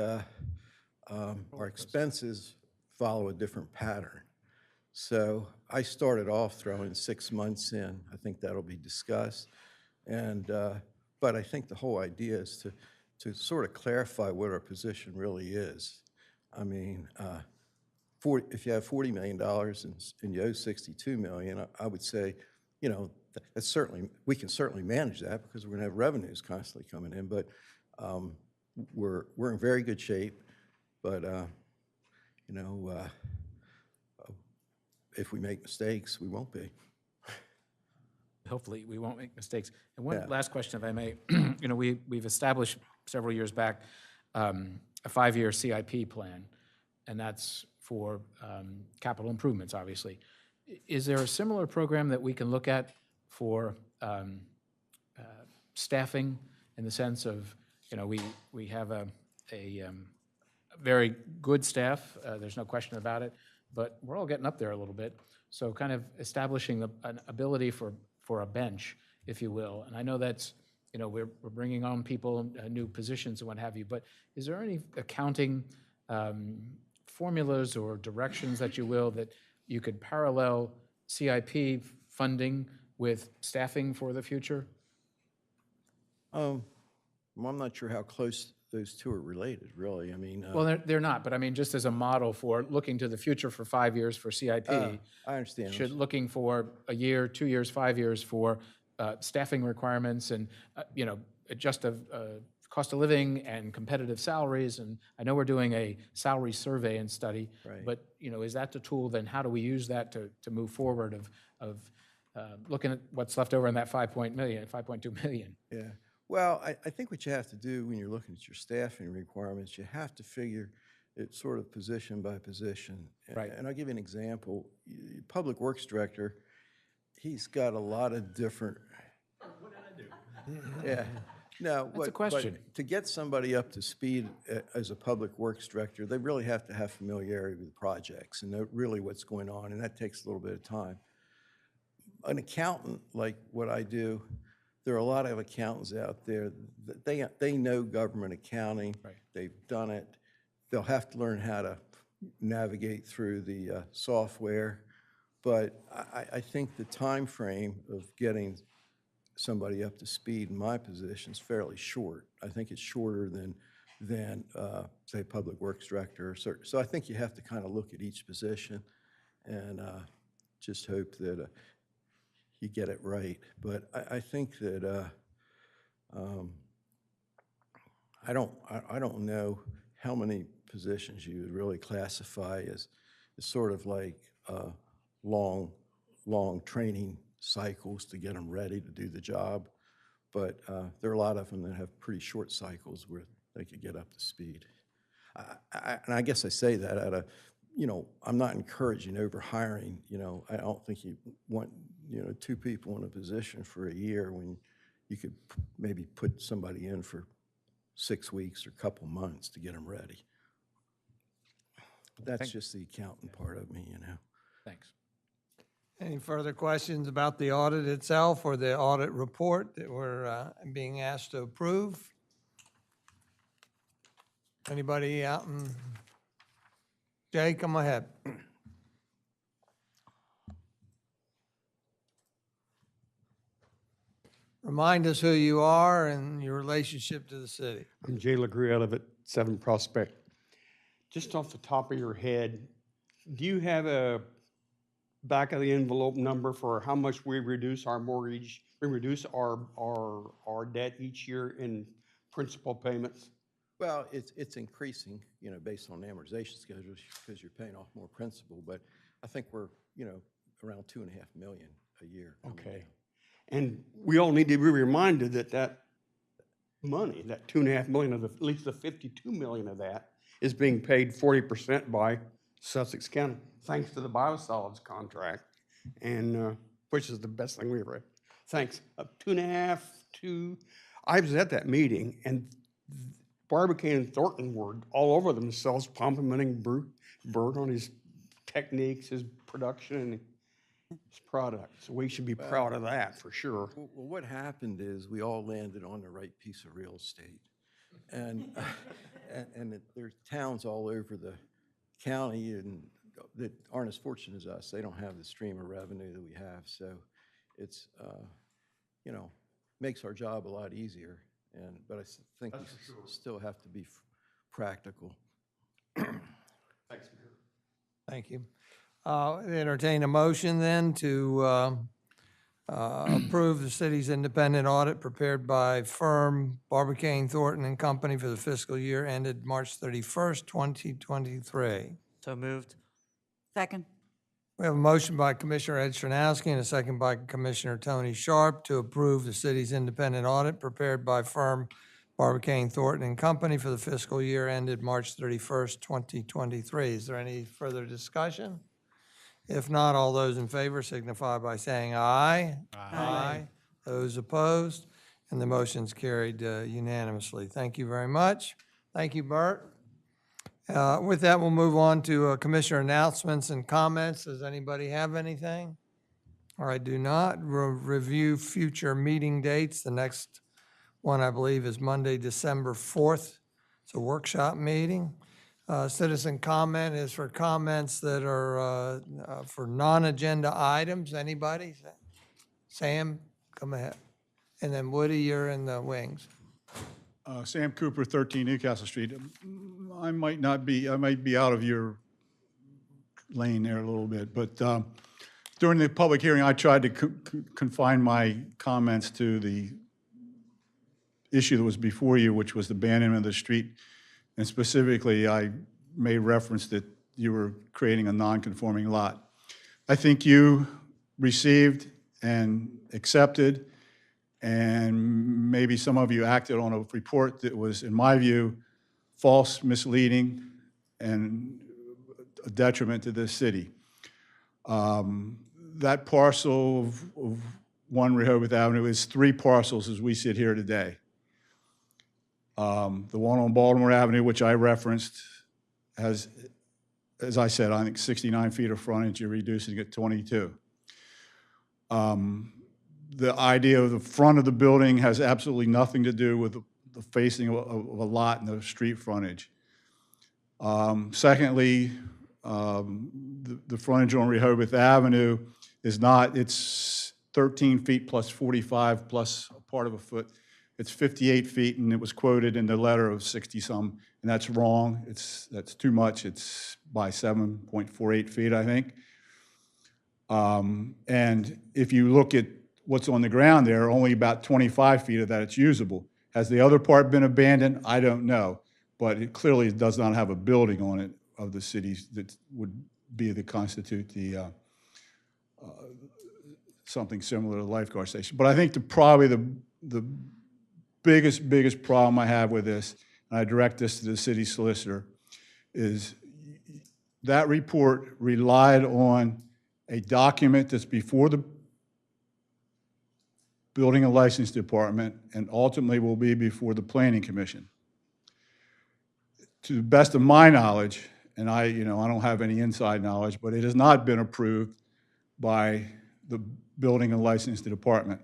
S18: our expenses follow a different pattern. So I started off throwing 6 months in. I think that'll be discussed. And but I think the whole idea is to sort of clarify what our position really is. I mean, if you have $40 million and you owe $62 million, I would say, that's certainly, we can certainly manage that because we're going to have revenues constantly coming in. But we're in very good shape. But if we make mistakes, we won't be.
S2: Hopefully, we won't make mistakes. And one last question, if I may. We've established several years back a 5-year CIP plan, and that's for capital improvements, obviously. Is there a similar program that we can look at for staffing, in the sense of, we have a very good staff, there's no question about it, but we're all getting up there a little bit. So kind of establishing an ability for a bench, if you will. And I know that's, we're bringing on people, new positions and what have you, but is there any accounting formulas or directions, that you will, that you could parallel CIP funding with staffing for the future?
S18: Well, I'm not sure how close those two are related, really. I mean,
S2: well, they're not, but I mean, just as a model for looking to the future for 5 years for CIP.
S18: I understand.
S2: Should looking for a year, 2 years, 5 years for staffing requirements and, adjust of cost of living and competitive salaries. And I know we're doing a salary survey and study, but, is that the tool? Then how do we use that to move forward of looking at what's left over in that 5.2 million?
S18: Yeah. Well, I think what you have to do when you're looking at your staffing requirements, you have to figure it sort of position by position.
S2: Right.
S18: And I'll give you an example. Public Works Director, he's got a lot of different. What did I do? Yeah. No,
S2: That's a question.
S18: But to get somebody up to speed as a Public Works Director, they really have to have familiarity with projects and know really what's going on, and that takes a little bit of time. An accountant, like what I do, there are a lot of accountants out there that they know government accounting.
S2: Right.
S18: They've done it. They'll have to learn how to navigate through the software. But I think the time frame of getting somebody up to speed in my position is fairly short. I think it's shorter than say, Public Works Director. So I think you have to kind of look at each position and just hope that you get it right. But I think that I don't know how many positions you would really classify as sort of like long training cycles to get them ready to do the job. But there are a lot of them that have pretty short cycles where they could get up to speed. And I guess I say that out of, I'm not encouraging overhiring. I don't think you want, 2 people in a position for a year when you could maybe put somebody in for 6 weeks or a couple months to get them ready. But that's just the accountant part of me,
S2: Thanks.
S1: Any further questions about the audit itself or the audit report that we're being asked to approve? Anybody out in? Jay, come ahead. Remind us who you are and your relationship to the city.
S19: I'm Jay LeGree. I live at 7 Prospect. Just off the top of your head, do you have a back of the envelope number for how much we reduce our mortgage, we reduce our debt each year in principal payments?
S18: Well, it's increasing, based on amortization schedules because you're paying off more principal. But I think we're, around $2.5 million a year.
S19: Okay. And we all need to be reminded that money, that $2.5 million of at least the $52 million of that is being paid 40% by Sussex County, thanks to the biosolids contract, and which is the best thing we ever had. Thanks. 2.5 to. I was at that meeting, and Barbicane and Thornton were all over themselves, complimenting Bert on his techniques, his production, and his products. We should be proud of that for sure.
S18: Well, what happened is we all landed on the right piece of real estate, and there's towns all over the county and that aren't as fortunate as us. They don't have the stream of revenue that we have, so it's makes our job a lot easier. But I think we still have to be practical.
S19: Thanks, Mayor.
S1: Thank you. Entertain a motion then to approve the city's independent audit prepared by firm Barbicane, Thornton and Company for the fiscal year ended March 31st, 2023.
S11: So moved.
S5: Second.
S1: We have a motion by Commissioner Ed Stranowski and a second by Commissioner Tony Sharp to approve the city's independent audit prepared by firm Barbicane, Thornton and Company for the fiscal year ended March 31st, 2023. Is there any further discussion? If not, all those in favor signify by saying aye. Aye. Those opposed? And the motion's carried unanimously. Thank you very much. Thank you, Bert. With that, we'll move on to Commissioner announcements and comments. Does anybody have anything? All right, do not. Review future meeting dates. The next one, I believe, is Monday, December 4th. It's a workshop meeting. Citizen comment is for comments that are for non-agenda items. Anybody? Sam, come ahead. And then Woody, you're in the wings.
S12: Sam Cooper, 13 Newcastle Street. I might be out of your lane there a little bit, but during the public hearing, I tried to confine my comments to the issue that was before you, which was the abandonment of the street. And specifically, I made reference that you were creating a non-conforming lot. I think you received and accepted And maybe some of you acted on a report that was, in my view, false, misleading, and a detriment to this city. That parcel of 1 Rehoboth Avenue is 3 parcels as we sit here today. The one on Baltimore Avenue, which I referenced, has, as I said, I think 69 feet of frontage. You're reducing it to 22. The idea of the front of the building has absolutely nothing to do with the facing of a lot and the street frontage. Secondly, the frontage on Rehoboth Avenue is not, it's 13 feet plus 45 plus a part of a foot. It's 58 feet, and it was quoted in the letter of 60-some, and that's wrong. That's too much. It's by 7.48 feet, I think. And if you look at what's on the ground there, only about 25 feet of that is usable. Has the other part been abandoned? I don't know, but it clearly does not have a building on it of the cities that would be the constitute the something similar to the lifeguard station. But I think probably the biggest problem I have with this, and I direct this to the city solicitor, is that report relied on a document that's before the Building and License Department and ultimately will be before the Planning Commission. To the best of my knowledge, and I don't have any inside knowledge, but it has not been approved by the Building and License Department.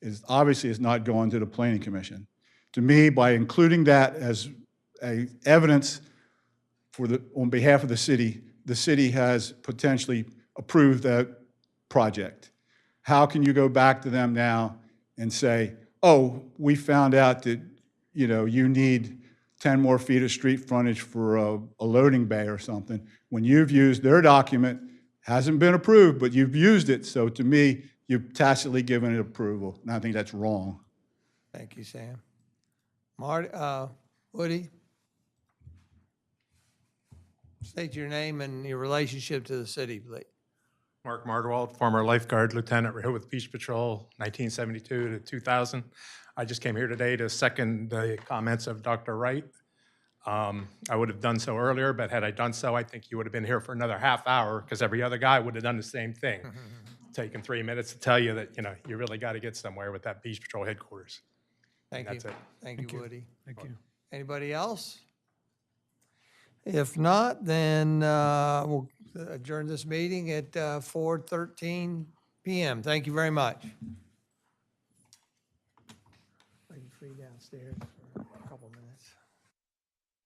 S12: It obviously has not gone to the Planning Commission. To me, by including that as evidence on behalf of the city has potentially approved that project. How can you go back to them now and say, oh, we found out that you need 10 more feet of street frontage for a loading bay or something, when you've used their document, hasn't been approved, but you've used it. So to me, you've tacitly given it approval, and I think that's wrong.
S1: Thank you, Sam. Woody? State your name and your relationship to the city, please.
S10: Mark Margwald, former lifeguard lieutenant, Rehoboth Beach Patrol, 1972 to 2000. I just came here today to second the comments of Dr. Wright. I would have done so earlier, but had I done so, I think you would have been here for another half hour because every other guy would have done the same thing. Taken 3 minutes to tell you that, you really got to get somewhere with that Beach Patrol headquarters.
S1: Thank you.
S10: That's it.
S1: Thank you, Woody.
S17: Thank you.
S1: Anybody else? If not, then we'll adjourn this meeting at 4:13 p.m. Thank you very much. Are you free downstairs for a couple minutes?